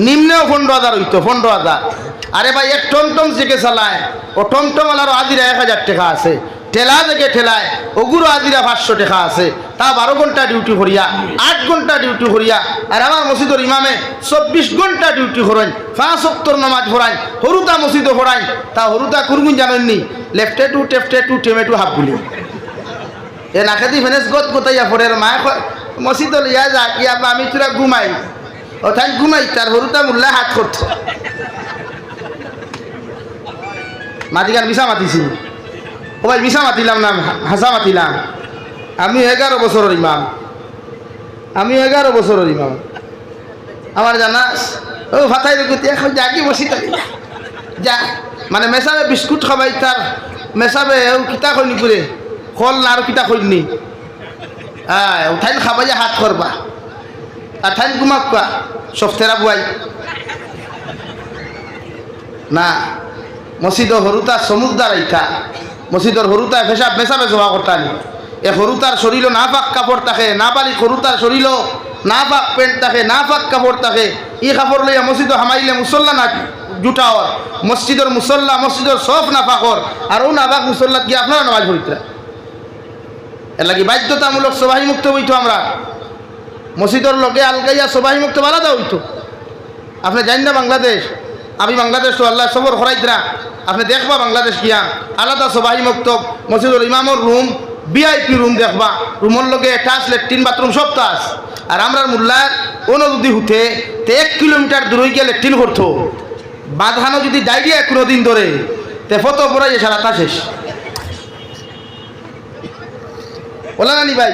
নিম্নেও 15,000 হইতো 15,000 আরে ভাই এক টমটম থেকে চালায় ও টমটম আলারও আজিরা 1,000 টাকা আছে ঠেলা থেকে ঠেলায় ওগুলো আজিরা 500 টাকা আছে তা 12 ঘন্টা ডিউটি করিয়া 8 ঘন্টা ডিউটি করিয়া আর আমার মসজিদের ইমামে 24 ঘন্টা ডিউটি করেন 5 ওয়াক্তর নামাজ পড়াই হরুতা মসজিদে পড়াই তা হরুতা কুরগুন জানেননি লেফটে টু টেফটে টু টেমেটু হাফ গুলি এ নাকেদি ফেনেস গত গোতাইয়া পড়ে মায় মসজিদ লিয়া যা কি আমি তোরা ঘুমাই ওঠাই ঘুমাই তার হরুতা মুল্লা হাত করত মাটিগান বিছা মাতিছি ও ভাই বিছা মাতিলাম না হাসা মাতিলাম আমি 11 বছরের ইমাম আমার জানাস ও ভাতাই দেখতে এখন জাগি বসি তাই যা মানে মেসাবে বিস্কুট খাবাই তার মেসাবে ও কিতা কইনি পুরে কল না আর কিতা কইনি উঠাইন খাবাই হাত করবা আর ঠাইন ঘুমাক কোয়া সফতেরা বুয়াই না মসজিদ হরুতা সমুদ্র ইটা মসজিদর হরুতা ফেসাব মেসাবে জমা করতানি এ হরুতার শরীর না পাক কাপড় থাকে না পালি হরুতার শরীর না পাক প্যান্ট থাকে না পাক কাপড় থাকে ই কাপড় লইয়া মসজিদ হামাইলে মুসল্লা না জুটাওয়ার মসজিদর মুসল্লা মসজিদর সফ না পাকর আর ও না পাক মুসল্লাত গিয়ে আপনারা নামাজ পড়িতরা এর লাগি বাধ্যতামূলক সবাই মুক্ত হইতো আমরা মসজিদর লগে আলগাইয়া সবাই মুক্ত বাড়া হইতো আপনি জানেন না বাংলাদেশ আমি বাংলাদেশ তো আল্লাহ সবর করাইতরা আপনি দেখবা বাংলাদেশ গিয়া আলাদা সবাই মুক্ত মসজিদুল ইমামর রুম ভিআইপি রুম দেখবা রুমের লগে অ্যাটাচ ল্যাট্রিন বাথরুম সব তাস আর আমরার মোল্লার কোনো যদি হুঠে তে 1 কিলোমিটার দূরে গিয়ে ল্যাট্রিন করতো বাঁধানো যদি ডায়রিয়া কোনো দিন ধরে তে ফটো পড়াই সারা তা শেষ বলা নানি ভাই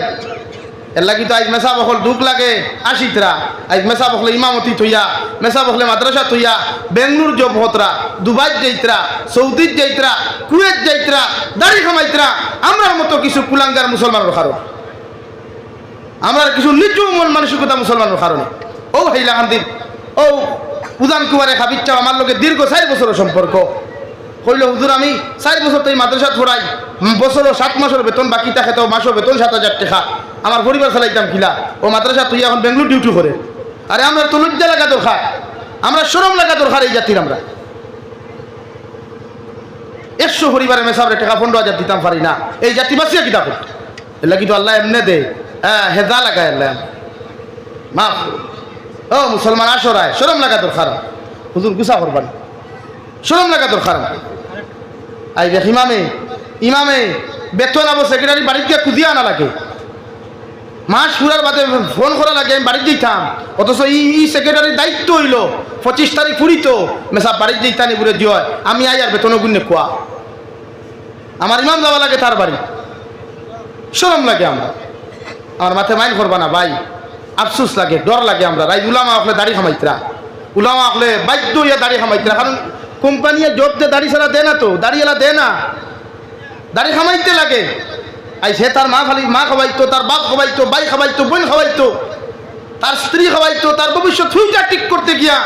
এর লাগি তো আজ মেসা বখল দুঃখ লাগে আসিতরা আজ মেসা বখলে ইমামতি থইয়া মেসা বখলে মাদ্রাসা থইয়া বেঙ্গলুর জব হতরা দুবাই যাইতরা সৌদিত যাইতরা কুয়েত যাইতরা দাড়ি খামাইতরা আমরার মতো কিছু কুলাঙ্গার মুসলমানের কারণ আমরা কিছু নির্জীবন মানসিকতা মুসলমানের কারণে ও হাইলাকান্দির ও উদান কুমারে খাবিচ্ছা আমার লোকে দীর্ঘ 4 বছরের সম্পর্ক কইল হুজুর আমি 4 বছর তো এই মাদ্রাসা পড়াই বছরও 7 মাসের বেতন বাকি থাকে তো মাসের বেতন 7,000 টাকা আমার পরিবার চালাইতাম কিলা ও মাদ্রাসা তুই এখন বেঙ্গলুর ডিউটি করে আরে আমরা তো লজ্জা লাগা দরকার আমরা শরম লাগা দরকার এই জাতির আমরা 100 পরিবারের মেসাবরে টাকা 15,000 দিতাম পারি না এই জাতি বাঁচিয়ে কিতা করত এর লাগি তো আল্লাহ এমনে দে হেজা লাগায় আল্লাহ মাফ ও মুসলমান আসরায় শরম লাগা দরকার হুজুর গুসা করবেন শরম লাগা দরকার আই দেখ ইমামে বেতন আবার সেক্রেটারি বাড়িতে খুঁজিয়া আনা লাগে মাস পুরার বাদে ফোন করা লাগে আমি বাড়িতে দিতাম অথচ ই সেক্রেটারির দায়িত্ব হইল 25 তারিখ ফুরিত মেসা বাড়িতে দিতানি বুড়ে দিয় আমি আই আর বেতন গুণে খোয়া আমার ইমাম যাওয়া লাগে তার বাড়ি শরম লাগে আমার মাথায় মাইল করবা না ভাই আফসোস লাগে ডর লাগে আমরা রাই উলামা আকলে দাড়ি খামাইতরা উলামা আকলে বাধ্য হইয়া দাড়ি খামাইতরা কারণ কোম্পানিয়ে জব দিয়ে দাড়ি ছাড়া দেয় না তো দাড়িওয়ালা দেয় না দাড়ি খামাইতে লাগে আই সে তার মা খাওয়াইতো তার বাপ খাওয়াইতো ভাই খাওয়াইতো বোন খাওয়াইতো তার স্ত্রী খাওয়াইতো তার ভবিষ্যৎ ফিউচার ঠিক করতে গিয়া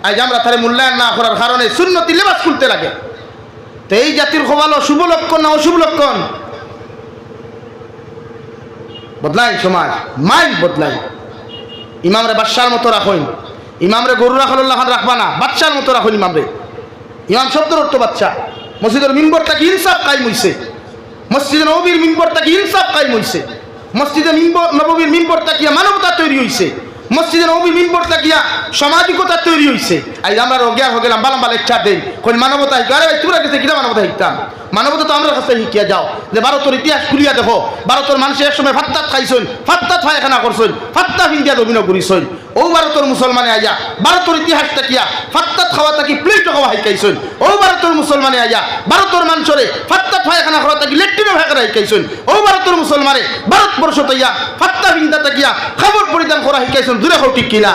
আজ আমরা তার মূল্যায়ন না করার কারণে সুন্নতি লেবাস খুলতে লাগে তো এই জাতির খোয়ালো শুভ লক্ষণ না অশুভ লক্ষণ বদলাই সমাজ মাইন্ড বদলাই ইমামরে বাদশার মতো রাখুন ইমামরে গরু রাখাল্লাহ রাখবা না বাদশার মতো রাখুন ইমাম শব্দের অর্থ বাচ্চা মসজিদের মিম্বরটা কি ইনসাফ কায়েম হইছে মসজিদে নববীর মিম্বরটা কি ইনসাফ কায়েম হইছে মসজিদে নববীর মিম্বরটা কি মানবতা তৈরি হইছে মসজিদে নববীর মিম্বরটা কি সামাজিকতা তৈরি হইছে আজ আমরা অজ্ঞান হয়ে গেলাম বালাম বালা ইচ্ছা দেই কোন মানবতা হিকারে তোরা কাছে কিনা মানবতা হিকতাম মানবতা তো আমরা কাছে শিখিয়া যাও যে ভারতের ইতিহাস খুলিয়া দেখো ভারতের মানুষ এক সময় ফাত্তাত খাইছেন ফাত্তাত ফায়খানা করছেন ফাত্তা ফিন্দিয়া দমিন করিছেন ও ভারতের মুসলমানে আইয়া ভারতের ইতিহাসটা কিয়া ফাত্তাত খাওয়া থাকি প্লেট খাওয়া শিকাইছেন ও ভারতের মুসলমানে আইয়া ভারতের মানুষরে ফাত্তাত ফায়খানা খাওয়া থাকি লেট্রিনে ফায়খানা শিকাইছেন ও ভারতের মুসলমানে ভারতবর্ষ তৈয়া ফাত্তা ফিন্দা থাকিয়া খবর পরিধান করা শিকাইছেন দূরে হও ঠিক কিনা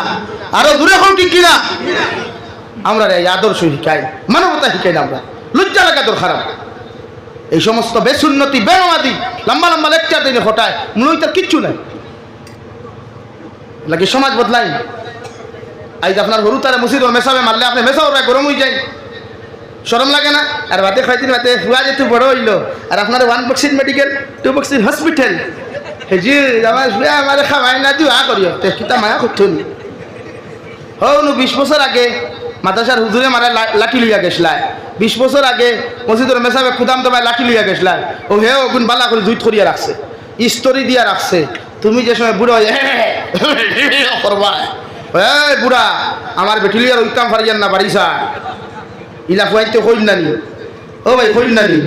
আরো দূরে হও ঠিক কিনা আমরা এই আদর্শ শিখাই মানবতা শিখাই না আমরা লজ্জা লাগা তোর খারাপ এই সমস্ত বেসুন্নতি বেনমাদি লম্বা লম্বা লেকচার দিনে ঘটায় মনে তার কিচ্ছু নাই লাগে সমাজ বদলাই আজ আপনার হরু তারা মসজিদ মেসাবে মারলে আপনি মেসাও গরম হয়ে যায় শরম লাগে না আর বাতে খাইতেন বাতে ফুয়া যেহেতু বড় হইলো আর আপনার 1 বক্সির মেডিকেল 2 বক্সির হসপিটাল হেজি আমার ফুয়া আমার খাওয়াই না তুই করিও কিতা মায়া করছুন হনু 20 বছর আগে মাদ্রাসার হুজুরে মারা লাঠি লইয়া গেছলায় 20 বছর আগে মসজিদের মেসাবে খুদাম দবাই লাঠি লইয়া গেছলায় ও হে ওগুন বালা করে জুইত করিয়া রাখছে স্তরি দিয়া রাখছে তুমি যে সময় বুড়ো করবা এই বুড়া আমার বেটিলিয়ার ওইকাম ফারিয়ান না বাড়িসা ইলা ফুয়াইতে কইন নানি ও ভাই কইন নানি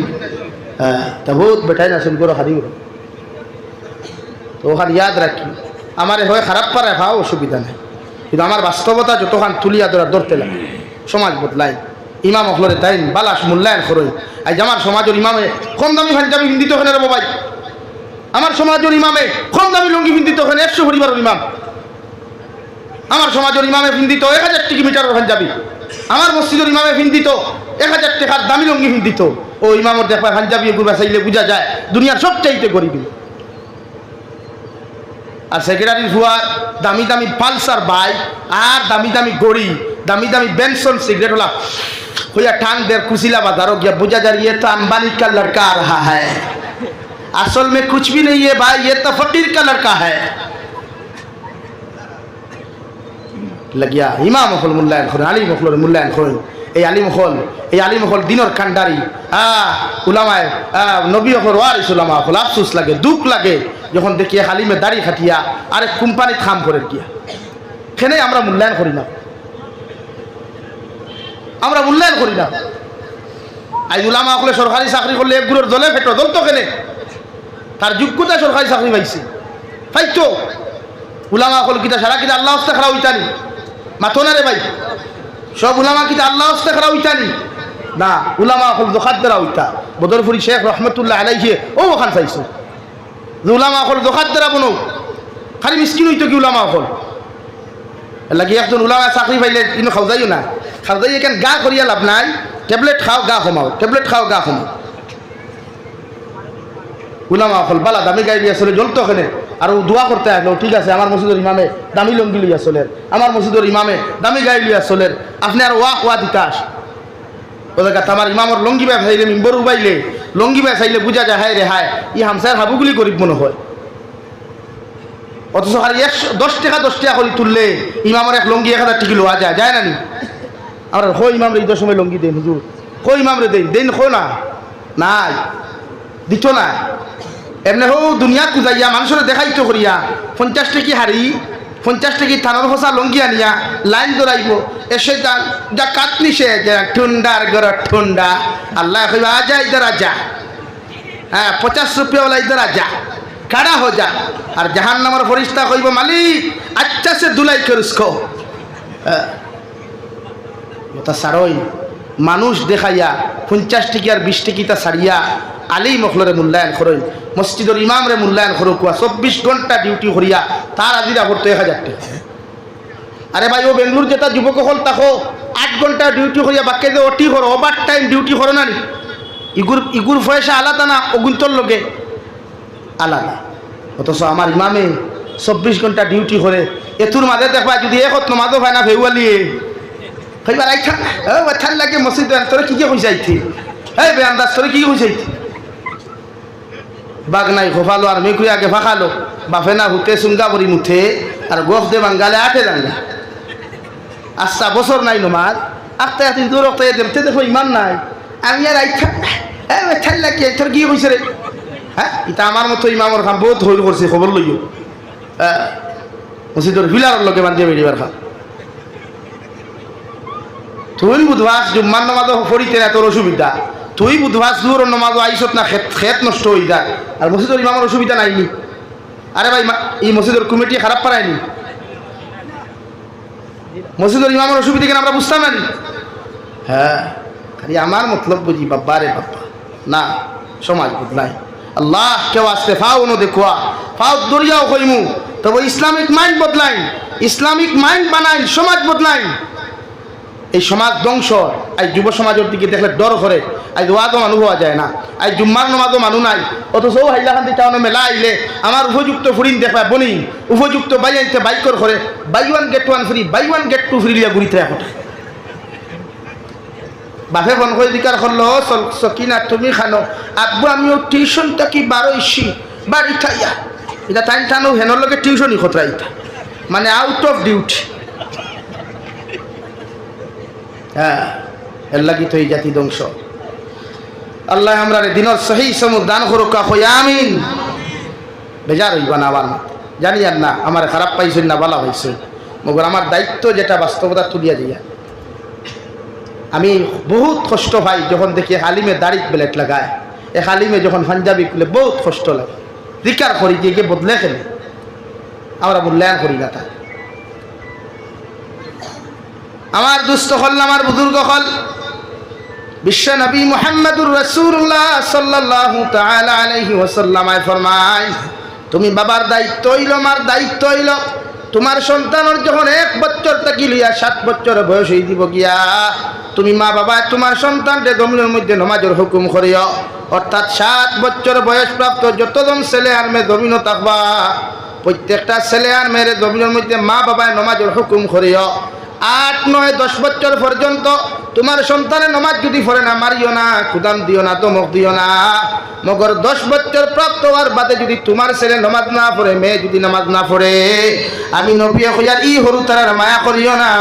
হ্যাঁ তা বহুত বেটাই না শুন করো হারিও তো ওখানে ইয়াদ রাখি আমার হয় খারাপ পারে খাও অসুবিধা নাই কিন্তু আমার বাস্তবতা যতক্ষণ তুলিয়া ধরতে লাগে সমাজ বদলাই ইমাম অখলরে তাই বালাস মূল্যায়ন করই আজ আমার সমাজের ইমামে কম দামি পাঞ্জাবি হিন্দিত ওখানে রে বাবাই আমার সমাজের ইমামে কম দামি লুঙ্গি হিন্দিত ওখানে 100 পরিবারের ইমাম আমার সমাজের ইমামে হিন্দিত 1000 মিটারের পাঞ্জাবি আমার মসজিদের ইমামে হিন্দিত 1000 টাকার দামি লুঙ্গি হিন্দিত ও ইমামের দেখা পাঞ্জাবি এগুলো চাইলে বোঝা যায় দুনিয়ার সবচাইতে গরিবী আর সেক্রেটারির ফুয়ার দামি দামি পালসার বাইক আর দামি দামি গড়ি দামি দামি বেনসন সিগারেট হলা হইয়া ঠাং দের कुशीला बाजारों गया बुझा जा ये तो अंबानी का लड़का आ रहा है असल में कुछ भी नहीं है भाई ये तो फकीर का लड़का है लग गया इमाम मखल मुल्लायन खोल आलिम मखल मुल्लायन खोल এই আলিম হল দিনর কান্ডারি উলামায় নবী হল ওয়ারিস উলামা হল আফসোস লাগে দুঃখ লাগে যখন দেখি হালিমে দাড়ি খাটিয়া আরেক কোম্পানি খাম করে গিয়া খেনে আমরা মূল্যায়ন করি না আমরা মূল্যায়ন করি না আজ উলামা হলে সরকারি চাকরি করলে এক গুলোর দলে ফেটো দল তো কেনে তার যোগ্যতা সরকারি চাকরি পাইছে পাইতো উলামা হল কিতা সারা কিতা আল্লাহ হস্তে খারাপ হইতানি মাথো না রে ভাই সব উলামা কিতা আল্লাহ হস্তে খারাপ হইতানি না উলামা হল দোখাদ্দারা হইতা বদরপুরি শেখ রহমতুল্লাহ আলাইহি ও ওখান চাইছো যে উলামা হল দোখাদ্দারা বনো খালি মিসকিন হইতো কি উলামা হল লাগে একজন উলামা চাকরি পাইলে কিন্তু খাও যাইও না খাও যাই এখান গা করিয়া লাভ নাই ট্যাবলেট খাও গা কমাও ট্যাবলেট খাও গা কমাও উলামা হল বালা দামি গাড়ি দিয়ে চলে জ্বলতো ওখানে আর দোয়া করতে আসলো ঠিক আছে আমার মসজিদের ইমামে দামি লঙ্গি লইয়া চলের আমার মসজিদের ইমামে দামি গাড়ি লইয়া চলের আপনি আর ওয়া দিতে আস ও দেখা আমার ইমামর লঙ্গি ব্যয় চাইলে মিম্বর উবাইলে লঙ্গি ব্যয় চাইলে বুঝা যায় হায় রে হায় ই হামসার হাবুগুলি গরিব মনে হয় অথচ আর 10 টাকা করে তুললে ইমামের এক লঙ্গি 1000 টাকা লওয়া যায় যায় না নি আমরা হো ইমাম রে ঈদের সময় লঙ্গি দেন হুজুর হো ইমাম রে দেন খো না নাই দিত না এমনি হো দুনিয়া কুজাইয়া মানুষের দেখাইতো করিয়া 50 টাকি হারি 50 টাকি থানার ফসা লঙ্গি আনিয়া লাইন দৌড়াইব এসে যান যা কাটনি সে ঠুন্ডার গর ঠুন্ডা আল্লাহ কইবা আজা ইধর আজা হ্যাঁ 50 রুপিয়া वाला इधर आजा खड़ा हो जा और जहन्नम और फरिश्ता कहिबो मालिक अच्छा से धुलाई कर उसको ওটা সারই মানুষ দেখাইয়া 50 টাকি আর 20 টাকি তা সারিয়া আলী মখলরে মূল্যায়ন করই মসজিদের ইমাম রে মূল্যায়ন করো কুয়া 24 ঘন্টা ডিউটি করিয়া তার আজিরা করতে 1000 টাকা আরে ভাই ও বেঙ্গলুর যেটা যুবক হল তাকো 8 ঘন্টা ডিউটি করিয়া বাকি যে ওটি করো ওভার টাইম ডিউটি করো না ইগুর পয়সা আলাদা না অগুন্তর লগে আলাদা অথচ আমার ইমামে 24 ঘন্টা ডিউটি করে এতুর মাঝে দেখবা যদি একত নমাজও হয় না ভেউয়ালিয়ে কইবার আইছা ও বাচ্চার লাগে মসজিদ তোরে কি কইছাইতি এই বেআন্দাজ তোরে কি কইছাইতি বাগ নাই খোফালো আর মেকুই আগে ফাঁকালো বাফে না হুতে সুঙ্গা ভরি মুঠে আর গোফ দে বাঙ্গালে আটে জাঙ্গা আচ্ছা বছর নাই নমাজ আটটা দিন দূর রক্ত দেখতে দেখো ইমান নাই আমি আর আইছা এই বাচ্চার লাগে তোর কি কইছে রে হ্যাঁ এটা আমার মতো ইমামর খাম বহুত হইল করছে খবর লইও মসজিদের বিলার লগে বান্ধিয়ে বেরিবার খাম তুই বুধবার জুম্মার নামাজও পড়িতে না তোর অসুবিধা তুই বুধবার জোর নমাজ আইসত না খেত নষ্ট হয়ে যায় আর মসজিদের ইমামের অসুবিধা নাইনি আরে ভাই এই মসজিদের কমিটি খারাপ পারায়নি মসজিদের ইমামের অসুবিধা কেন আমরা বুঝতাম না হ্যাঁ খালি আমার মতলব বুঝি বাবা রে বাবা না সমাজ বদলাই আল্লাহ কেউ আসতে ফাও নো দেখুয়া ফাও দরিয়াও কইমু তবে ইসলামিক মাইন্ড বদলাই ইসলামিক মাইন্ড বানাই সমাজ বদলাই এই সমাজ ধ্বংস আজ যুব সমাজের দিকে দেখলে ডর করে আজ ওয়াদও মানুষ হওয়া যায় না আজ জুম্মার নমাজও মানুষ নাই অথচ হাইলাকান্দি টাউনে মেলা আইলে আমার উপযুক্ত ফুরিন দেখা বনি উপযুক্ত বাই আনতে বাইকর করে buy one get one free buy one get two free লিয়া ঘুরিতে এখন বাপে ফোন করে দিকার করলো সকিনা তুমি খানো আব্বু আমিও টিউশনটা কি বারোইছি বাড়ি থাইয়া এটা টাইম টানো হেনর লগে টিউশনই খতরা এটা মানে আউট অফ ডিউটি হ্যাঁ এর লাগি তো এই জাতি ধ্বংস আল্লাহ আমরা দিনের সহি সমুদ দান করুক আমিন বেজার হইবা না আমার জানি আর না আমার খারাপ পাইছেন না বলা হয়েছে মগর আমার দায়িত্ব যেটা বাস্তবতা তুলিয়া দিয়া আমি বহুত কষ্ট পাই যখন দেখি হালিমে দাড়িত বেলেট লাগায় এ হালিমে যখন পাঞ্জাবি খুলে বহুত কষ্ট লাগে ধিকার করি দিয়ে গিয়ে বদলে খেলে আমরা মূল্যায়ন করি না তাই আমার দুস্থ হল আমার বুজুর্গ হল বিশ্ব নবী মুহাম্মদুর রাসূলুল্লাহ সাল্লাল্লাহু তাআলা আলাইহি ওয়াসাল্লাম ফরমায় তুমি বাবার দায়িত্ব হইল আমার দায়িত্ব হইল তোমার সন্তানের যখন 1 বছর থেকে লিয়া 7 বছর বয়স হয়ে দিব গিয়া তুমি মা বাবা তোমার সন্তানকে জমিনের মধ্যে নামাজের হুকুম করিও অর্থাৎ 7 বছর বয়স প্রাপ্ত যতজন ছেলে আর মেয়ে জমিনও থাকবা প্রত্যেকটা ছেলে আর মেয়ের জমিনের মধ্যে মা বাবায় নামাজের হুকুম করিও 8, 9, 10 বছর পর্যন্ত তোমার সন্তানের নামাজ যদি পড়ে না মারিও না কুদাম দিও না ধমক দিও না মগর 10 বছর প্রাপ্ত হওয়ার বাদে যদি তোমার ছেলে নামাজ না পড়ে মেয়ে যদি নামাজ না পড়ে আমি নবী কইয়ার ই হরু তারার মায়া করিও না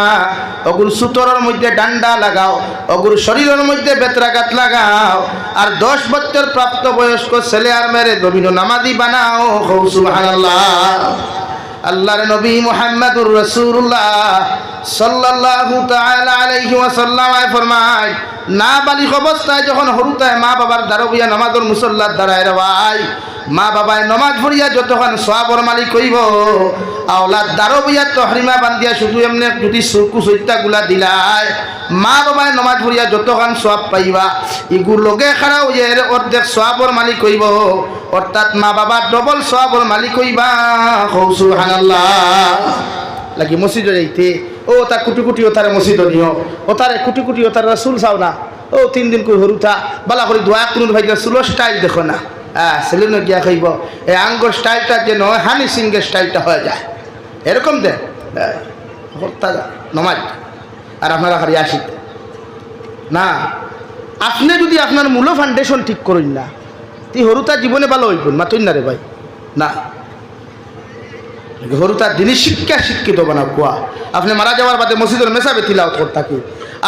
অগুর সুতরের মধ্যে ডান্ডা লাগাও অগুর শরীরের মধ্যে বেত্রাঘাত লাগাও আর 10 বছর প্রাপ্ত বয়স্ক ছেলে আর মেয়ে জমিন নামাজি বানাও সুবহানাল্লাহ আল্লাহর নবী মুহাম্মদুর রাসূলুল্লাহ সাল্লাল্লাহু তাআলা আলাইহি ওয়াসাল্লাম ফরমায় না বালিগ অবস্থায় যখন হরুতায় মা বাবার দারবিয়া নামাজের মুসল্লার দাঁড়ায় রে ভাই মা বাবায় নামাজ পড়িয়া যতক্ষণ সওয়াবের মালিক হইব আওলাদ দারবিয়া তহরিমা বান্ধিয়া শুধু এমনি যদি সুকু সইতাগুলা দিলায় মা বাবায় নামাজ পড়িয়া যতক্ষণ সওয়াব পাইবা ইগুর লগে খাড়া হইয়া এর অর্ধেক সওয়াবের মালিক হইব অর্থাৎ মা বাবা ডবল সওয়াবের মালিক হইবা সুবহানাল্লাহ লাগি মসজিদে যাইতে ও তার কুটি কুটি ও তার মসজিদ নিও ও তার কুটি কুটি ও তার রাসূল চাও না ও 3 দিন করে হরুতা বালা করে দোয়া কোনো ভাই রাসূলের স্টাইল দেখো না হ্যাঁ সেলুনে গিয়া খাইব এই আঙ্গুর স্টাইলটা যে নয় হানি সিংয়ের স্টাইলটা হয়ে যায় এরকম দেন নমাজ আর আপনারা খালি আসিত না আপনি যদি আপনার মূল ফাউন্ডেশন ঠিক করুন না তুই হরুতা জীবনে ভালো হইবেন মাতুন না রে ভাই না হরুতার দিনই শিক্ষা শিক্ষিত বানা কোয়া আপনি মারা যাওয়ার বাদে মসজিদের মেসাবে তিলাওয়াত করতে থাকি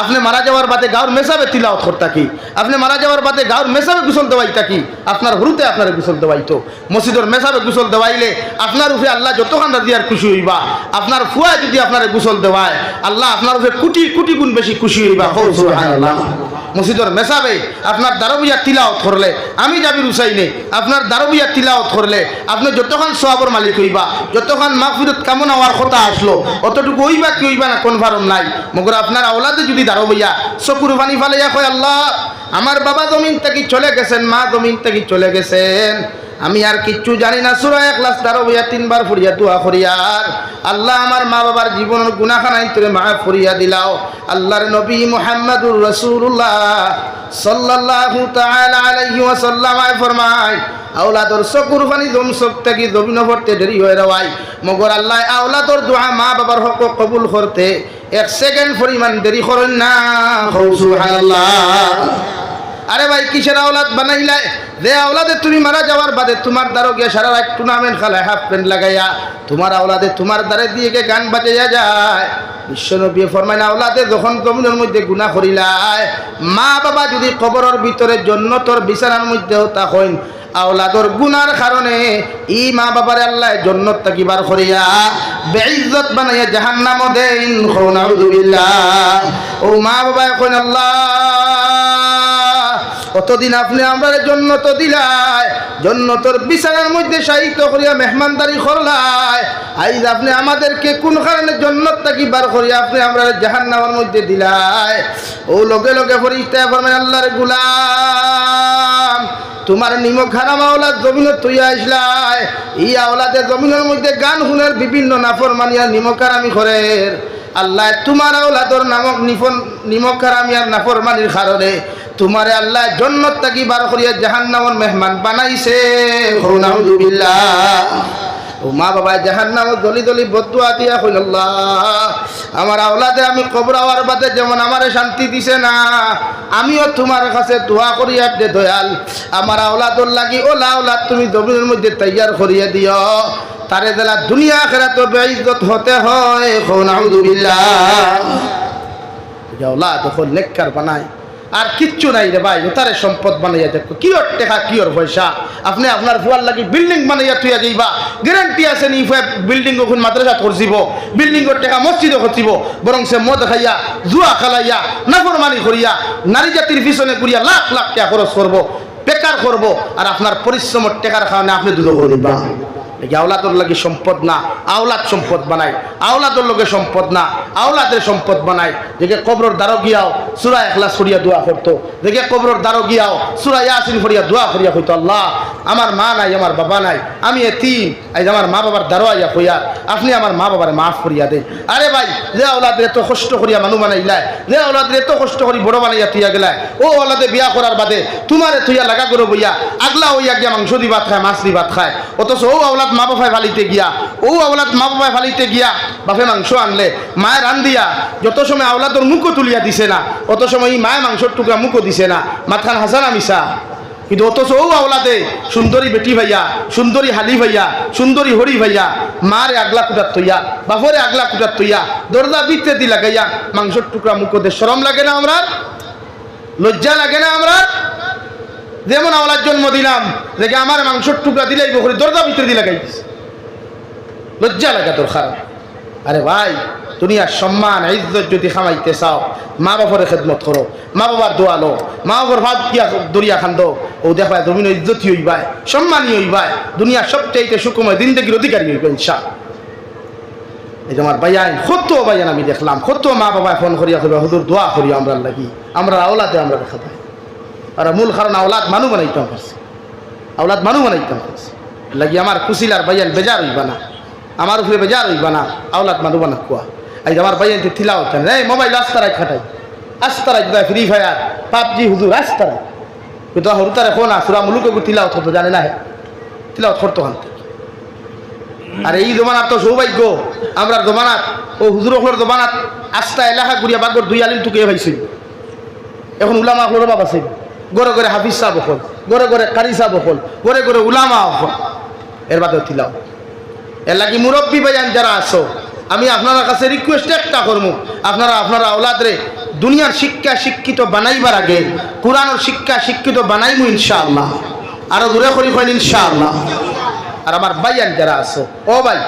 আপনি মারা যাওয়ার বাদে গাঁর মেসাবে তিলাওয়াত করতে থাকি আপনি মারা যাওয়ার বাদে গাঁর মেসাবে গুসল দেওয়াই থাকি আপনার হরুতে আপনার গুসল দেওয়াইতো মসজিদের মেসাবে গুসল দেওয়াইলে আপনার উপরে আল্লাহ যতক্ষণ রাজিয়ার খুশি হইবা আপনার ফুয়ায় যদি আপনার গুসল দেওয়ায় আল্লাহ আপনার উপরে কোটি কোটি গুণ বেশি খুশি হইবা সুবহানাল্লাহ মসজিদের মেসাবে আপনার দারবিয়া তিলাওয়াত করলে আমি জাবির হুসাইনে আপনার দারবিয়া তিলাওয়াত করলে আপনি যতক্ষণ সওয়াবের মালিক হইবা যতক্ষণ মাগফিরাত কামনা হওয়ার কথা আসলো অতটুকু হইবা কি হইবা না কনফার্ম নাই মগর আপনার আওলাদে যদি দারবিয়া চকুর পানি ফালাইয়া কয় আল্লাহ আমার বাবা জমিন থেকে চলে গেছেন মা জমিন থেকে চলে গেছেন আমি আর কিচ্ছু জানি না সূরা ইখলাস দারবিয়া 3 বার পড়িয়া দোয়া করিয়ার আল্লাহ আমার মা বাবার জীবনের গুনাহখানাই তোরে মাফ করিয়া দিলাও আল্লাহর নবী মুহাম্মদুর রাসূলুল্লাহ সাল্লাল্লাহু তাআলা আলাইহি ওয়াসাল্লাম ফরমায় আওলাদর চকুর পানি জম চোখ থেকে জমিন পড়তে দেরি হয়ে রাওয়াই মগর আল্লাহ আওলাদর দোয়া মা বাবার হক কবুল করতে 1 সেকেন্ড পরিমাণ দেরি করেন না সুবহানাল্লাহ আরে ভাই কিসের আওলাদ বানাইলা যে আওলাদে তুমি মারা যাওয়ার বাদে তোমার দ্বারও গিয়ে সারা রাত টুর্নামেন্ট খেলায় হাফ প্যান্ট লাগাইয়া তোমার আওলাদে তোমার দ্বারে দিয়ে গিয়ে গান বাজাইয়া যায় বিশ্বনবী ফরমায় আওলাদে যখন জমিনের মধ্যে গুনাহ করিলায় মা বাবা যদি কবরের ভিতরে জান্নাতের বিছানার মধ্যেও তাকইন আওলাদর গুনার কারণে ই মা বাবার আল্লাহ জান্নাত থেকে বার করিয়া বেইজ্জত বানাইয়া জাহান্নাম দেন নাউযুবিল্লাহ ও মা বাবা কইন আল্লাহ অতদিন আপনি আমরা জন্নত দিলাই, জন্নতর বিছানার মধ্যে শায়িত করিয়া মেহমানদারি করলাই। আইজ আপনি আমাদেরকে কোন কারণে জন্নত থাকি বার করিয়া আপনি আমরা জাহান্নামের মধ্যে দিলাই। ও লগে লগে ফরিস্তা ফরমায়, আল্লাহর গোলাম, তোমার নিমক হারাম আওলাদ জমিন তুইয়া আসলাই, এই আওলাদে জমিনের মধ্যে গান শুনের বিভিন্ন নাফরমানিয়া নিমক হারামি করে। আল্লাহ তোমার আওলাদর নামক নিমক হারামিয়ার নাফরমানির কারণে তোমারে আল্লাহ জন্নত থাকি বার করিয়া জাহান্নামের মেহমান বানাইছে। নাউযুবিল্লাহ। ও মা বাবা জাহান্নামে দলি দলি বদুয়া দিয়া কইল, আল্লাহ আমার আওলাদে আমি কবর হওয়ার বাদে যেমন আমারে শান্তি দিছে না, আমিও তোমার কাছে দোয়া করি আপনি দয়াল আমার আওলাদর লাগি ওলা আওলাদ তুমি জমিনের মধ্যে তৈয়ার করিয়ে দিও, তারে দেলা দুনিয়া আখিরাতে বেইজ্জত হতে হয়। নাউযুবিল্লাহ। আওলাদ যখন নেককার বানায় আর কিচ্ছু নাই রে ভাই, তারে সম্পদ বানাইয়া দেখো, কি ওর টাকা কি ওর পয়সা। আপনি আপনার ফুয়ার লাগি বিল্ডিং বানাইয়া তুইয়া যাইবা, গ্যারান্টি আছে নি বিল্ডিং ওখান মাদ্রাসা করছিব, বিল্ডিংয়ের টাকা মসজিদে করছিব, বরং সে মদ খাইয়া জুয়া খেলাইয়া নাফরমানি করিয়া নারী জাতির পিছনে করিয়া লাখ লাখ টাকা খরচ করবো, বেকার করবো, আর আপনার পরিশ্রমের টাকার কারণে আপনি দুধ করিবা। আওলাদর লাগে সম্পদ না, আওলাদ সম্পদ বানায়। আওলাদর লগে সম্পদ না, আওলাদের সম্পদ বানায়। দেখে কবরের দ্বারও গিয়াও সূরা ইখলাস পড়িয়া দোয়া করতো, দেখে কবরের দ্বারও গিয়াও সূরা ইয়াসিন পড়িয়া দোয়া করিয়া কইতো, আল্লাহ আমার মা নাই, আমার বাবা নাই, আমি এতিম, আজ আমার মা বাবার দ্বারও আইয়া কইয়া আপনি আমার মা বাবার মাফ করিয়া দেন। আরে ভাই, যে আওলাদের এত কষ্ট করিয়া মানুষ বানাইলাই, যে আওলাদের এত কষ্ট করি বড় বানাইয়া তুইয়া গেলাই, ও আওলাদে বিয়া করার বাদে তোমারে তুইয়া লাগা করো বইয়া আগলা হইয়া গিয়া মাংস দি ভাত খায়, মাছ দি ভাত খায়, অথচ ও আওলাদ মা বাবায় ফালিতে গিয়া, ও আওলাদ মা বাবায় ফালিতে গিয়া বাপে মাংস আনলে মায়ের রান দিয়া যত সময় আওলাদর মুখও তুলিয়া দিছে না, অত সময় এই মায়ের মাংসর টুকরা মুখও দিছে না, মাথান হাসানা মিশা। কিন্তু অথচ ও আওলাদে সুন্দরী বেটি ভাইয়া, সুন্দরী হালি ভাইয়া, সুন্দরী হরি ভাইয়া মারে আগলা কুটার তৈয়া, বাপরে আগলা কুটার তৈয়া, দরজা বিতে দি লাগাইয়া মাংসর টুকরা মুখো দে। শরম লাগে না আমরা? লজ্জা লাগে না আমরা? যেমন আওলাদ জন্ম দিলাম, দেখে আমার মাংসর টুকরা দিলেই বকরি দরজা ভিতরে দিয়ে লাগাই দিস, লজ্জা লাগা তোর খারাপ। আরে ভাই, দুনিয়ার সম্মান ইজ্জত যদি খামাইতে চাও, মা বাবার খেদমত করো, মা বাবার দোয়া লো, মা বাবার ভাত দিয়া দরিয়া খান্দ, ও দেখবা জমিন ইজ্জতই হইবাই, সম্মানই হইবাই, দুনিয়ার সবচাইতে সুখময় জিন্দেগির অধিকারী হইবে ইনশাআল্লাহ। এই যে আমার ভাইয়ান, কত ভাইয়ান আমি দেখলাম, কত মা বাবায় ফোন করিয়া কইবা হুজুর দোয়া করি আমরা লাগি, আমরা আওলাদে আমরা দেখা পাই। আর মূল কারণ আওলাদ মানু বানাইতাম পারছি, আওলাদ মানু বানাইতাম পারছি লাগি আমার কুশিলার ভাইয়ান বেজার হইবা না, আমার উপরে বেজার হইবা না, আওলাদ মানু বানা কুয়া। আজ আমার ভাইয়ান থিলাও এই মোবাইল আস্তারাই খাটাই, আস্তারাই ফ্রি ফায়ার পাবজি হুজুর আস্তারাই, কিন্তু হরুতারে কোনা সুরা মুলুকে তিলাও হতো জানে না, তিলাও করতো হান। আর এই জমানার তো সৌভাগ্য, আমরা জমানাত ও হুজুর হলোর জমানাত আস্তা এলাকা ঘুরিয়া বাগর দুই আলিম টুকিয়ে পাইছিল। এখন উলামা হলোর বাবা ছিল, গড়ে গড়ে হাফিজ সাহেব হল, গড়ে গড়ে কারি সাহেব হল, গড়ে গড়ে উলামা হল। এর বাদেও তিলাও এর লাগি মুরব্বী ভাইয়ান যারা আছো, আমি আপনার কাছে রিকোয়েস্ট একটা করবো, আপনারা আওলাদরে দুনিয়ার শিক্ষা শিক্ষিত বানাইবার আগে কোরআনের শিক্ষা শিক্ষিত বানাইমু ইনশাআল্লাহ, আরো দূরে করি কইন ইনশাআল্লাহ। আর আমার ভাইয়ান যারা আছো, ও ভাই,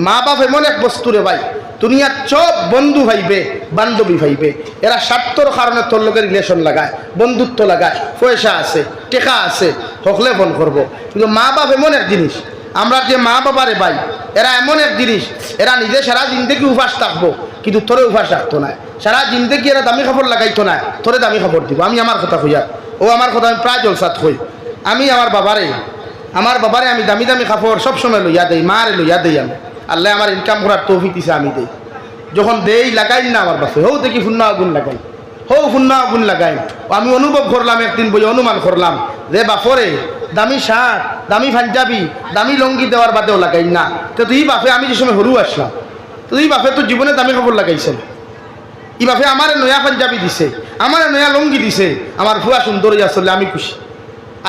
মা বাপ এমন এক বস্তু রে ভাই, দুনিয়ার সব বন্ধু ভাইবে বান্ধবী ভাইবে, এরা স্বার্থর কারণে তোর লোকের রিলেশন লাগায়, বন্ধুত্ব লাগায়, পয়সা আছে টেকা আছে হকলে ফোন করবো। কিন্তু মা বাপ এমন এক জিনিস, আমরা যে মা বাবারে ভাই, এরা এমন এক জিনিস, এরা নিজে সারা জিন্দগি উপাস থাকবো কিন্তু তোরে উপাস রাখতো না, সারা জিন্দগি এরা দামি খবর লাগাইতো না, তোরে দামি খবর দিব। আমি আমার কথা কইয়া, ও আমার কথা আমি প্রায় জলসাত হই, আমি আমার বাবারে আমি দামি দামি কাপড় সবসময় লইয়া দেই, মারে লইয়া দেই। আমি আল্লাহ আমার ইনকাম করার তৌফিক দিছে, আমি দেই। যখন দেই লাগাই না আমার বাপে, হৌ দেখি শূন্য আগুন লাগাই, শূন্য আগুন লাগাই। আমি অনুভব করলাম, একদিন বই অনুমান করলাম যে বাপরে দামি শার্ট, দামি পাঞ্জাবি, দামি লঙ্গি দেওয়ার বাদেও লাগাই না। তো তুই বাপে আমি যে সময় হরু আসলাম, তুই বাপে তোর জীবনে দামি কাপড় লাগাইছেন, ই বাপে আমার নয়া পাঞ্জাবি দিছে, আমার নয়া লঙ্গি দিছে, আমার ফুয়া সুন্দরী আসলে আমি খুশি।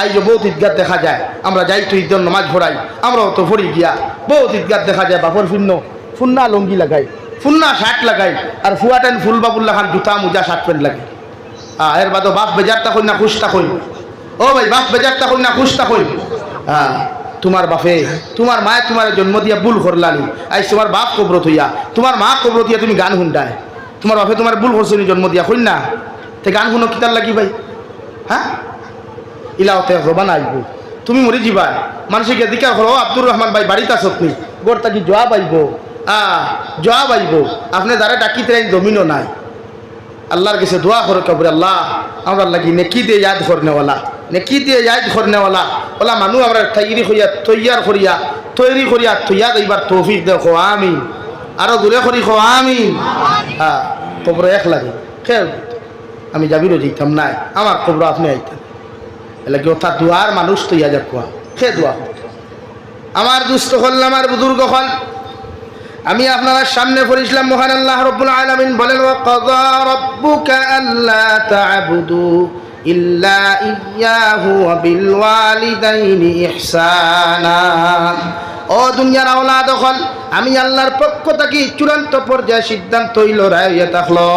আই যে বহুত ঈদগাহ দেখা যায়, আমরা যাই তো ঈদের নামাজ ভরাই, আমরাও তো ভরি গিয়া বহুত ঈদগাহ দেখা যায় বাপর ফুন্না লঙ্গি লাগাই, ফুন্না শার্ট লাগাই, আর ফুয়া টেন ফুল বাবুল্লা খান জুতা মোজা শার্ট প্যান্ট লাগে। এর বাদও বাপ বেজারটা কই না খুশটা কই, ও ভাই বাপ বেজারটা কই না খুশটা কই। তোমার বাপে তোমার মায়ে তোমার জন্ম দিয়া ভুল করলানি, আজ তোমার বাপ কবরত হইয়া, তোমার মা কবরত হইয়া তুমি গান শুনটায়, তোমার বাপে তোমার ভুল করছো জন্ম দিয়া কই না, তে গান শুনো কিতার লাগি ভাই? হ্যাঁ, ইলাওতে জবান আসব তুমি মরি যাবা মানুষকে জিজ্ঞাসা করো আব্দুর রহমান ভাই বাড়িতে আসতনি গোর তাকি জবাব আইব জবাব আইব আপনি যারা ডাকিতে জমিনও নাই আল্লাহর কাছে দোয়া করে কবরে আল্লাহ আমরা লাগি নেকি দিয়ে ইয়াদ করনেওয়ালা নেকি দিয়ে ইয়াদ করনেওয়ালা ওলা মানুষ আমরা তৈরি করিয়া তৈয়া এইবার তৌফিক দেখো আমিন আরো দূরে করি খো আমিন হ্যাঁ কবরে এক লাগে খেয়াল আমি যাবিরও যেতাম নাই আমার কবর আপনি আইতেন এলাকি অর্থাৎ দুয়ার মানুষ তৈয়া যাক খে দোয়া আমার দুস্থ হল আমার বুজুর্গ হল আমি আপনার সামনে পড়িছিলাম মহান আল্লাহ রাব্বুল আলামিন বলেন ওয়া কাযা রাব্বুকা আল্লা তা'বুদু ইল্লা ইয়্যাহু ওয়া বিল ওয়ালিদাইনি ইহসানা ও দুনিয়ার আওলাদ হল আমি আল্লাহর পক্ষ থেকে চূড়ান্ত পর্যায়ে সিদ্ধান্ত হইল রায় থাকলো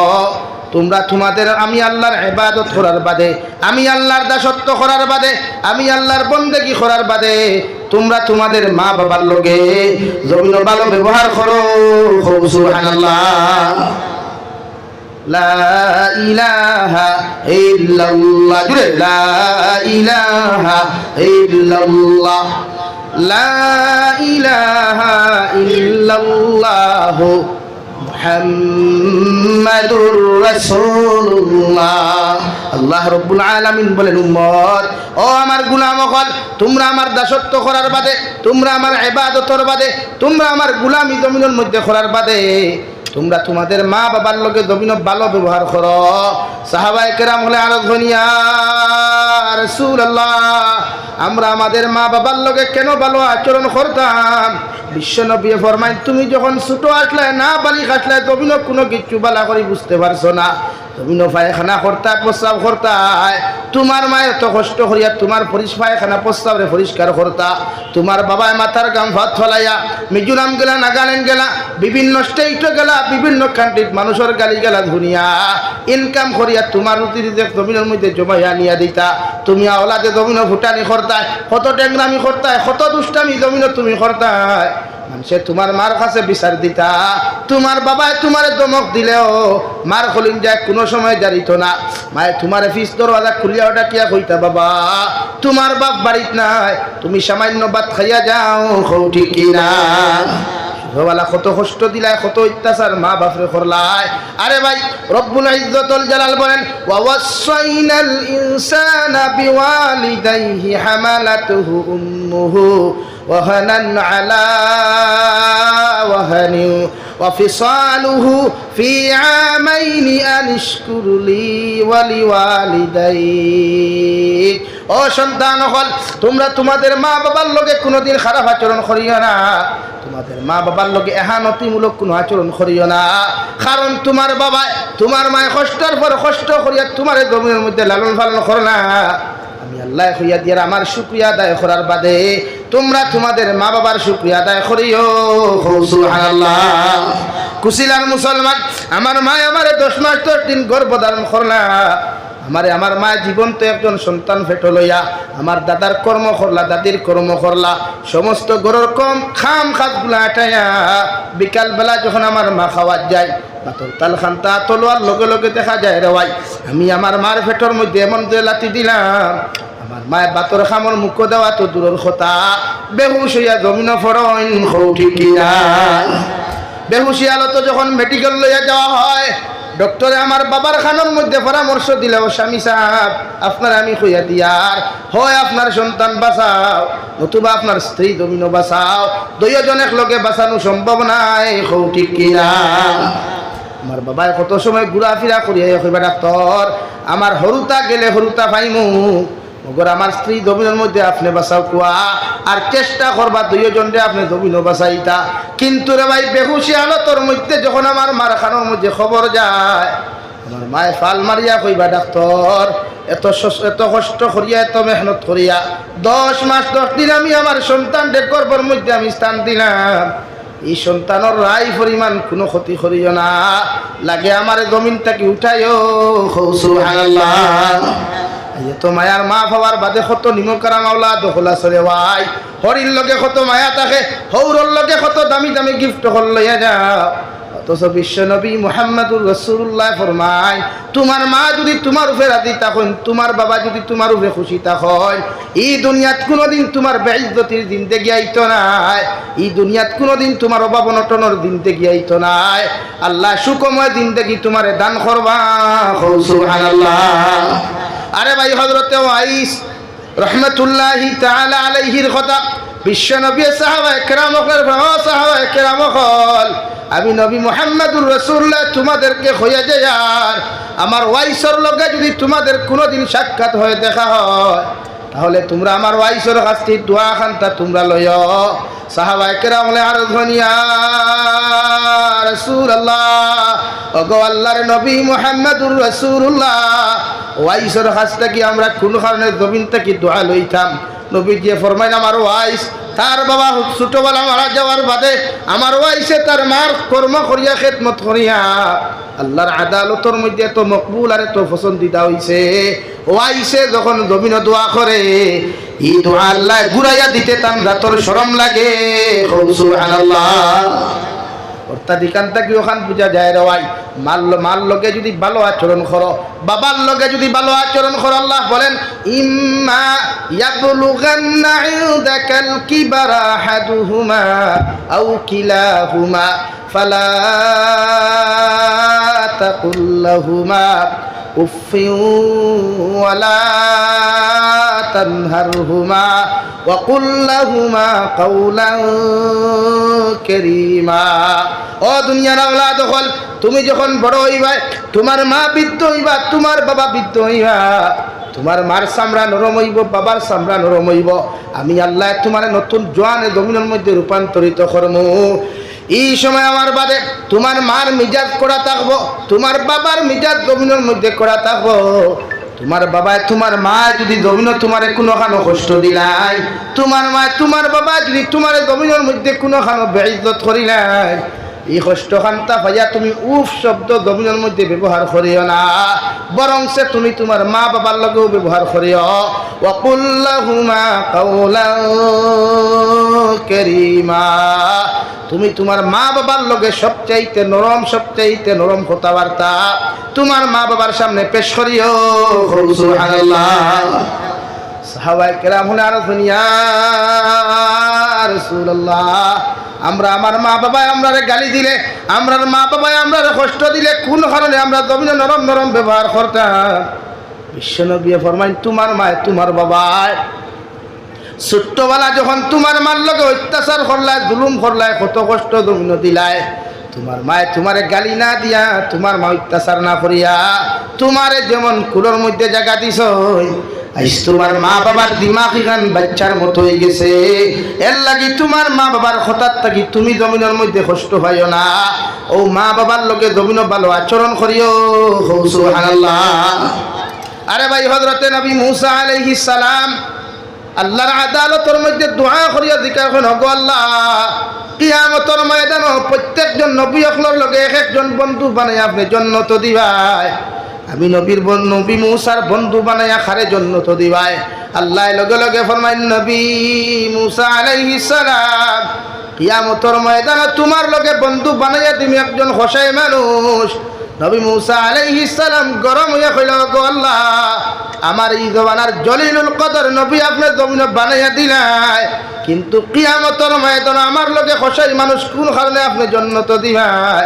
তোমরা তোমাদের আমি আল্লাহর ইবাদত করার বাদে আমি আল্লাহর দাসত্ব করার বাদে আমি আল্লাহর বন্দেগী করার বাদে তোমরা তোমাদের মা বাবার লগে জমিন ভালো ব্যবহার করো সুবহানাল্লাহ লা ইলাহা ইল্লাল্লাহ জুড়ে লা ইলাহা ইল্লাল্লাহ লা ইলাহা ইল্লাল্লাহ মুহাম্মাদুর রাসূলুল্লাহ আল্লাহ রাব্বুল আলামিন বলেন উম্মত ও আমার গোলামগণ তোমরা আমার দাসত্ব করার বাদে তোমরা আমার ইবাদতের বাদে তোমরা আমার গোলামি জমিনের মধ্যে করার বাদে তোমরা তোমাদের মা বাবার লগে জমিন ভালো ব্যবহার করো সাহাবায়ে কেরাম হলে আরজ হনিয়া রাসূলুল্লাহ আমরা আমাদের মা বাবার লগে কেন ভালো আচরণ করতাম বিশ্বনবী ফরমায় তুমি যখন ছোট আসলে না বালিক আসলে জমিন কোনো কিছু বালা করে বুঝতে পারছো না জমিন পায়খানা করতা প্রস্রাব করতা তোমার মায়ের তো কষ্ট করিয়া তোমার পায়খানা প্রস্রাবরে পরিষ্কার করতা তোমার বাবায় মাথার গাম ভাত ফলাইয়া মিজোরাম গেলা নাগাল্যান্ড গেলা বিভিন্ন স্টেটে গেলা বিভিন্ন কান্ট্রির মানুষের গালি গেলা ধুনিয়া ইনকাম করিয়া তোমার রুটি রিজেক জমিনের মধ্যে জমাইয়া নিয়া দিতা তুমি আওলাদে জমিন ভুটানি করতায় কত ট্যাংরামি করতায় কত দুষ্টামি জমিন তুমি করতায় মানুষে তোমার মার কাছে বিচার দিতা তোমার বাবায় তোমারে দমক দিলেও মার খলিম যায় কোনো সময় জারিত না মায়ে তোমার ফিস দরওয়াজা খুলিয়া ওটা কিয়া কইতা বাবা তোমার বাপ বাড়িত নাই তুমি সামান্য ভাত খাইয়া যাও হও ঠিক কিনা ছোটবেলা কত কষ্ট দিলাই কত অত্যাচার মা বাপরে করলাই আরে ভাই রব্বুল ইজ্জতুল জালাল বলেন ওয়া ওয়াসাইনাল ইনসানা বিওয়ালিদাইহি হামালাতুহু উম্মুহু وهنا على وهن وفصاله في عامين أن اشكر لي ولوالديك ও সন্তান হল তোমরা তোমাদের মা বাবার লগে কোনোদিন খারাপ আচরণ করিও না তোমাদের মা বাবার লগে এহানতিমূলক কোনো আচরণ করিও না কারণ তোমার বাবায় তোমার মায়ে কষ্টের পর কষ্ট করিয়া তোমার জমির মধ্যে লালন পালন করো না আমি আল্লাহ হইয়া দিয়ে আমার শুকরিয়া আদায় করার বাদে তোমরা তোমাদের মা বাবার শুকরিয়া আদায় করিও সুবহানাল্লাহ কুশিলার মুসলমান আমার মা আমারে 10 মাস 10 দিন গর্ভধারণ করলা আমার মা জীবন্ত একজন সন্তান ফেটো লইয়া আমার দাদার কর্ম করলা দাদির কর্ম করলা সমস্ত গরুর কম খাম খাতগুলা আটাইয়া বিকাল বেলা যখন আমার মা খাওয়ার যায় বাতর তাল খান্তা তলোয়ার লগে লগে দেখা যায় রে ভাই আমি আমার মার ফেটোর মধ্যে এমন যে লাথি দিলাম আমার মায়ের বাতর খামর মুখ দেওয়া তো দূরের কথা বেহুশ হইয়া জমিন ফরইন হও ঠিক কিনা বেহুশি আলত যখন মেডিকেল লইয়া যাওয়া হয় ডক্টরে আমার বাবার খানোর মধ্যে পরামর্শ দিলে ও স্বামী সাহেব আপনার আমি কইয়া দিয়ার হয় আপনার সন্তান বাঁচাও নতুবা আপনার স্ত্রী জমিন বাঁচাও দুইজন একলগে বাঁচানো সম্ভব নাই হও ঠিক কিনা আমার বাবায় কত সময় ঘুরাফিরা করিয়া কইবা ডাক্তার আমার হরুতা গেলে হরুতা পাইমু মগর আমার স্ত্রী জমিনের মধ্যে আপনি বাঁচাও কুয়া আর চেষ্টা করবা দুইজনরে আপনি জমিন বাঁচাইতা কিন্তু রে ভাই বেহুশি হালতর মধ্যে যখন আমার মার খানোর মধ্যে খবর যায় আমার মায়ে ফাল মারিয়া কইবা ডাক্তার এত কষ্ট করিয়া এত মেহনত করিয়া 10 মাস 10 দিন আমি আমার সন্তানদের গর্ভের মধ্যে আমি স্থান দিলাম এই সন্তানের রায় পরিমাণ কোনো ক্ষতি করিও না লাগে আমার জমিন থেকে উঠাইও সুবহানাল্লাহ তো মায়ার মা বাবার বাদে কত নিমকারাম আওলা দখলা চলে ভাই হরির লগে কত মায়া থাকে হৌরর লগে কত দামি দামি গিফট হল লইয়া যাও অথচ বিশ্বনবী মুহাম্মদুর রাসূলুল্লাহ ফরমায় তোমার মা যদি তোমার উপরে রাজি তখন তোমার বাবা যদি তোমার উপরে খুশি তখন এই দুনিয়াত কোনোদিন তোমার বেইজ্জতির জিন্দেগি আইতো না, এই দুনিয়াত কোনোদিন তোমার অভাব অনটনের জিন্দেগি আইতো না। আল্লাহ সুখময় জিন্দেগি তোমারে দান করবা। সুবহানাল্লাহ। আরে ভাই হযরতে ওয়াইস রহমাতুল্লাহি তাআলা আলাইহির কথা বিশ্বনবী সাহাবায়ে কেরাম হল আমি নবী মুহাম্মদুর রাসূলুল্লাহ তোমাদেরকে হইয়া যায় আর আমার ওয়াইসর লগে যদি তোমাদের কোনোদিন সাক্ষাৎ হয়ে দেখা হয় তাহলে তোমরা আমার ওয়াইসর কাছ থেকে দোয়া খানটা তোমরা লয়। সাহাবায়ে কেরাম বলে আর ধনিয়া রাসূলুল্লাহ ওগো আল্লাহর নবী মুহাম্মদুর রাসূলুল্লাহ ওয়াইসর কাছ থেকে আমরা কোন কারণে জমিন থেকে দোয়া লইতাম। নবীজি ফরমাইন আমার ওয়াইস তার বাবা ছোটবেলা মারা যাওয়ার বাদে আমার ওয়াইসে তার মার কর্ম করিয়া খেদমত করিয়া আল্লাহর আদালতর মধ্যে এত মকবুল আর এত পছন্দিদা হইছে। ওয়াইসে যখন জমিন দোয়া করে এই দোয়া আল্লাহ ঘুরাইয়া দিতে তার রাতর শরম লাগে। সুবহানাল্লাহ। অর্থাৎ এখান থেকে ওখান বুঝা যায় রে ভাই মাল লগে যদি ভালো আচরণ করো বাবার লগে যদি ভালো আচরণ করো আল্লাহ বলেন ইম্মা ইয়াবলুগান্না ইনদাকাল কিবারা আহাদুহুমা আও কিলাহুমা ফালা তাকুল লাহুমা উফিন ওয়ালা তানহারহুমা ওয়াকুল লাহুমা কাওলান কারীমা। ও দুনিয়ার আওলাদ হল তুমি যখন বড় হইবা তোমার মা বৃদ্ধ হইবা তোমার বাবা বৃদ্ধ হইবা তোমার মার চামড়া নরম হইব বাবার চামড়া নরম হইব আমি আল্লাহ তোমার নতুন জোয়ান জমিনের মধ্যে রূপান্তরিত করমু। এই সময় আমার বাদে তোমার মার মিজাজ করা থাকবো তোমার বাবার মিজাজ জমিনের মধ্যে করা থাকবো। তোমার বাবায় তোমার মা যদি জমিনও তোমার কোনোখানো কষ্ট দিলাই তোমার মা তোমার বাবা যদি তোমার জমিনের মধ্যে কোনোখানো বেইজ্জত করিলাই এই কষ্ট খান্তা ভাইয়া তুমি উফ শব্দ জমিনের মধ্যে ব্যবহার করিও না বরং সে তুমি তোমার মা বাবার লগেও ব্যবহার করিও। ওয়াকুল লাহুমা কাওলান কারীমা তুমি তোমার মা বাবার লগে সবচাইতে নরম কথাবার্তা তোমার মা বাবার সামনে পেশ করিও। সুবহানাল্লাহ। সাহাবায়ে কেরাম হলে আর দুনিয়া রাসূলুল্লাহ আমরা আমার মা বাবা আমরারে গালি দিলে আমরার মা বাবা আমরারে কষ্ট দিলে কোন কারণে আমরা জমিনে নরম ব্যবহার করতাম। বিশ্বনবী ফরমাইন তোমার মা তোমার বাবা ছোট্টবেলা যখন তোমার মার লগে অত্যাচার করলায় জুলুম করলায় কত কষ্ট জমিন দিলায় তোমার মায়ে তোমারে গালি না দিয়া তোমার মা অত্যাচার না করিয়া তোমারে যেমন কুলোর মধ্যে জায়গা দিছ আজ তোমার মা বাবার দিমাগ ইখান বাচ্চার মতো হয়ে গেছে। এর লাগি তোমার মা বাবার হঠাৎ থাকি তুমি জমিনের মধ্যে কষ্ট পাইও না ও মা বাবার লগে জমিন ভালো আচরণ করিও। সুবহানাল্লাহ। আরে ভাই হযরতে নবী মূসা আলাইহিস সালাম আল্লাহর আদালতের মধ্যে দোয়া করিয়া জিকির করেন ওগো আল্লাহ কিয়ামতের ময়দানে প্রত্যেকজন নবী আকলর লগে এক একজন বন্ধু বানাইয়া আপনি জান্নাত দিবাই আমি নবী মূসার বন্ধু বানাইয়া খারে জান্নাত দিবাই। আল্লাহ লগে লগে ফরমাইন নবী মূসা আলাইহিস সালাম কিয়ামতের ময়দানে তোমার লগে বন্ধু বানাইয়া তুমি একজন হোসাই মানুষ। নবী মূসা আলাইহিস সালাম গরম হইয়া কইল ওগো আল্লাহ আমার এই জবানার জলিলুল কদর নবী আপনি জমিন বানাইয়া দিলাই কিন্তু কিয়ামতের ময়দানে আমার লগে হোসাই মানুষ কোন কারণে আপনি জান্নাত দিবাই।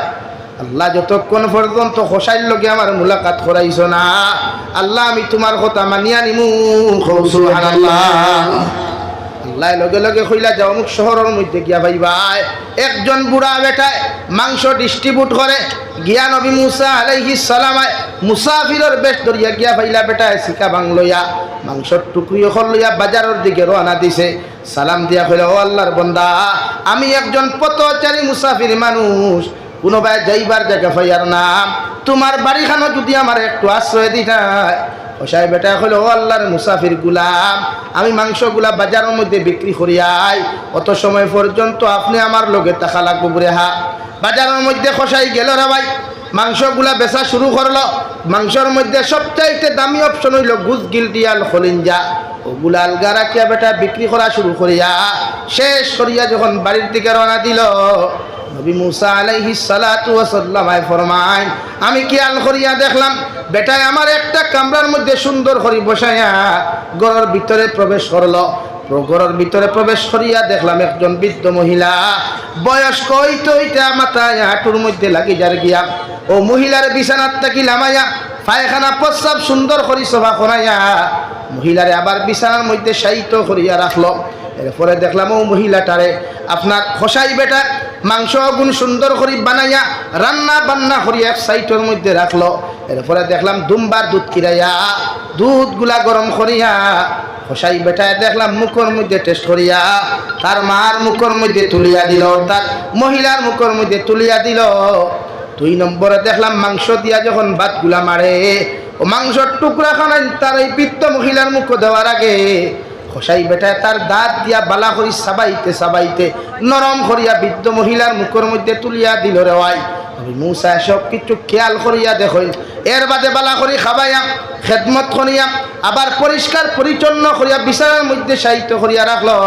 আল্লাহ যতক্ষণ পর্যন্ত হোসাইর লগে আমার মুলাকাত করাইছো না আল্লাহ আমি তোমার কথা মানিয়া নিমু। সুবহানাল্লাহ। আল্লাহ লগে লগে কইলা যাও অমুক শহরের মধ্যে গিয়া ভাই একজন বুড়া বেটায় মাংস ডিস্ট্রিবিউট করে গিয়া নবী মূসা আলাইহিস সালাম মুসাফিরের বেশ ধরিয়া গিয়া ভাইলা বেটায় শিকা বাংলইয়া মাংসর টুকরি ওখর লইয়া বাজারের দিকে রওনা দিছে। সালাম দিয়া কইলা ও আল্লাহর বান্দা আমি একজন পথচারী মুসাফির মানুষ কোনোবাই যাইবার জায়গা পাইয়ার না তোমার বাড়িখানো যদি আমার একটু আশ্রয় দিতাই। হোসাই বেটা হলো ও আল্লাহর মুসাফির গুলাম আমি মাংসগুলা বাজারের মধ্যে বিক্রি করিয়াই অত সময় পর্যন্ত আপনি আমার লগে টাকা লাগবো বুড়ে হা। বাজারের মধ্যে খসাই গেল রে ভাই মাংসগুলা বেচা শুরু করলো। মাংসের মধ্যে সবচাইতে দামি অপশন হইল গুজ গিলটিয়াল খলিঞ্জা ওগুলা আলগা রাখিয়া বেটা বিক্রি করা শুরু করিয়া শেষ করিয়া যখন বাড়ির দিকে রওনা দিল নবী মুসা আলাইহিস সালাতু ওয়াস সালাম ফরমায় আমি খেয়াল করিয়া দেখলাম বেটায় আমার একটা কামরার মধ্যে সুন্দর করে বসায়া ঘরের ভিতরে প্রবেশ করলো। ঘরের ভিতরে প্রবেশ করিয়া দেখলাম একজন বৃদ্ধ মহিলা বয়স্ক হইতে হইতে মাথায় হাঁটুর মধ্যে লাগি যার গিয়া ও মহিলার বিছানার থাকি লামাইয়া পায়খানা প্রস্রাব সুন্দর করে সভা করাইয়া মহিলারে আবার বিছানার মধ্যে শায়িত করিয়া রাখলো। এরপরে দেখলাম ও মহিলাটারে আপনার খসাই বেটা মাংস গুণ সুন্দর করে বানাইয়া রান্না বান্না করিয়া এক সাইটের মধ্যে রাখলো। এরপরে দেখলাম দুমবার দুধ কিরাইয়া দুধগুলা গরম করিয়া খসাই বেটায় দেখলাম মুখের মধ্যে টেস্ট করিয়া তার মার মুখের মধ্যে তুলিয়া দিল, তার মহিলার মুখের মধ্যে তুলিয়া দিল। 2 নম্বরে দেখলাম মাংস দিয়া যখন ভাতগুলা মারে ও মাংসর টুকরা খানাই তার এই বৃদ্ধ মহিলার মুখ দেওয়ার আগে খসাই বেটায় তার দাঁত দিয়া বালা করি সাবাইতে সাবাইতে নরম করিয়া বৃদ্ধ মহিলার মুখের মধ্যে তুলিয়া দিল রে ভাই। নবী মুসা সব কিছু খেয়াল করিয়া দেখেন। এর বাদে বালা করি খাবাইয়া খেদমত করিয়া আবার পরিষ্কার পরিচ্ছন্ন করিয়া বিছানার মধ্যে শায়িত করিয়া রাখলো।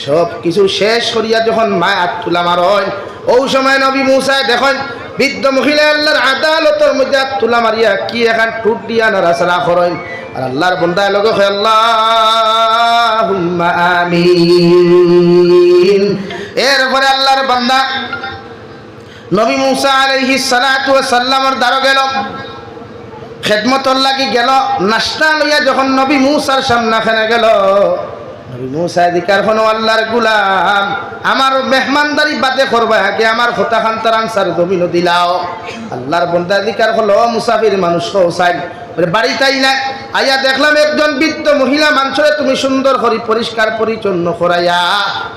সব কিছু শেষ করিয়া যখন মা হাত তুলা মারন ওই সময় নবী মুসা দেখেন বৃদ্ধ মহিলা আল্লাহর আদালতের মধ্যে হাত তুলা মারিয়া কি এখন টুট দিয়া নাড়াচাড়া করেন আর আল্লাহর বন্দায় লগে হয় আল্লাহুম্মা আমিন। এরপরে আল্লাহর বান্দা নবী মুসা আলাইহিস সালাতু ওয়াস সালামের দ্বারা গেল, খেদমতর লাগি গেল। নাস্তা লইয়া যখন নবী মুসার সামনাখানে গেল নবী মুসা দিকার হনো আল্লাহর গুলাম আমার মেহমানদারি বাদে করবা আগে আমার কথা খান্তার আনসার জমিন দিলাও। আল্লাহর বন্দা দিকার হলো মুসাফির মানুষ হোসাইন বাড়ি তাই না আইয়া দেখলাম একজন বৃদ্ধ মহিলা মানুষরে তুমি সুন্দর করে পরিষ্কার পরিচ্ছন্ন করাইয়া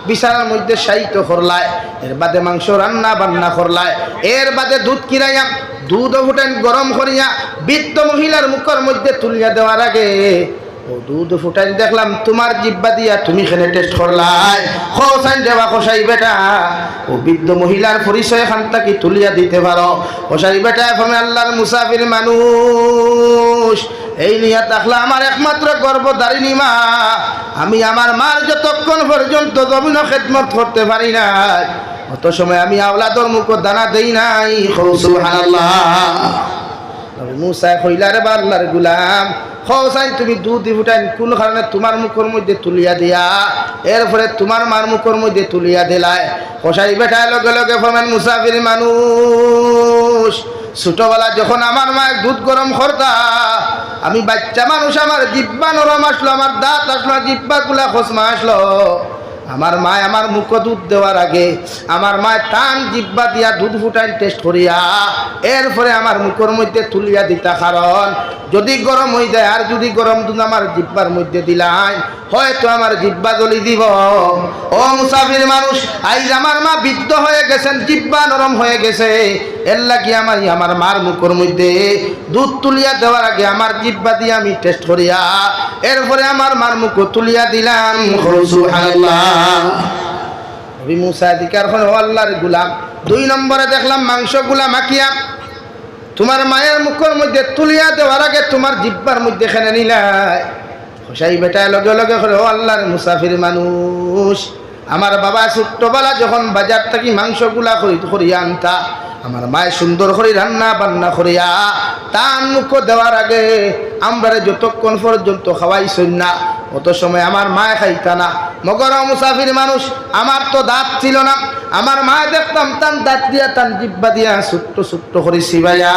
বিছানার মধ্যে শায়িত করলায়। এর বাদে মাংস রান্না বান্না করলায়। এর বাদে দুধ কিরাইয়া দুধ ফুটান গরম করিয়া বৃদ্ধ মহিলার মুখের মধ্যে তুলিয়া দেওয়ার আগে ও দুধ ফুটাই দেখলাম তোমার জিব্বা দিয়া তুমি খেলে টেস্ট করলাই খোসাইন দেওয়া খসাই বেটা ও বৃদ্ধ মহিলার পরিচয় খানটা কি তুলিয়া দিতে পারো। খসাই বেটা এখন আল্লাহর মুসাফির মানুষ এই নিয়ে দেখলা আমার একমাত্র গর্ভধারিণী মা আমি আমার মার যতক্ষণ পর্যন্ত জমিন খেদমত করতে পারি না অত সময় আমি আওলাদর মুখ দানা দেই নাই। সুবহানাল্লাহ। মুসা কইলারে বা আল্লাহর গুলাম খোসাইন তুমি দুধ ফুটাইন কোন কারণে তোমার মুখের মধ্যে তুলিয়া দিয়া এরপরে তোমার মার মুখের মধ্যে তুলিয়া দিলায়। খোসাই বেটায় লগে লগে ফরমান মুসাফির মানুষ ছোটবেলা যখন আমার মায়ের দুধ গরম করতা আমি বাচ্চা মানুষ আমার জিব্বা নরম আসলো আমার দাঁত আসলো জিব্বা গুলা খসমা আসলো। আমার মায় আমার মুখ দুধ দেওয়ার আগে আমার মায় টান জিব্বা দিয়া দুধ ফুটাই টেস্ট করিয়া এরপরে আমার মুখের মধ্যে তুলিয়া দিতা, কারণ যদি গরম হয়ে যায় আর যদি গরম দুধ আমার জিব্বার মধ্যে দিলাই হয়তো আমার জিব্বা জ্বলি দিব। ও মুসাফির মানুষ আইজ আমার মা বৃদ্ধ হয়ে গেছেন জিব্বা নরম হয়ে গেছে এর লাগি আমার মার মুখের মধ্যে দুধ তুলিয়া দেওয়ার আগে আমার জিব্বা দিয়ে আমি টেস্ট করিয়া এরপরে আমার মার মুখ তুলিয়া দিলাম। সুবহানাল্লাহ। নবী মুসা দিকার হলো আল্লাহর গুলাম। 2 নম্বরে দেখলাম মাংসগুলা মাখিয়া তোমার মায়ের মুখের মধ্যে তুলিয়া দেওয়ার আগে তোমার জিব্বার মধ্যে খেনে নিলাই। খোসাই বেটায় লগে লগে হলো আল্লাহর মুসাফির মানুষ আমার বাবা ছোট্টবেলা যখন বাজার থেকে মাংসগুলা করিয়া আনতা আমার মায়ের সুন্দর করে রান্না বান্না করিয়া তার মুখ দেওয়ার আগে আমরা যতক্ষণ পর্যন্ত খাওয়াইছেন না অত সময় আমার মায় খাইতা না। মগর মুসাফির মানুষ আমার তো দাঁত ছিল না আমার মা দেখতাম তান দাঁত দিয়া তান জিব্বা দিয়া ছোট্ট ছোট্ট করে সিবাইয়া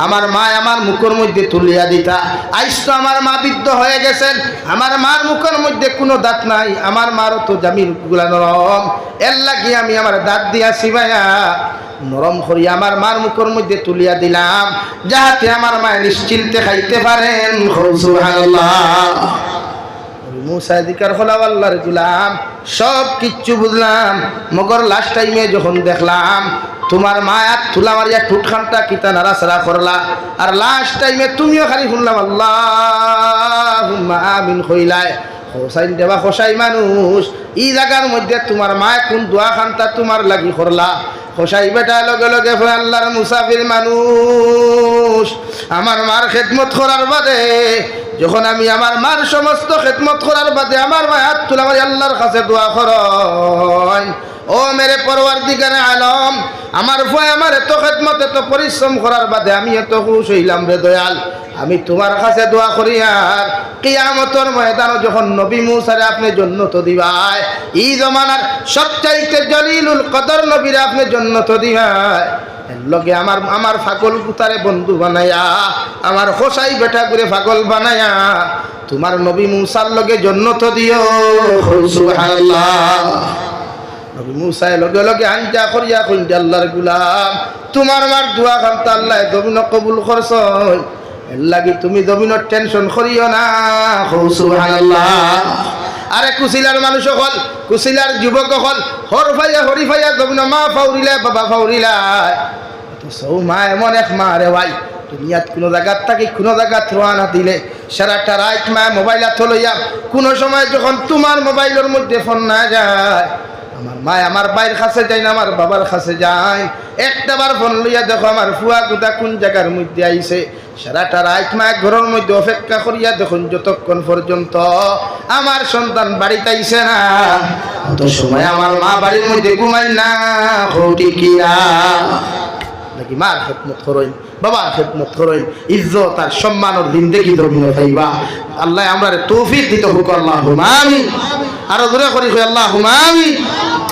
আমার মায় আমার মুখের মধ্যে তুলিয়া দিতা। আইস তো আমার মা বৃদ্ধ হয়ে গেছেন আমার মার মুখের মধ্যে কোনো দাঁত নাই আমার মারও তো জামির গুলা নরম এর লাগি আমি আমার দাঁত দিয়া সিবাইয়া নরম করি আমার মার মুখের মধ্যে তুলিয়া দিলাম যাহাতে আমার মায় নিশ্চিন্তে খাইতে পারেন। সুবহানাল্লাহ। মুসা দিকার হলো আল্লাহর গুলাম সব কিচ্ছু বুঝলাম মগর লাস্ট টাইমে যখন দেখলাম তোমার মায়াত তুলা মারিয়া টুটখানটা কিতা নাড়াচাড়া করলা আর লাস্ট টাইমে তুমিও খালি শুনলাম আল্লাহুম্মা আমিন কইলাই। হোসাইন দেবা খোসাই মানুষ ই জায়গার মধ্যে তোমার মায় কোন দোয়া খানটা তোমার লাগি করলা। খোসাই বেটা লগে লগে আল্লাহর মুসাফির মানুষ আমার মার খেদমত করার বাদে যখন আমি আমার মার সমস্ত খেদমত করার বাদে আমার মায় হাত তুলা মারি আল্লাহর কাছে দোয়া করেন ও মেরে পরওয়ারদিগারে আলম, আমার ভয় আমার এত খেদমত এত পরিশ্রম করার বাদে আমি এত খুশ হইলাম রে দয়াল। আমি তোমার কাছে দোয়া করি আর কিয়ামতের ময়দানে যখন নবী মুসারে আপনি জান্নাত দিবাই, এই জমানার সবচাইতে জলিলুল কদর নবীরে আপনি জান্নাত দিবাই, লগে আমার ফাগল গুতারে বন্ধু বানায়া, আমার হোসাই বেটা করে ফাগল বানায়া তোমার নবী মুসার লগে জান্নাত দিও। সুবহানাল্লাহ। নবী মুসা লগে লগে আনজা করিয়া কইল আল্লাহর গোলাম, তোমার মার দোয়া খামতা আল্লাহ দবিন কবুল করছ, এর লাগি তুমি দবিনের টেনশন করিও না। সুবহানাল্লাহ। আরে কুশিলার মানুষ হল, কুশিলার যুবক হল, হরি ফাইয়া দবিন মা ফাউরিলা বাবা ফাউরিলা, তো সৌ মা এমন এক মা রে ভাই, দুনিয়াত কোনো জায়গার থাকি কোনো জায়গা থ্রোয়ানা দিলে সারাটা রাত মা মোবাইল হাত লইয়া, কোনো সময় যখন তোমার মোবাইলের মধ্যে ফোন না যায়, আমার মা আমার বাইর কাছে যায় না আমার বাবার কাছে যায়, একটাবার ফোন লইয়া দেখো আমার ফুয়া কুদা কোন জায়গার মধ্যে আইছে, সারাটা রাত মা ঘরের মধ্যে অপেক্ষা করিয়া দেখুন যতক্ষণ পর্যন্ত আমার সন্তান বাড়িতে আইছে না, অত সময় আমার মা বাড়ির মধ্যে ঘুমাই না। কিনা নাকি মার খেদমত করইন, বাবার খেদমত করইন, ইজ্জত আর সম্মানের দিন দেখি ধর্মীয় পাইবা। আল্লাহ আমরা তৌফিক দিতে হোক, আল্লাহুম্মা আমিন। আরো জোরে করি আল্লাহুম্মা আমিন।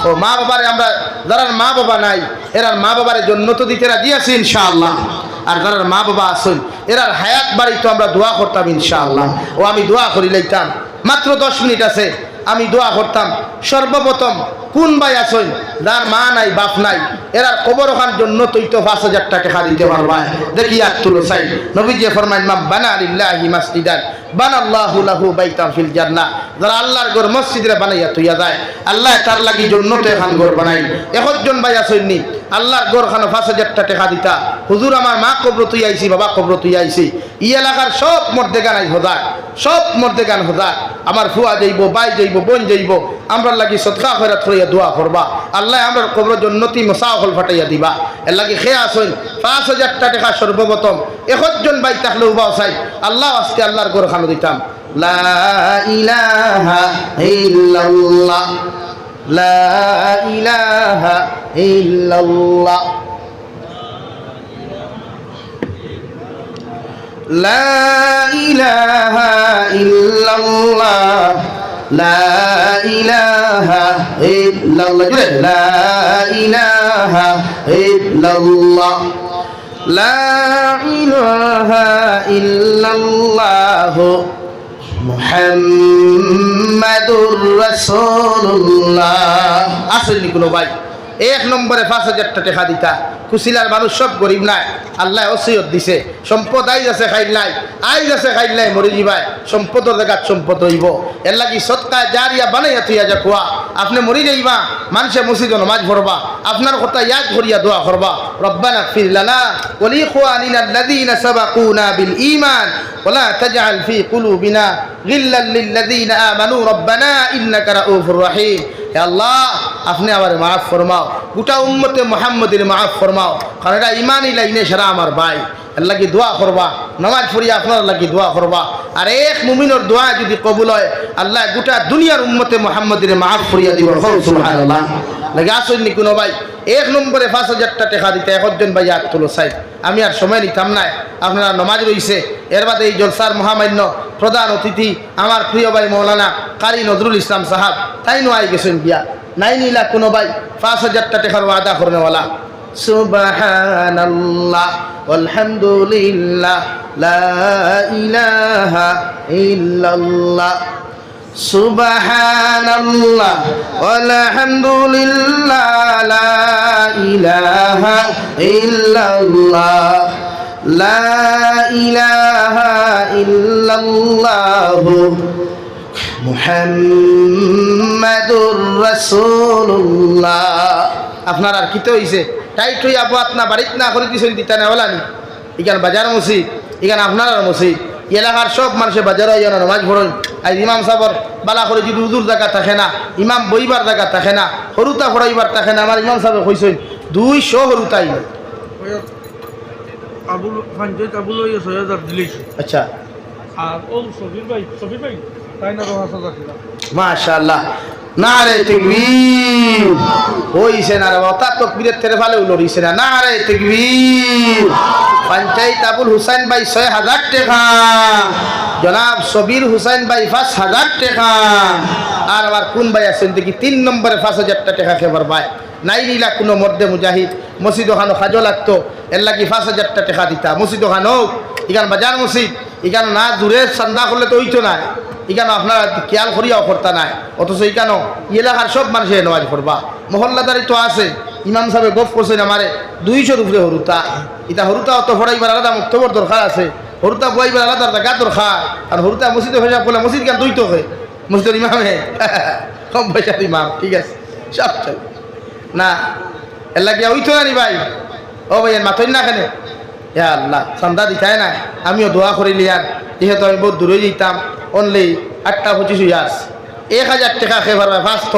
ও মা বাবারে আমরা যারা মা বাবা নাই এরার মা বাবারে জান্নাত দিতে রাজি আছি ইনশাআল্লাহ, আর যারা মা বাবা আছেন এরার হায়াত বাড়ি তো আমরা দোয়া করতাম ইনশাআল্লাহ। ও আমি দোয়া করি লইতাম, মাত্র 10 মিনিট আছে, আমি দোয়া করতাম সর্বপ্রথম কোন ভাই আছেন যার মা নাই বাপ নাই, এরার কবর ওখান জন্য তুই তো 5,000 টাকা দিতে পারবা, দেখি আর তুলো চাই। নবীজি ফরমাইন মা বানা লিল্লাহি মাসজিদান বানাল্লাহু লাহু বাইতান ফিল জান্নাহ, যারা আল্লাহর ঘর মসজিদে বানাইয়া তুইয়া যায় আল্লাহ তার লাগি জান্নাতে খান ঘর বানাই। একজন ভাই আছেননি আল্লাহর ঘর খান 5,000 টাকা দিতা, হুজুর আমার মা কবর তুই আইছি বাবা কবর তুই আইছি, ই এলাকার সব মর্দে গান আই হোদা, সব মর্দে গান হোদা, আমার ফুয়া যাইব বাই যাইব বোন যাইব, আমরা লাগি সদকা খয়রাত করিয়া দোয়া করবা, আল্লাহ আমরা কবর জন্নতি মুসাফল ফাটাইয়া দিবা। এর লাগি খেয়ে আসুন 5,000 টাকা সর্বপ্রথম একজন ভাই থাকলে উবাও চাই আল্লাহ আজকে আল্লাহর ঘর খানো দিতাম। লা ইলাহা ইল্লাল্লাহ, লা ইলাহা ইল্লাল্লাহ, লা ইলাহা ইল্লাল্লাহ, লা ইলাহা ইল্লাল্লাহ, লা ইলাহা ইল্লাল্লাহ, লা ইলাহা ইল্লাল্লাহ মুহাম্মাদুর রাসূলুল্লাহ। আসেননি কোনো ভাই 1 নম্বরে 5,000 টাকা দিতা, কুশিলার মানুষ সব গরিব নাই, আল্লাহ ওসিয়ত দিছে, সম্পদ আইজ আছে খাইল নাই, আইজ আছে খাইল নাই মরে যাবাই, সম্পদের জায়গাত সম্পদ হইব, এর লাগি সদকা জারিয়া বানাইয়া তুইয়া যা কুয়া, আপনি মরি যাইবা মানুষে মসজিদে নামাজ পড়বা, আপনার কথা ইয়াদ করিয়া দোয়া করবা, রব্বানা ফির লানা ওয়া লিইখওয়ানিনা আল্লাযীনা সাবাকুনা বিল ঈমান ওয়া লা তাজআল ফি কুলুবিনা গিল্লাল লিল্লাযীনা আমানু রব্বানা ইন্নাকা রাউফুর রহিম। হে আল্লাহ আপনি আমার মাফ ফরমাও, গোটা উম্মতে মুহাম্মদের মাফ ফরমাও, কারণ এটা ইমানই লাইনে সারা আমার ভাই, এর লাগি দোয়া করবা, নামাজ পড়িয়া আপনার লাগি দোয়া করবা, আর এক মুমিনের দোয়া যদি কবুল হয় আল্লাহ গোটা দুনিয়ার উম্মতে মুহাম্মদের মাফ করিয়া দিব। সুবহানাল্লাহ। লাগে আসেননি কোনো ভাই 1 নম্বরে 5,000 টাকা দিতে একজন ভাই আর তুলো চাই, আমি আর সময় নিতাম নাই, আপনারা নমাজ রইছে। এর বাদে এই জলসার মহামান্য প্রধান অতিথি আমার প্রিয় ভাই মৌলানা কারি নজরুল ইসলাম সাহাব, তাই নো আই গেছেন বিয়া নাই নিলা কোনো ভাই 5,000 টাকার ওয়াদা করনেওয়ালা। সুবহানাল্লাহ আলহামদুলিল্লাহ লা ইলাহা ইল্লাল্লাহ, সুবহানাল্লাহ আলহামদুলিল্লাহ লা ইলাহা ইল্লাল্লাহ, লা ইলাহা ইল্লাল্লাহ মুহাম্মাদুর রাসূলুল্লাহ। আপনার আর কিতে হইছে টাইট হই আপু আপনা বাড়িত না করে দিছেন দিতা না বলানি, এখান বাজার মসজিদ, এখান আপনার মসজিদ, এলাকার সব মানুষের বাজার হয় না নামাজ পড়েন, আর ইমাম সাহর বালা করে যদি উজুর জায়গা থাকে না, ইমাম বইবার জায়গা থাকে না, হরুতা ফড়াইবার থাকে না, আমার ইমাম সাহেব কইছেন 200 হরুতাই আবুল পঞ্চায়েত আবুল 6,000 দিলেছে। আচ্ছা আর ও সবির ভাই তাই না 5,000 টাকা। মাশাআল্লাহ, নারে তাকবীর। হইছে না রে বাবা তকবীরের তেরে ফালে লড়িছে না নারে তাকবীর পঞ্চায়েত আবুল হুসাইন ভাই ৬০০০ টাকা জনাব সবির হুসাইন ভাই ৫০০০ টাকা আর আবার কোন ভাই আছেন দেখি ৩ নম্বরে ৫০০০ টাকা খেবার ভাই নাই নিলা কোনো মর্দে মুজাহিদ মসজিদ ওখানো খাজো লাগতো এর লাগি ৫০০০ টাকা দিতা মসজিদ ওখানো ইখান বাজার মসজিদ ইখানো না দূরে চান্দা করলে তো হইতো না ইখানো আপনার খেয়াল করিয়াও করতা নাই অথচ ইখানো এলাকার সব মানুষে নামাজ পড়বা মহল্লাদারি তো আছে ইমাম সাহেব গপ করছেন আমারে 200 উপরে হরুতা ইটা হরুতা অত ফড়াইবার আলাদা মুক্তবর দরকার আছে হরুতা বইবার আলাদা জায়গা দরকার আর হরুতা মসজিদে হিসাব করলে মসজিদ কেন দুই তো হয় মসজিদের ইমামে কম পয়সার ইমাম ঠিক আছে সব চল না এর লাগিয়া হইতো না নি ভাই ও ভাই মাথই না কেন ইয়া আল্লাহ চান্দা দিতাই না আমিও দোয়া করিলি আর যেহেতু আমি বহুত দূরে যেতাম অনলি 8টা 25 ইয়ার্স 1000 টাকা খেবার ফার্স্ট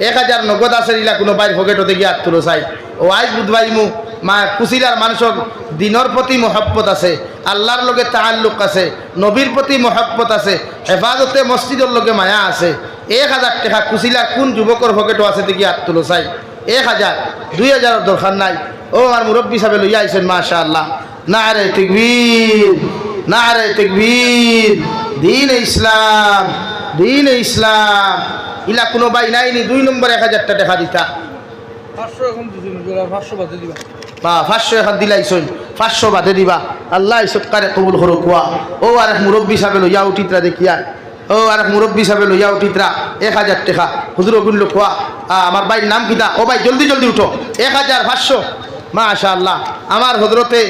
1000 নগদ আছে নিলা কোনো বাইর পকেটও দেখি আর তুলো চাই ও আজ বুধবাই মু মা কুশিলার মানুষের দিনের প্রতি মহব্বত আছে আল্লাহর লগে তাআল্লুক আছে নবীর প্রতি মহব্বত আছে হেফাজতে মসজিদের লগে মায়া আছে 1000 টাকা কুশিলার কোন যুবকর পকেটও আছে দেখি আর তুলো চাই 1000 2000 দরকার নাই ও আমার মুরব্বী সাহেব লইয়া আইছেন মাশাআল্লাহ নারে তাকবীর নারে তাকবীর দিন ইসলাম ইলা কোনো ভাই নাই নি 2 নম্বরে 1000 টাকা দিতা 500 এখন দিছেন 500 বাদে দিবা বা 500 এখন দিলাইছন 500 বাদে দিবা আল্লাহ সৎকারে কবুল করুক ওয়া ও আরেক মুরব্বী সাহেব লইয়া উঠিতরা দেখিয়া ও আরেক মুরব্বী সাহেব লইয়া উঠিতরা 1000 টাকা হুজুর গুল কোয়া আমার ভাইয়ের নাম কিতা ও ভাই জলদি জলদি উঠো 1500 মাশাআল্লাহ আমার হযরতে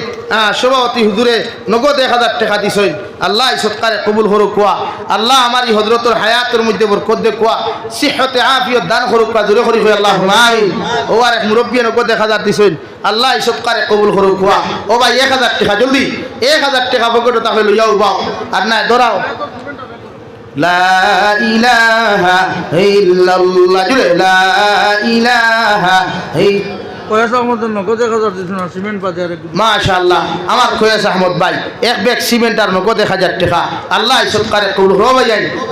সভাপতি হুজুরে নগদ 1000 টাকা দিছেন আল্লাহ সৎকারে কবুল করুক ওয়া আল্লাহ আমার এই হযরতের হায়াতের মধ্যে বরকত দে কোয়া সিহতে আফিয়ত দান করুক ওয়া জোরে করি আল্লাহুম্মা আমিন ও আরেক মুরব্বী নগদ 1000 দিছেন আল্লাহ সৎকারে কবুল করুক ওয়া ও ভাই 1000 টাকা জলদি 1000 টাকা পকেটে তাহলে লইয়াও বাও আর না ধরাও লা ইলাহা ইল্লাল্লাহ জুড়ে লা ইলাহা পয়সা আমাদের নগদ 1000 দিছেন আর সিমেন্ট বাজারে মাশাআল্লাহ আমার খোয়াস আহমদ ভাই এক ব্যাগ সিমেন্ট আর নগদ 1000 টাকা আল্লাহ সৎকারে কবুল করো ভাই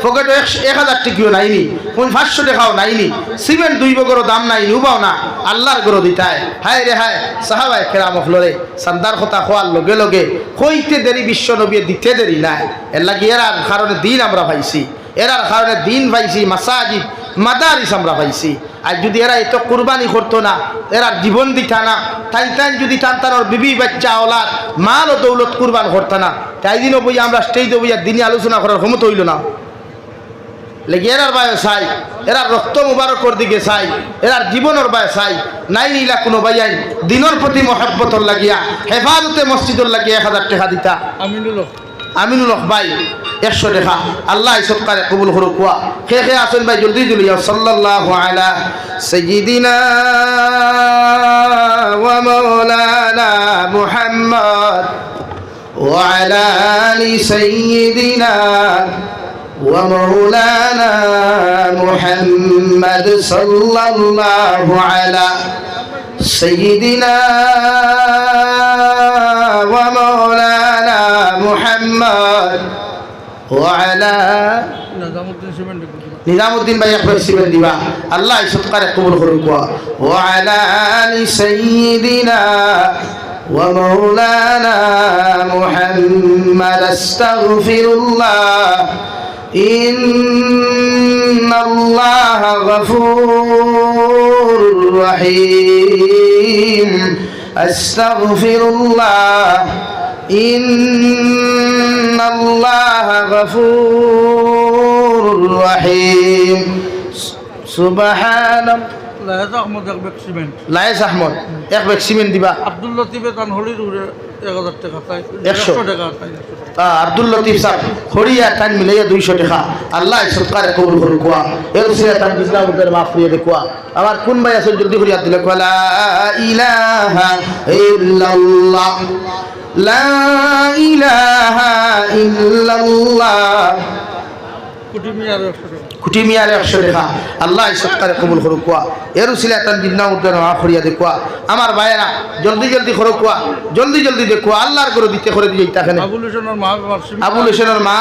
পকেটে 1000 টাকাও নাইনি 500 টাকাও নাইনি সিমেন্ট 2 বগরও দাম নাইনি উবাও না আল্লাহর গরো দিতায় হায় রে হায় সাহাবায়ে কেরাম হলরে সান্দার কথা খোয়ার লগে লগে কইতে দেরি বিশ্ব নবী দিতে দেরি নাই এর লাগি এরার কারণে দিন আমরা পাইছি এরার কারণে দিন পাইছি মাসাজিদ মাদারিস আমরা পাইছি আর যদি এরা এত কুরবানি করতো না এরা জীবন দিতা না টাইন যদি টানতানোর বিবি বাচ্চা ওলার মাল ও দৌলত কুরবান করতো না তাই দিনও বই আমরা স্টেজে বইয়া দিনে আলোচনা করার ক্ষমতা হইল না লেগে এরার বায়ে চাই এরা রক্ত মুবারকর দিকে চাই এরার জীবনের বায়ে চাই নাই নিলা কোনো বাইয়াই দিনের প্রতি মহব্বতর লাগিয়া হেফাজতে মসজিদর লাগিয়া 1000 টাকা দিতা আমিনুল হক ভাই 100 টাকা আল্লাহ সৎকারে কবুল করুক ওয়া কে আসেন ভাই জলদি জলদি সাল্লাল্লাহু আলা সাইয়্যিদিনা ওয়া মাওলানা মুহাম্মদ ওয়া আলা আলি সাইয়্যিদিনা ওয়া মাওলানা মুহাম্মদ সাল্লাল্লাহু আলা সাইয়্যিদিনা ওয়া মাওলানা মুহাম্মদ ওয়ালা নিজামউদ্দিন ভাই একবার সিমেন্ট দিবা আল্লাহ সৎকারে কবুল করুক ওয়ালা আলি সাইয়্যিদিনা ওয়া মাওলানা মুহাম্মদ আস্তাগফিরুল্লাহ ইন্নাল্লাহা গফুরুর রহিম আস্তাগফিরুল্লাহ ইন্নাল্লাহা গফুরুর রহিম সুবহানাল্লাহ লায়েস আহমদ এক ব্যাগ সিমেন্ট লায়েস আহমদ এক ব্যাগ সিমেন্ট দিবা আব্দুল লতিফে তান হলির 1000 টাকা চাই 100 টাকা চাই আব্দুল লতিফ সাহেব হরিয়া তান মিলাইয়া 200 টাকা আল্লাহ সৎকারে কবুল করুক ওয়া এর উসিলা তান ইসলামের মাফ করিয়ে দেখুয়া আমার কোন ভাই আছে জলদি করিয়া দিলে লা ইলাহা ইল্লাল্লাহ লা ইলাহা ইল্লাল্লাহ কুটি মিয়ার 100 টাকা আল্লাহ সৎকারে কবুল করুক ওয়া এর উসিলা তান জিন্নাহ উদ্দান মাফ করিয়া দেখুয়া আমার ভাইরা জলদি জলদি করুক ওয়া জলদি জলদি দেখুয়া আল্লাহর করে দিতে করে দিই তাখানে আবুল হোসেনের মা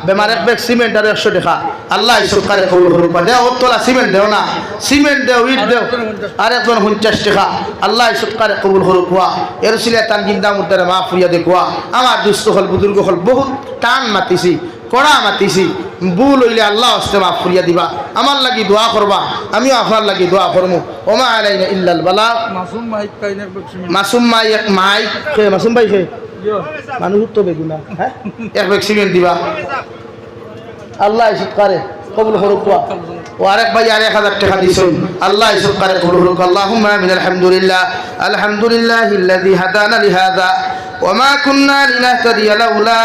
বেমার এক ব্যাগ সিমেন্ট আর 100 টাকা আল্লাহ সরকারে কবুল করুক দেও তোলা সিমেন্ট দেও না সিমেন্ট দেও ইট দেও আর একজন 50 টাকা আল্লাহ সরকারে কবুল করুক হুয়া এর ছিলে তান জিন্দা মুদ্দারে মাফ হইয়া দেখুয়া আমার দুস্থ হল বুজুর্গ হল বহুত টান মাতিছি কড়া মাতিছি ভুল হইলে আল্লাহ হস্তে মাফ করিয়া দিবা আমার লাগি দোয়া করবা আমিও আপনার লাগি দোয়া করবো ওমা আলাইনা ইল্লাল বালাগ মাসুম মাইক কাইনের সিমেন্ট মাসুম মাইক মাসুম ভাই মানুষ তো বেগুনা হ্যাঁ এক ব্যাগ সিমেন্ট দিবা আল্লাহ সরকারে কবুল করুক ও আরেক ভাই আর 1000 টাকা দিছেন আল্লাহ সরকারে কবুল করুক আল্লাহুম্মা আমিন আলহামদুলিল্লাহ আলহামদুলিল্লাহিল্লাযী হাদানা লিহাযা ওয়া মা কুন্না লিনাহতাদিয়া লাউলা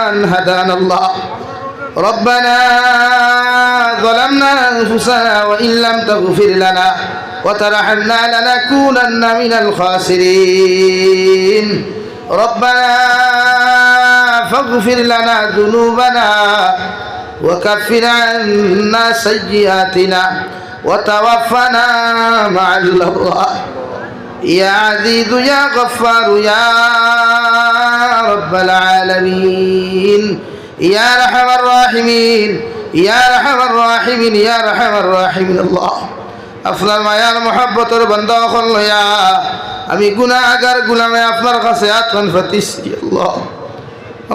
আন হাদানাল্লাহ ربنا ظلمنا أنفسنا وإن لم تغفر لنا وترحمنا لنكونن من الخاسرين ربنا فاغفر لنا ذنوبنا وكفر عنا سيئاتنا وتوفنا مع الأبرار يا عزيز يا غفار يا رب العالمين يا أرحم الراحمين يا أرحم الراحمين يا أرحم الراحمين الله আপনার মায়ার মহব্বতের বান্দা হল ইয়া আমি গুনাহগার গুলামে আপনার কাছে আত্মন ফাতিছি আল্লাহ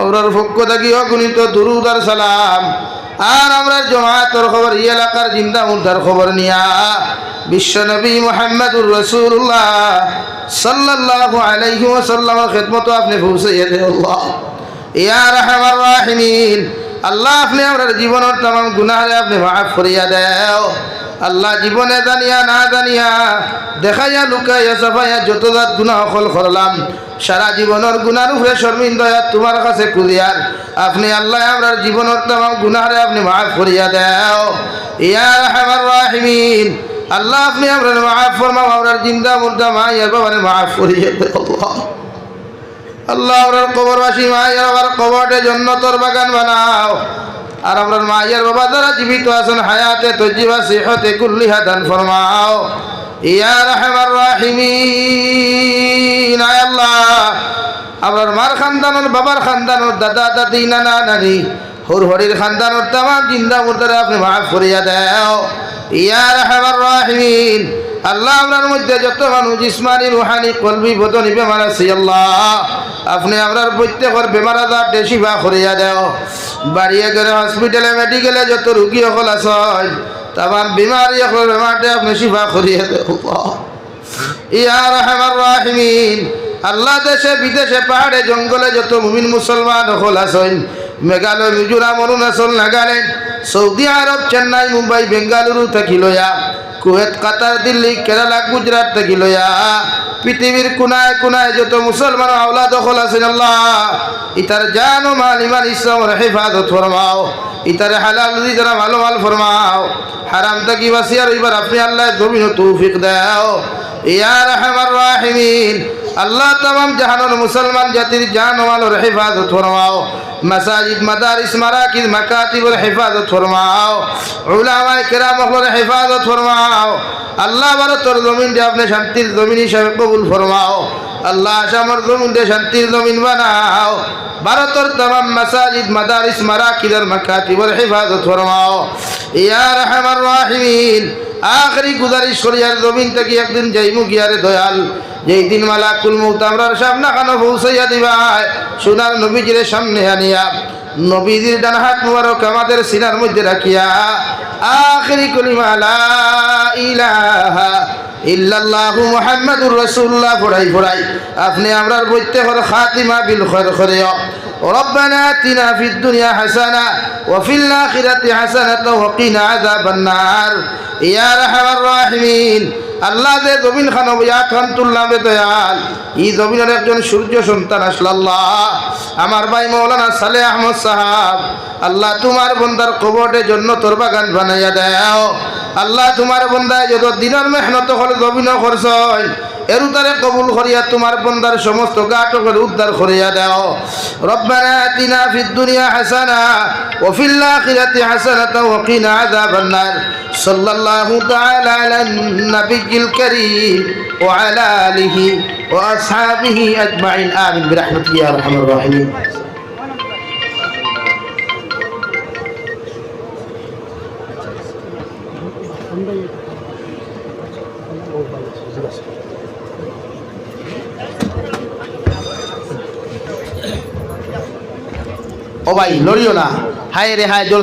আমরার পক্ষ থেকে অগণিত দুরূদ আর সালাম আর আমরা জামাতের খবর এই এলাকার জিন্দা মুর্দার খবর নিয়া বিশ্ব নবী মুহাম্মদুর রাসূলুল্লাহ সাল্লাল্লাহু আলাইহি ওয়াসাল্লামের খিদমত আপনি পৌঁছাইয়া দেন আল্লাহ ইয়া আরহামার রাহিমিন আল্লাহ আপনি আমার জীবনের तमाम গুনাহ আপনি maaf করিয়া দাও আল্লাহ জীবনে জানিয়া না জানিয়া দেখাইয়া লুকাইয়া সাফাইয়া যত জাত গুনাহ হল করলাম সারা জীবনের গুনার উপরে শর্মিন্দা তোমার কাছে কুলিয়ার আপনি আল্লাহ আমার জীবনের तमाम গুনাহ আপনি maaf করিয়া দাও ইয়া আরহামার রাহিমিন আল্লাহ আপনি আমরা maaf ফরমাও আমার জিন্দা মুর্দা মায়ের বাবারে maaf করিয়া দাও আল্লাহ আল্লাহ আমরার কবরবাসী মায়ের বাবার কবরটে জান্নাতের বাগান বানাও আর আমরার মায়ের বাবা যারা জীবিত আছেন হায়াতে তজ্জিবা সিহতে কুল্লিহা দান ফরমাও ইয়া রাহমার রাহিমিন আয় আল্লাহ আমরার মার খানদানের বাবার খানদানের দাদা দাদি নানা নানি হরির খানদানের तमाम জিন্দা মুর্দারে আপনি maaf করিয়া দাও ইয়া রাহমার রাহিমিন আল্লাহ আমরার মধ্যে যত মানুষ জিসমানি রুহানি কলবি বদনি বেমার আছে আল্লাহ আপনি আমরার প্রত্যেকের বেমার আজার শিফা করিয়া দাও বাড়িয়ে গেলে হসপিটালে মেডিকেলে যত রোগী সকল আছে তামাম বিমারি সকল বেমারটা আপনি শিফা করিয়া দাও ইয়া রাহমার রাহিমিন আল্লাহ দেশে বিদেশে পাহাড়ে জঙ্গলে যত মুমিন মুসলমান সকল আছেন মেঘালয় মিজোরাম অরুণাচল নাগাল্যান্ড সৌদি আরব চেন্নাই মুম্বাই বেঙ্গালুরু থেকে লয়া কুয়েত কাতার দিল্লি কেরালা গুজরাট থেকে লয়া পৃথিবীর কোনায় কোনায় যত মুসলমান আওলাদ দখল আছেন আল্লাহ ইতার জান ও মাল ইমান ইসলামের হেফাজত ফরমাও ইতার হালাল রিজরা ভালো মাল ফরমাও হারাম থেকে বাঁচিয়া রইবার আপনি আল্লাহ জমিন তৌফিক দাও ইয়া রাহমার রাহিমিন আল্লাহ तमाम জাহানের মুসলমান জাতির জান ও মালের হেফাজত ফরমাও মাসাজিদ মাদারিস মারাকিজ মাকাতিবের হেফাজত ফরমাও উলামায়ে কেরামের হেফাজত ফরমাও আল্লাহ ভারতের জমিন দে আপনি শান্তির জমিন হিসাবে কবুল ফরমাও আল্লাহ আসামের জমিন দে শান্তির জমিন বানাও ভারতের तमाम মাসাজিদ মাদারিস মারাকিজের মাকাতিবের হেফাজত ফরমাও ইয়া রাহমার রাহিমিন আখরি গুজারিশ করিয়ার জমিন থেকে একদিন যাইমু গিয়ারে দয়াল যেই দিন মালাকুল মউত আমরার সামনে খানো পৌঁছাইয়া দিবাই সোনার নবীজির সামনে আনিয়া নবীজির ডান হাত মুবারক আমাদের সিনার মধ্যে রাখিয়া আখরি কলিমা লা ইলাহা ইল্লাল্লাহু মুহাম্মাদুর রাসূলুল্লাহ পড়াই আপনি আমরার প্রত্যেকের খাতিমা বিল খায়র করিও ربنا آتنا في الدنيا حسنة وفي الآخرة حسنة وقنا عذاب النار يا أرحم الراحمين আল্লাহ দে জমিন খান ইয়া খানতুল্লাহ বে দয়াল এই জমিনের একজন সূর্য সন্তান আসল আল্লাহ আমার ভাই মাওলানা সালেহ আহমদ সাহাব আল্লাহ তোমার বন্দার কবরে জান্নাতের বাগান বানাইয়া দাও আল্লাহ তোমার বন্দায় যত দিনের মেহনত হল জমিন খরচ হয় এরুতারে কবুল করিয়া তোমার বন্দার সমস্ত গাটকের উদ্ধার করিয়া দাও রব্বানা আতিনা ফিদ দুনিয়া হাসানা ওয়া ফিল আখিরাতি হাসানাতাও ওয়া কিনা আযাবান নার সাল্লাল্লাহু তাআলা আলান নাবিয়্যিল কারীম ওয়া আলা আলিহি ওয়া আসহাবিহি আজমাইন আমিন বিরহমাতিকা ইয়া আরহামার রাহিমিন ও ভাই লড়িও না, হায় রে হায় জল